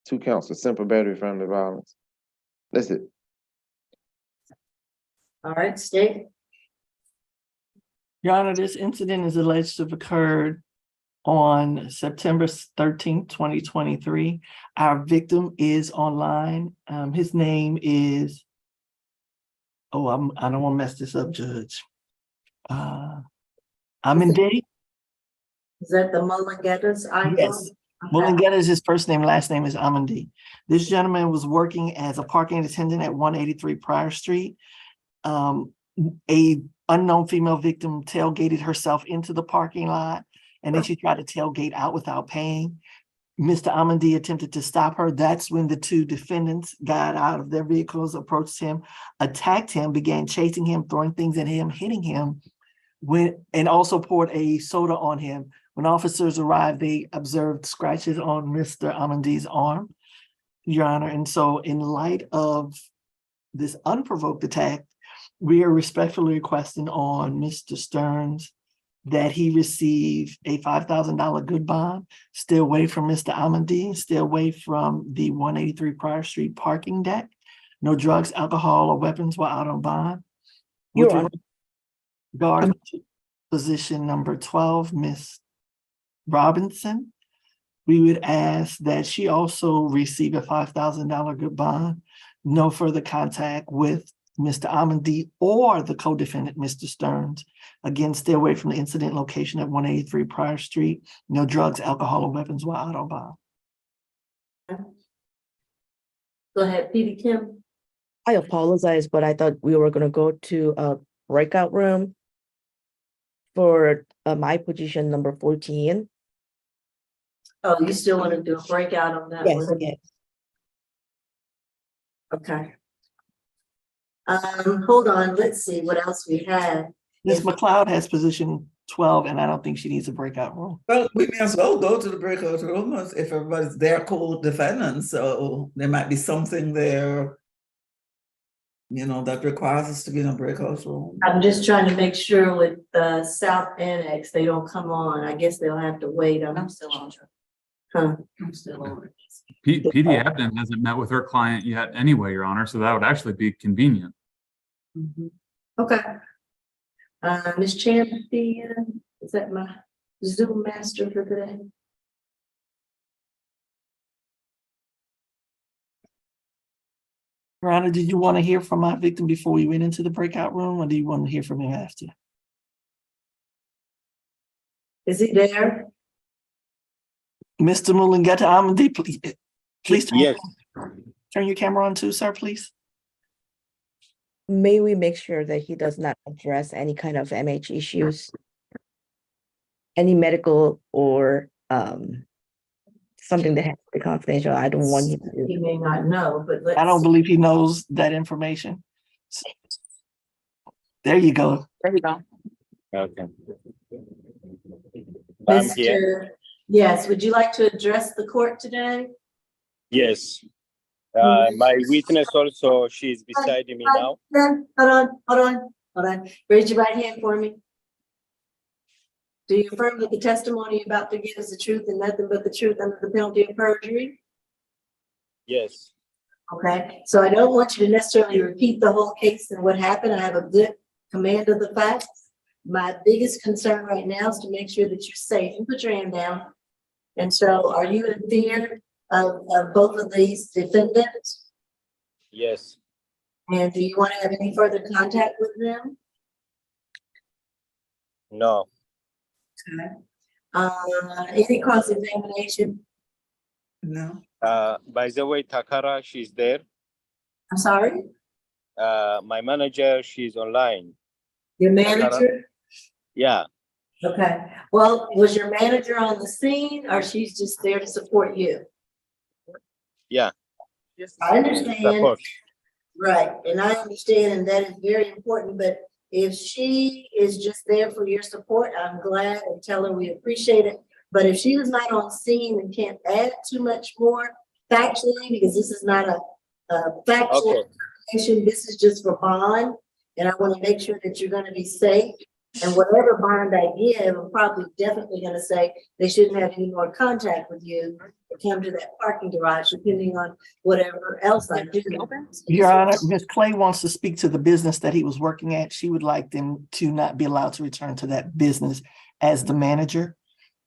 2 counts of simple battery family violence. That's it. All right, state. Your Honor, this incident is alleged to have occurred on September 13th, 2023. Our victim is online. His name is, I don't want to mess this up, Judge. Aminde. Is that the Mulligattas icon? Yes. Mulligattas is his first name, last name is Aminde. This gentleman was working as a parking attendant at 183 Prior Street. A unknown female victim tailgated herself into the parking lot, and then she tried to tailgate out without paying. Mr. Aminde attempted to stop her. That's when the 2 defendants got out of their vehicles, approached him, attacked him, began chasing him, throwing things at him, hitting him, and also poured a soda on him. When officers arrived, they observed scratches on Mr. Aminde's arm, Your Honor. And so in light of this unprovoked attack, we are respectfully requesting on Mr. Stearns that he receive a $5,000 good bond, stay away from Mr. Amandi, stay away from the 183 Prior Street parking deck, no drugs, alcohol, or weapons while out on bond. With regard to position number 12, Ms. Robinson, we would ask that she also receive a $5,000 good bond, no further contact with Mr. Amandi or the co-defendant, Mr. Stearns. Again, stay away from the incident location at 183 Prior Street, no drugs, alcohol, or weapons while out on bond. Go ahead, P.D. Kim. I apologize, but I thought we were gonna go to a breakout room for my position number 14. Oh, you still want to do a breakout on that Yes, one? yes. Okay. Hold on, let's see what else we have. Ms. McLeod has position 12, and I don't think she needs a breakout room. Well, we may as well go to the breakout room if everybody's there co-defendants, so there might be something there, you know, that requires us to be in a breakout room. I'm just trying to make sure with the South Annex, they don't come on. I guess they'll have to wait. I'm still on. Huh? I'm still on. PD Abden hasn't met with her client yet anyway, Your Honor, so that would actually be convenient. Okay. Ms. Chan, is that my Zoom master for today? Your Honor, did you want to hear from my victim before we went into the breakout room, or do you want to hear from him after? Is he there? Mr. Mulungeta Amandi, please Yes. turn your camera on too, sir, please. May we make sure that he does not address any kind of MH issues? Any medical or something that has to be confidential? I don't want him to. He may not know, but let's. I don't believe he knows that information. There you go. There we go. Okay. I'm here. Mr. Yes, would you like to address the court today? Yes. My witness also, she's beside me now. Hold on. Raise your right hand for me. Do you affirm that the testimony you're about to give is the truth and nothing but the truth under the penalty of perjury? Yes. Okay, so I don't want you to necessarily repeat the whole case and what happened. I have a good command of the facts. My biggest concern right now is to make sure that you're safe. And put your hand down. And so are you in fear of both of these defendants? Yes. And do you want to have any further contact with them? No. Okay. Any cross-examination? No. By the way, Takara, she's there. I'm sorry? My manager, she's online. Your Takara? manager? Yeah. Okay. Well, was your manager on the scene or she's just there to support you? Yeah. I understand. Support. Right, and I understand, and that is very important, but if she is just there for your support, I'm glad, and tell her we appreciate it. But if she was not on scene and can't add too much more factually, because this is not a factual information, this is just for bond, and I want to make sure that you're going to be safe. And whatever bond I give, I'm probably definitely going to say they shouldn't have any more contact with you or come to that parking garage, depending on whatever else I do. Your Honor, Ms. Clay wants to speak to the business that he was working at. She would like them to not be allowed to return to that business as the manager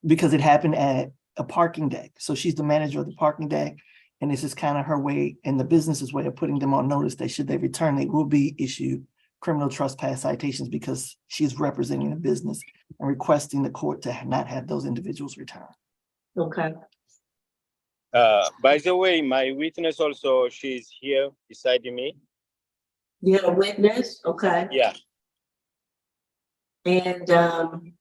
because it happened at a parking deck. So she's the manager of the parking deck. And this is kind of her way and the business's way of putting them on notice that should they return, they will be issued criminal trespass citations because she's representing the business and requesting the court to not have those individuals return. Okay. By the way, my witness also, she's here beside me. You had a witness? Okay. Yeah. And Your Honor,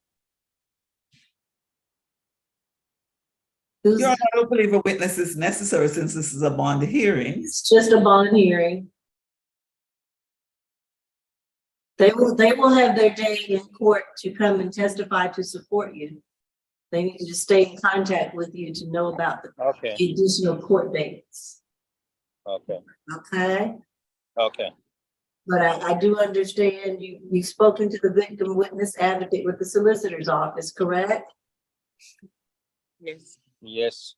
I don't believe a witness is necessary since this is a bond hearing. It's just a bond hearing. They will have their day in court to come and testify to support you. They need to just stay in contact with you to know about the additional court dates. Okay. Okay. Okay. But I do understand you've spoken to the victim witness advocate with the solicitor's office, correct? Yes. Yes.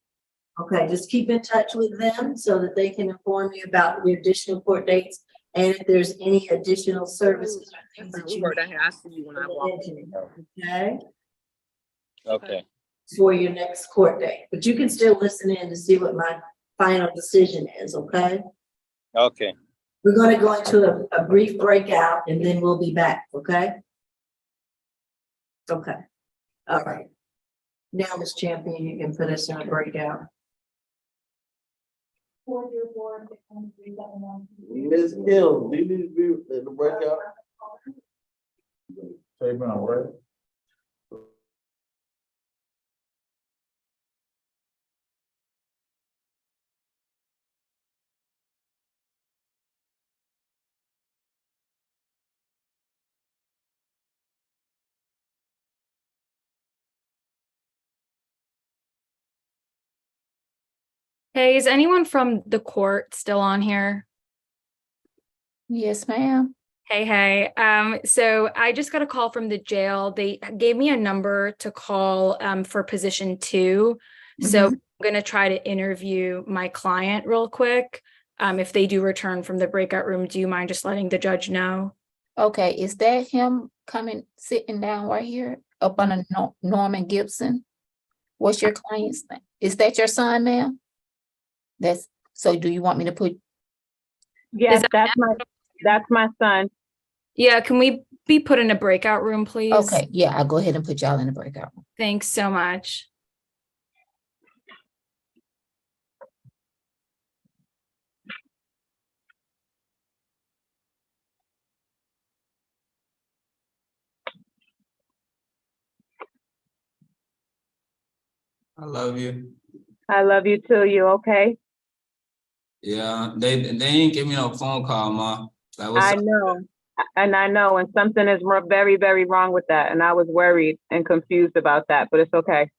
Okay, just keep in touch with them so that they can inform you about the additional court dates and if there's any additional services or things that you need. Okay, Okay. for your next court date, but you can still listen in to see what my final decision is, okay? Okay. We're gonna go into a brief breakout and then we'll be back, okay? Okay, all right. Now, Ms. Champion, you can put us in a breakout. Ms. Hill, do you need to be in the breakout? Statement on what? Hey, is anyone from the court still on here? Yes, ma'am. Hey. So I just got a call from the jail. They gave me a number to call for position 2. So I'm gonna try to interview my client real quick. If they do return from the breakout room, do you mind just letting the judge know? Okay, is that him coming, sitting down right here up on a Norman Gibson? What's your client's name? Is that your son, ma'am? So do you want me to put? Yes, that's my son. Yeah, can we be put in a breakout room, please? Okay, yeah, I'll go ahead and put y'all in the breakout room. Thanks so much. I love you. I love you too. You okay? Yeah, they ain't give me no phone call, ma. That was I know. And I know, and something is very, very wrong with that. And I was worried and confused about that, but it's okay.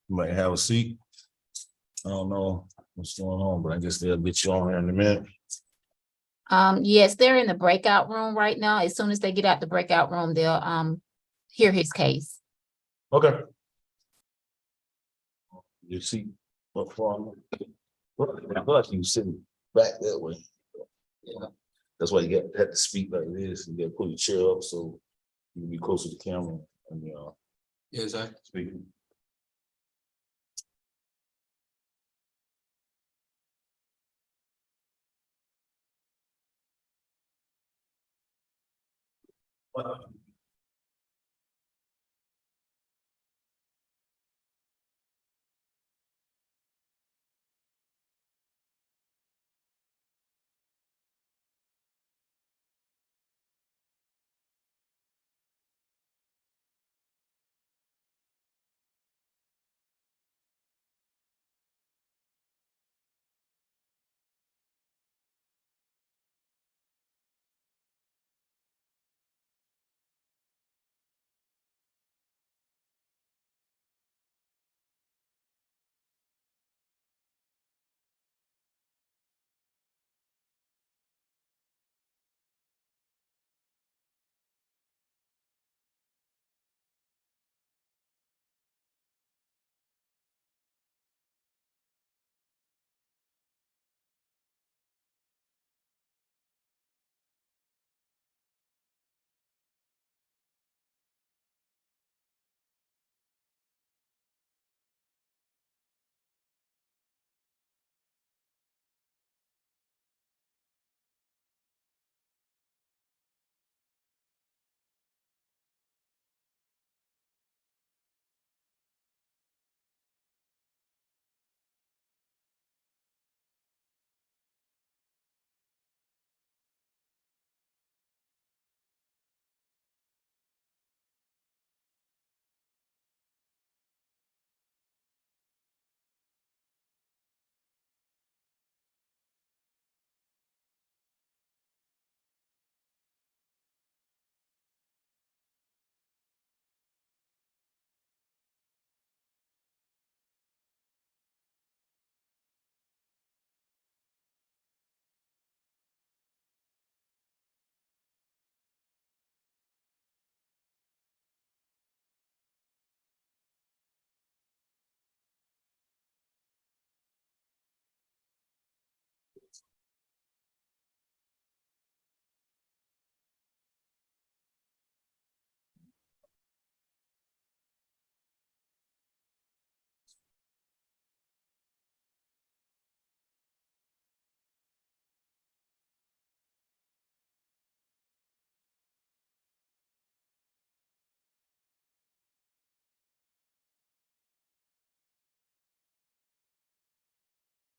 You might have a seat. I don't know what's going on, but I guess they'll get you on here in a minute. Yes, they're in the breakout room right now. As soon as they get out the breakout room, they'll hear his case. Okay. Your seat up front. I feel like you sitting back that way. Yeah. That's why you had to speak like this. You got to pull your chair up so you can be closer to the camera and Yes, I speaking.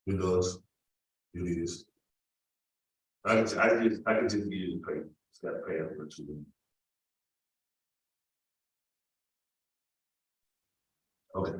It does. It is. I can just give you the pay. It's got to pay up for 2 Okay.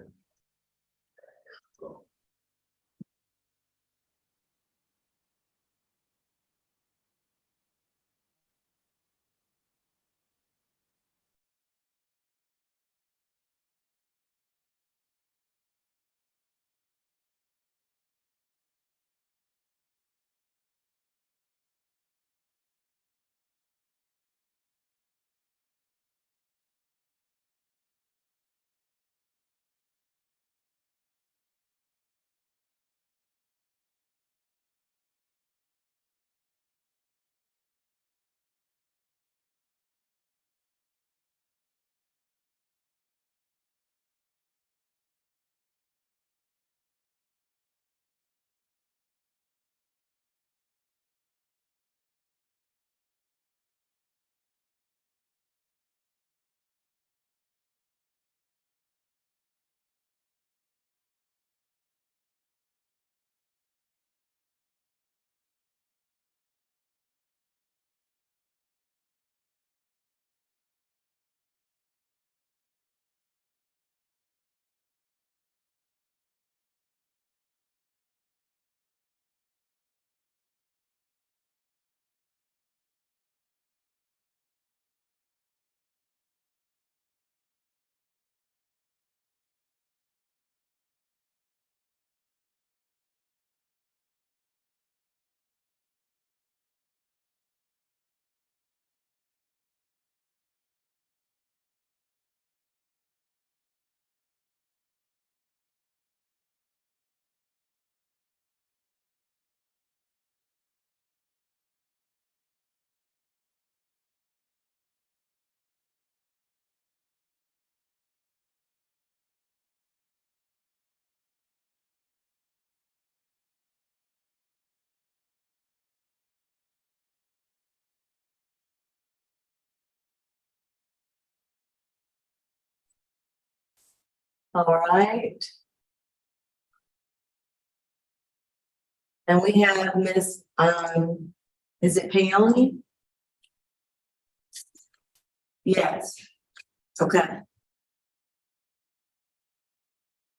All right. And we have Miss, is it Paoli? Yes. Okay.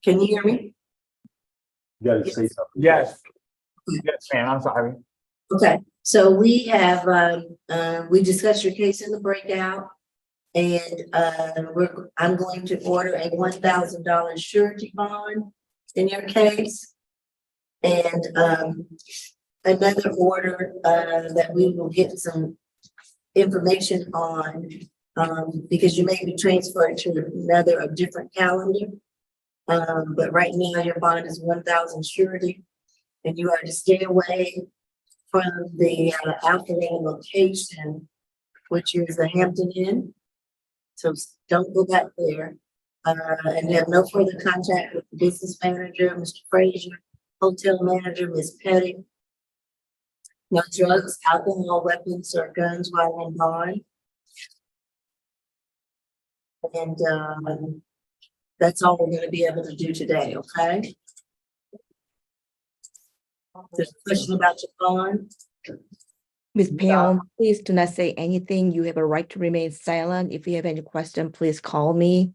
Can you hear me? You gotta say something. Yes. Yes, ma'am, I'm sorry. Okay, so we have, we discussed your case in the breakout. And, I'm going to order a $1,000 surety bond in your case. And, another order, that we will get some information on, because you may be transferred to a different calendar. But right now your bond is 1,000 surety, and you are to stay away from the outlying location, which is the Hampton Inn. So don't go back there. And have no further contact with the business manager, Mr. Frazier, hotel manager, Ms. Petty. No drugs, alcohol, weapons, or guns while on bond. And that's all we're gonna be able to do today, okay? There's a question about your bond? Ms. Powell, please do not say anything. You have a right to remain silent. If you have any question, please call me.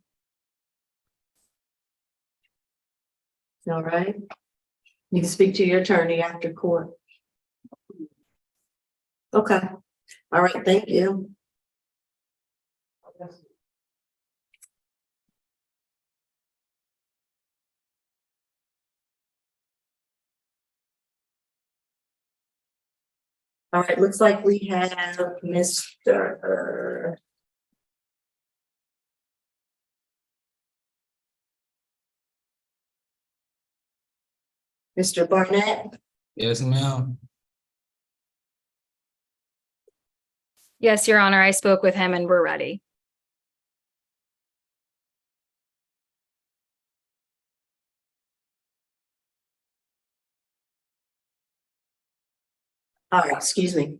All right. You can speak to your attorney after court. Okay. All right, thank you. All right, looks like we have Mr. Mr. Barnett. Yes, ma'am. Yes, Your Honor, I spoke with him and we're ready. All right, excuse me.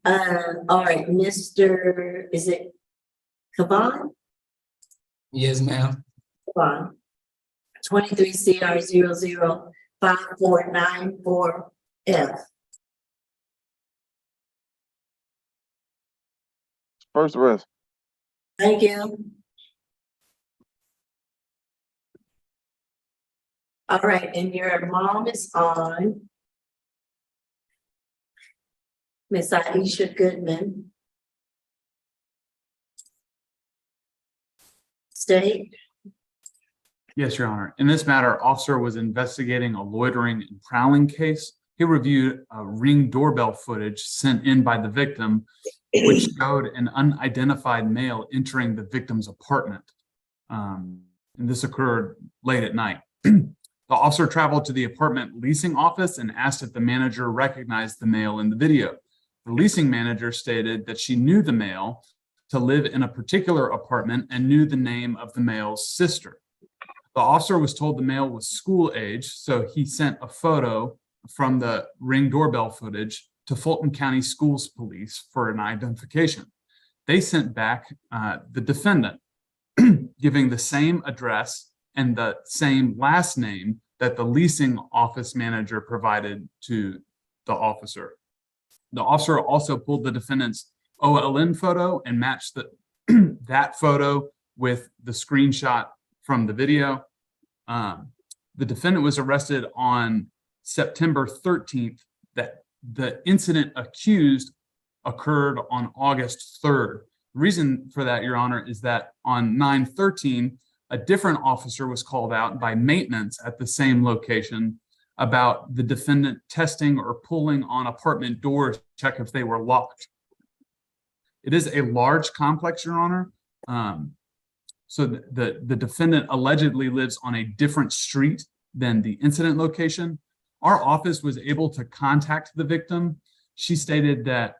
All right, Mr. Is it Kavan? Yes, ma'am. Kavan. 23 CR 005494F. First arrest. Thank you. All right, and your mom is on. Miss Aisha Goodman. State. Yes, Your Honor. In this matter, officer was investigating a loitering and prowling case. He reviewed Ring doorbell footage sent in by the victim, which showed an unidentified male entering the victim's apartment. And this occurred late at night. The officer traveled to the apartment leasing office and asked if the manager recognized the male in the video. The leasing manager stated that she knew the male to live in a particular apartment and knew the name of the male's sister. The officer was told the male was school age, so he sent a photo from the Ring doorbell footage to Fulton County Schools Police for an identification. They sent back the defendant, giving the same address and the same last name that the leasing office manager provided to the officer. The officer also pulled the defendant's OLN photo and matched that photo with the screenshot from the video. The defendant was arrested on September 13th. That the incident accused occurred on August 3rd. The reason for that, Your Honor, is that on 9/13, a different officer was called out by maintenance at the same location about the defendant testing or pulling on apartment doors to check if they were locked. It is a large complex, Your Honor. So the defendant allegedly lives on a different street than the incident location. Our office was able to contact the victim. She stated that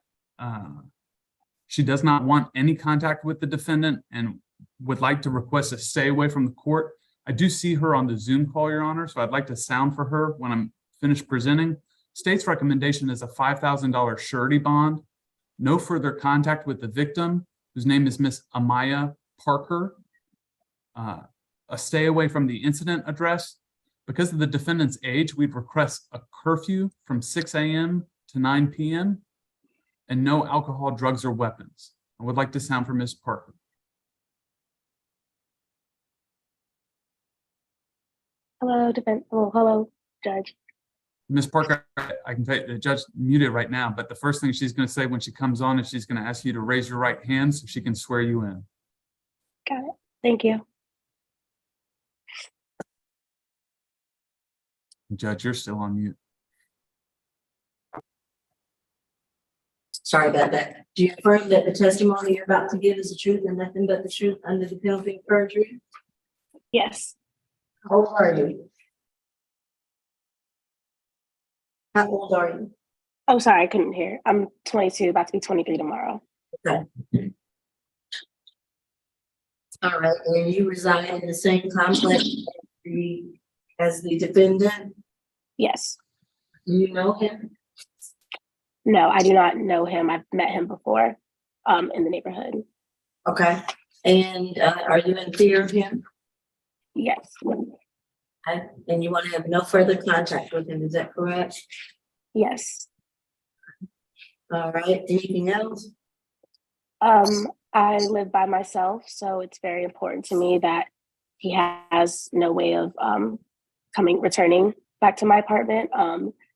she does not want any contact with the defendant and would like to request a stay away from the court. I do see her on the Zoom call, Your Honor, so I'd like to sound for her when I'm finished presenting. State's recommendation is a $5,000 surety bond, no further contact with the victim, whose name is Miss Amaya Parker. a stay away from the incident address. Because of the defendant's age, we'd request a curfew from 6 a.m. to 9 p.m. and no alcohol, drugs, or weapons. I would like to sound for Ms. Parker. Hello, defense. Oh, hello, judge. Ms. Parker, I can tell you the judge muted right now, but the first thing she's going to say when she comes on is she's going to ask you to raise your right hand so she can swear you in. Got it. Thank you. Judge, you're still on mute. Sorry about that. Do you affirm that the testimony you're about to give is the truth and nothing but the truth under the penalty of perjury? Yes. How old are you? How old are you? Oh, sorry, I couldn't hear. I'm 22, about to be 23 tomorrow. Okay. All right, and you reside in the same complex as the defendant? Yes. Do you know him? No, I do not know him. I've met him before in the neighborhood. Okay. And are you in fear of him? Yes. Okay. And you want to have no further contact with him, is that correct? Yes. All right, anything else? I live by myself, so it's very important to me that he has no way of returning back to my apartment.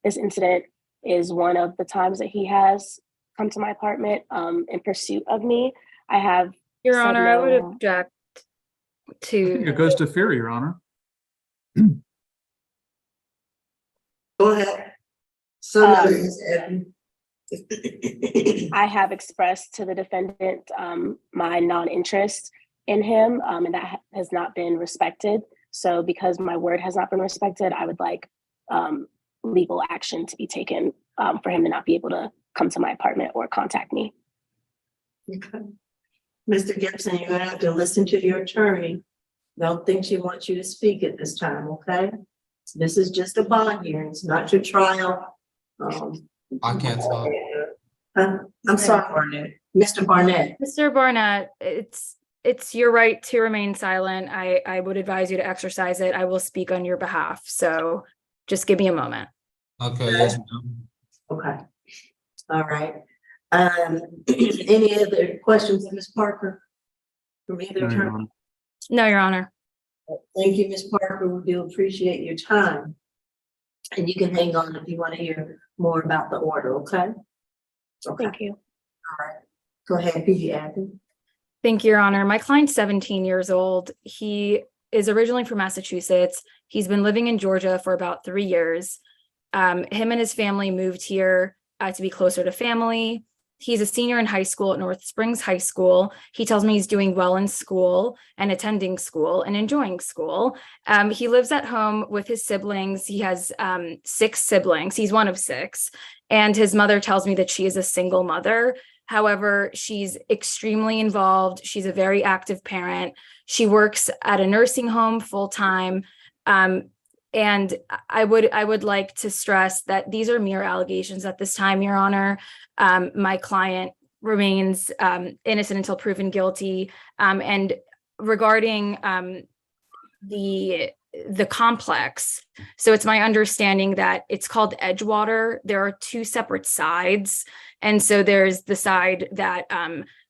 This incident is one of the times that he has come to my apartment in pursuit of me. I have Your Honor, I would no. object I think to. it goes to fear, Your Honor. Go ahead. I have expressed to the defendant my non-interest in him, and that has not been respected. So because my word has not been respected, I would like legal action to be taken for him to not be able to come to my apartment or contact me. Okay. Mr. Gibson, you're gonna have to listen to your attorney. Don't think she wants you to speak at this time, okay? This is just a bond hearing, it's not your trial. I can't talk. I'm sorry, Barnett. Mr. Barnett. Mr. Barnett, it's your right to remain silent. I would advise you to exercise it. I will speak on your behalf. So just give me a moment. Okay, yes, ma'am. Okay. All right. Any other questions of Ms. Parker? From either No, Your attorney? Honor. No, Your Honor. Thank you, Ms. Parker. We do appreciate your time. And you can hang on if you want to hear more about the order, okay? Okay. Thank you. All right. Go ahead, Bibiano. Thank you, Your Honor. My client's 17 years old. He is originally from Massachusetts. He's been living in Georgia for about 3 years. Him and his family moved here to be closer to family. He's a senior in high school at North Springs High School. He tells me he's doing well in school and attending school and enjoying school. He lives at home with his siblings. He has 6 siblings. He's one of 6. And his mother tells me that she is a single mother. However, she's extremely involved. She's a very active parent. She works at a nursing home full time. And I would like to stress that these are mere allegations at this time, Your Honor. My client remains innocent until proven guilty. And regarding the complex, so it's my understanding that it's called Edgewater. There are 2 separate sides. And so there's the side that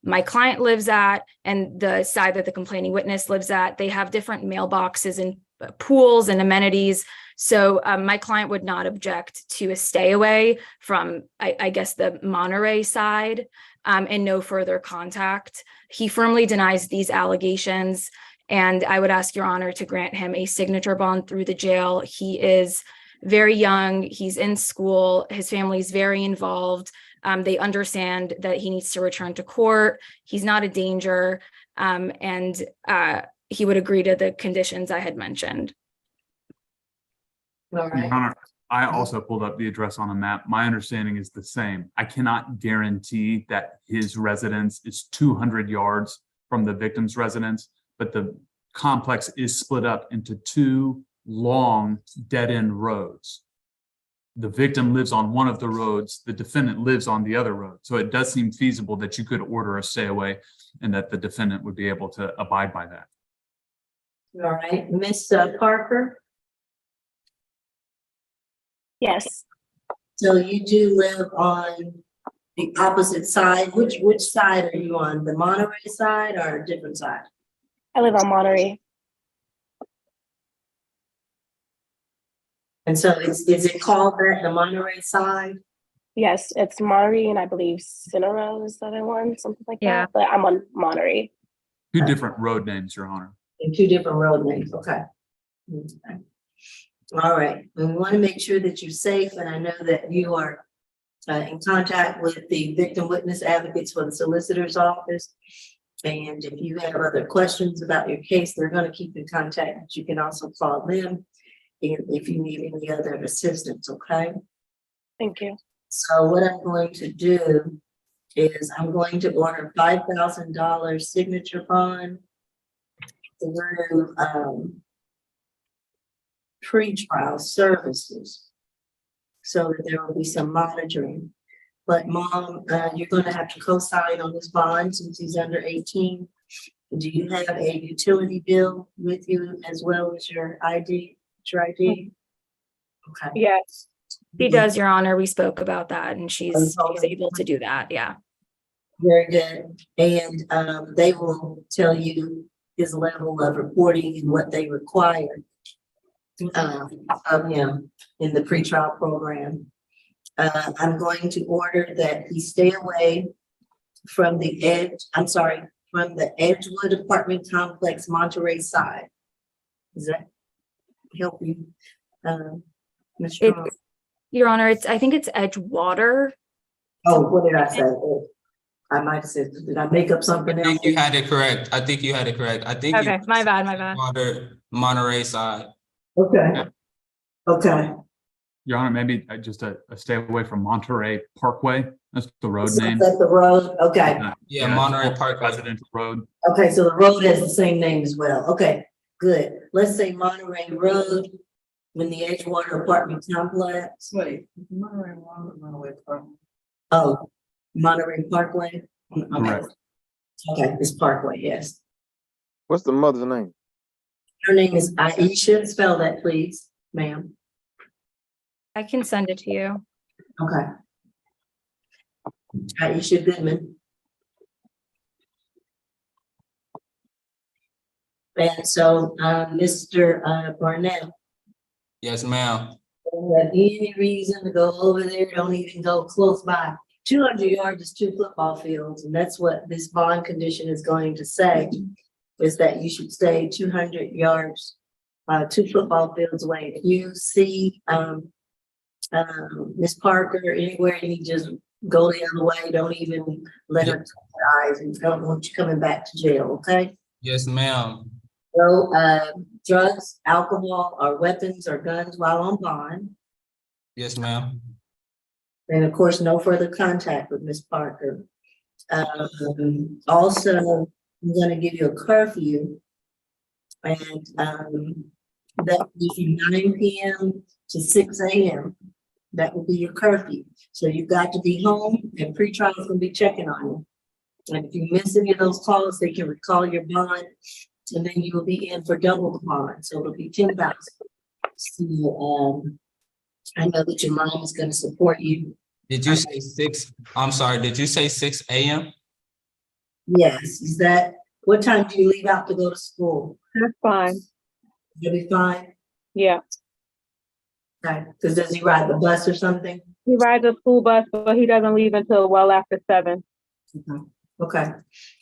my client lives at and the side that the complaining witness lives at. They have different mailboxes and pools and amenities. So my client would not object to a stay away from, I guess, the Monterey side and no further contact. He firmly denies these allegations. And I would ask Your Honor to grant him a signature bond through the jail. He is very young. He's in school. His family is very involved. They understand that he needs to return to court. He's not a danger. And he would agree to the conditions I had mentioned. All right. Your Honor, I also pulled up the address on a map. My understanding is the same. I cannot guarantee that his residence is 200 yards from the victim's residence, but the complex is split up into 2 long dead-end roads. The victim lives on one of the roads, the defendant lives on the other road. So it does seem feasible that you could order a stay away and that the defendant would be able to abide by that. All right, Miss Parker, Yes, so you do live on the opposite side. Which side are you on? The Monterey side or a different side? I live on Monterey. And so is it called that, the Monterey side? Yes, it's Monterey, and I believe Centeno is the other one, something like Yeah. that. But I'm on Monterey. Two different road names, Your Honor. And two different road names, okay. Okay. All right, we want to make sure that you're safe, and I know that you are in contact with the victim witness advocates for the solicitor's office. And if you have other questions about your case, they're going to keep in contact, but you can also call them if you need any other assistance, okay? Thank you. So what I'm going to do is I'm going to order $5,000 signature bond through pre-trial services, so that there will be some monitoring. But Mom, you're going to have to co-sign on this bond since he's under 18. Do you have a utility bill with you as well as your ID? Your ID? Okay. Yes. She does, Your Honor. We spoke about that, and she's able to do that. Yeah. Very good. And they will tell you his level of reporting and what they require of him in the pretrial program. I'm going to order that he stay away from the from the Edgewood apartment complex, Monterey side. Does that help you, Ms. Strong? Your Honor, I think it's Edgewater. Oh, what did I say? I might have said, did I make up something I else? think you had it correct. I think you had it correct. I think Okay, my bad, my bad. Monterey side. Okay. Okay. Your Honor, maybe just a stay away from Monterey Parkway. That's the road So name. that's the road, okay. Yeah, Monterey Park. Residential road. Okay, so the road has the same name as well. Okay, good. Let's say Monterey Road in the Edgewater apartment complex. Wait, Monterey Parkway. Oh, Monterey Parkway? Okay. Correct. Okay, it's Parkway, yes. What's the mother's name? Her name is Aisha. Spell that, please, ma'am. I can send it to you. Okay. Aisha Goodman. And so, Mr. Barnett, Yes, ma'am. don't have any reason to go over there, don't even go close by. 200 yards is 2 football fields, and that's what this bond condition is going to say, is that you should stay 200 yards, 2 football fields away. If you see Miss Parker anywhere, you just go the other way, don't even let her touch your eyes, and don't want you coming back to jail, okay? Yes, ma'am. No drugs, alcohol, or weapons or guns while on bond. Yes, ma'am. And of course, no further contact with Miss Parker. Also, I'm gonna give you a curfew. And that will be from 9 p.m. to 6 a.m. That will be your curfew. So you've got to be home, and pretrial is gonna be checking on you. And if you miss any of those calls, they can recall your bond, and then you will be in for double the bond. So it'll be 10,000. So I know that your mom is going to support you. Did you say 6? I'm sorry. Did you say 6 a.m.? Yes. Is that what time do you leave out to go to school? That's fine. You'll be fine. Yeah. Okay. Because does he ride the bus or something? He rides a school bus, but he doesn't leave until well after 7. Okay.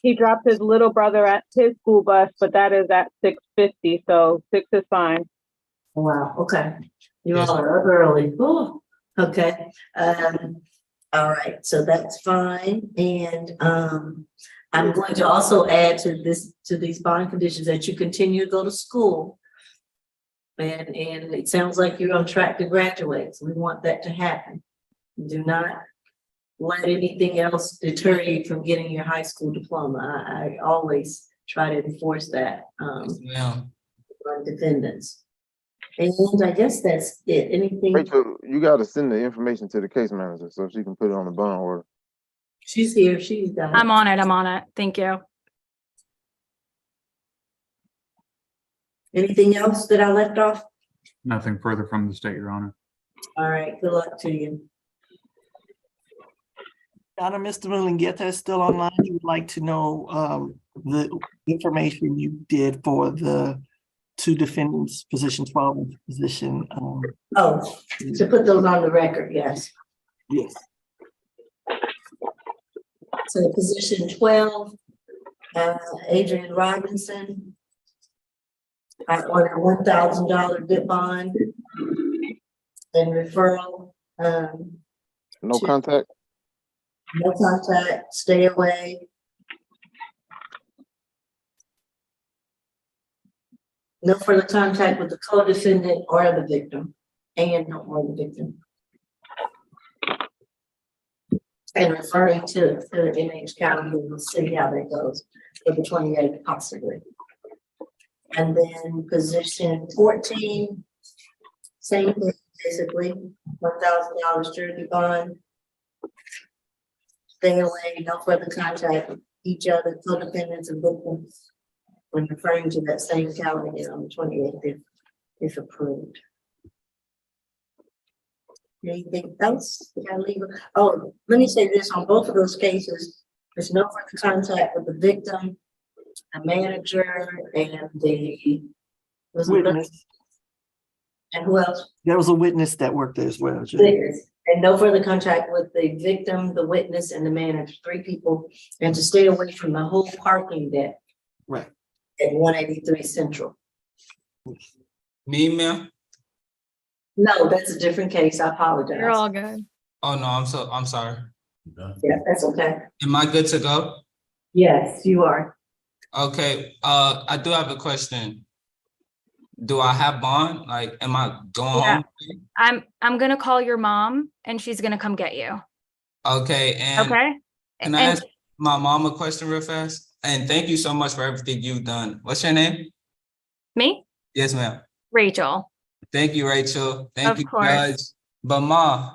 He drops his little brother at his school bus, but that is at 6:50, so 6 is fine. Wow. Okay. You all are up early. Ooh. Okay. All right. So that's fine. And I'm going to also add to these bond conditions that you continue to go to school. And it sounds like you're on track to graduate. So we want that to happen. Do not let anything else deter you from getting your high school diploma. I always try to enforce that on defendants. And I guess that's it. Anything? Rachel, you got to send the information to the case manager so she can put it on the bond order. She's here. She's done. I'm on it. Thank you. Anything else that I left off? Nothing further from the state, Your Honor. All right, good luck to you. Donna, Mr. Mulingeta is still online. He would like to know the information you did for the two defendants, position 12 and position. Oh, to put those on the record, yes. Yes. So position 12, Adrian Robinson. I ordered $1,000 good bond and referral. No contact? No contact, stay away. No further contact with the co-defendant or the victim, or the victim. And referring to the NH County, we'll see how that goes for the 28th possibly. And then position 14, same thing, basically, $1,000 surety bond. Stay away, no further contact with each other, co-defendants and victims. When referring to that same county on the 28th, if approved. Anything else? Oh, let me say this, on both of those cases, there's no further contact with the victim, a manager, and the witness. And who else? There was a witness that worked there as well. Witness. And no further contact with the victim, the witness, and the manager, 3 people, and to stay away from the whole parking deck. Right. At 183 Central. Me, ma'am? No, that's a different case. I apologize. You're all good. Oh, no, I'm sorry. Yeah, that's okay. Am I good to go? Yes, you are. Okay, I do have a question. Do I have bond? Like, am I going Yeah. home? I'm gonna call your mom and she's gonna come get you. Okay, and Okay. can I ask my mom a question real fast? And thank you so much for everything you've done. What's your name? Me? Yes, ma'am. Rachel. Thank you, Rachel. Thank Of you, course. Judge. But Ma,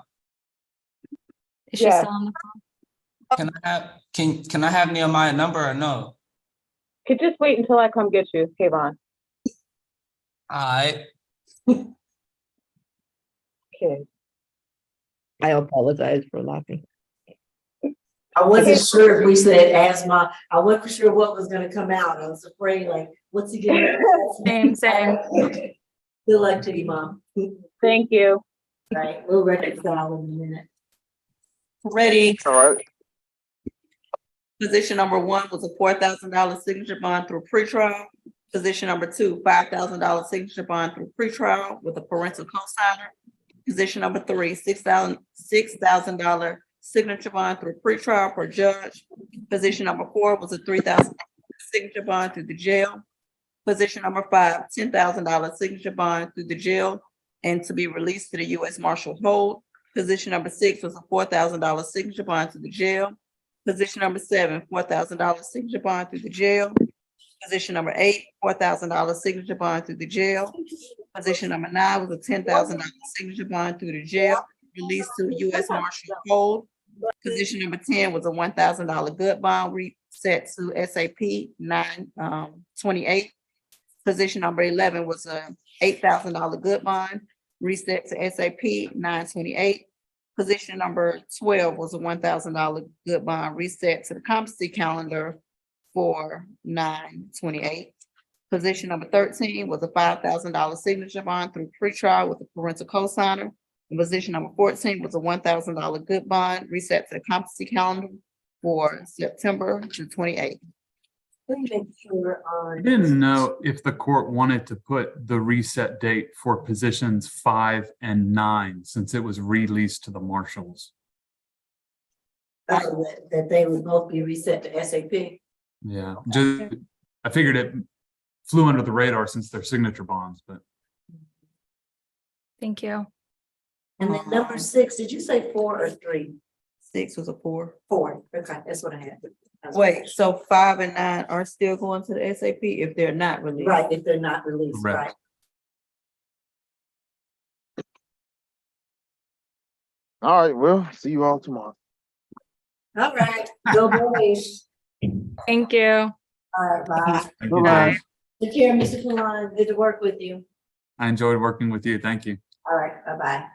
Is she still on the phone? can I have Nehemiah's number or no? Could just wait until I come get you, Kayvon. All right. Okay. I apologize for laughing. I wasn't sure if we said asthma. I wasn't sure what was gonna come out. I was afraid, like, what's he getting? Same. Good luck to you, Mom. Thank you. All right, we'll reconcile in a minute. Ready. All right. Position number 1 was a $4,000 signature bond through pretrial. Position number 2, $5,000 signature bond through pretrial with a parental cosigner. Position number 3, $6,000 signature bond through pretrial per judge. Position number 4 was a $3,000 signature bond through the jail. Position number 5, $10,000 signature bond through the jail and to be released to the U.S. Marshal hold. Position number 6 was a $4,000 signature bond through the jail. Position number 7, $4,000 signature bond through the jail. Position number 8, $4,000 signature bond through the jail. Position number 9 was a $10,000 signature bond through the jail, released to the U.S. Marshal hold. Position number 10 was a $1,000 good bond reset to SAP 928. Position number 11 was a $8,000 good bond reset to SAP 928. Position number 12 was a $1,000 good bond reset to the competency calendar for 928. Position number 13 was a $5,000 signature bond through pretrial with a parental cosigner. And position number 14 was a $1,000 good bond reset to the competency calendar for September the 28th. I didn't know if the court wanted to put the reset date for positions 5 and 9 since it was released to the marshals. That they would both be reset to SAP. Yeah, just I figured it flew under the radar since they're signature bonds, but Thank you. And then number 6, did you say 4 or 3? 6 was a 4. 4, okay, that's what I had. Wait, so 5 and 9 are still going to the SAP if they're not released? Right, if they're not released, right. All right, well, see you all tomorrow. All right, go boys. Thank you. All right, bye. Thank you, guys. Take care, Mr. Kalan. Good to work with you. I enjoyed working with you. Thank you. All right, bye-bye.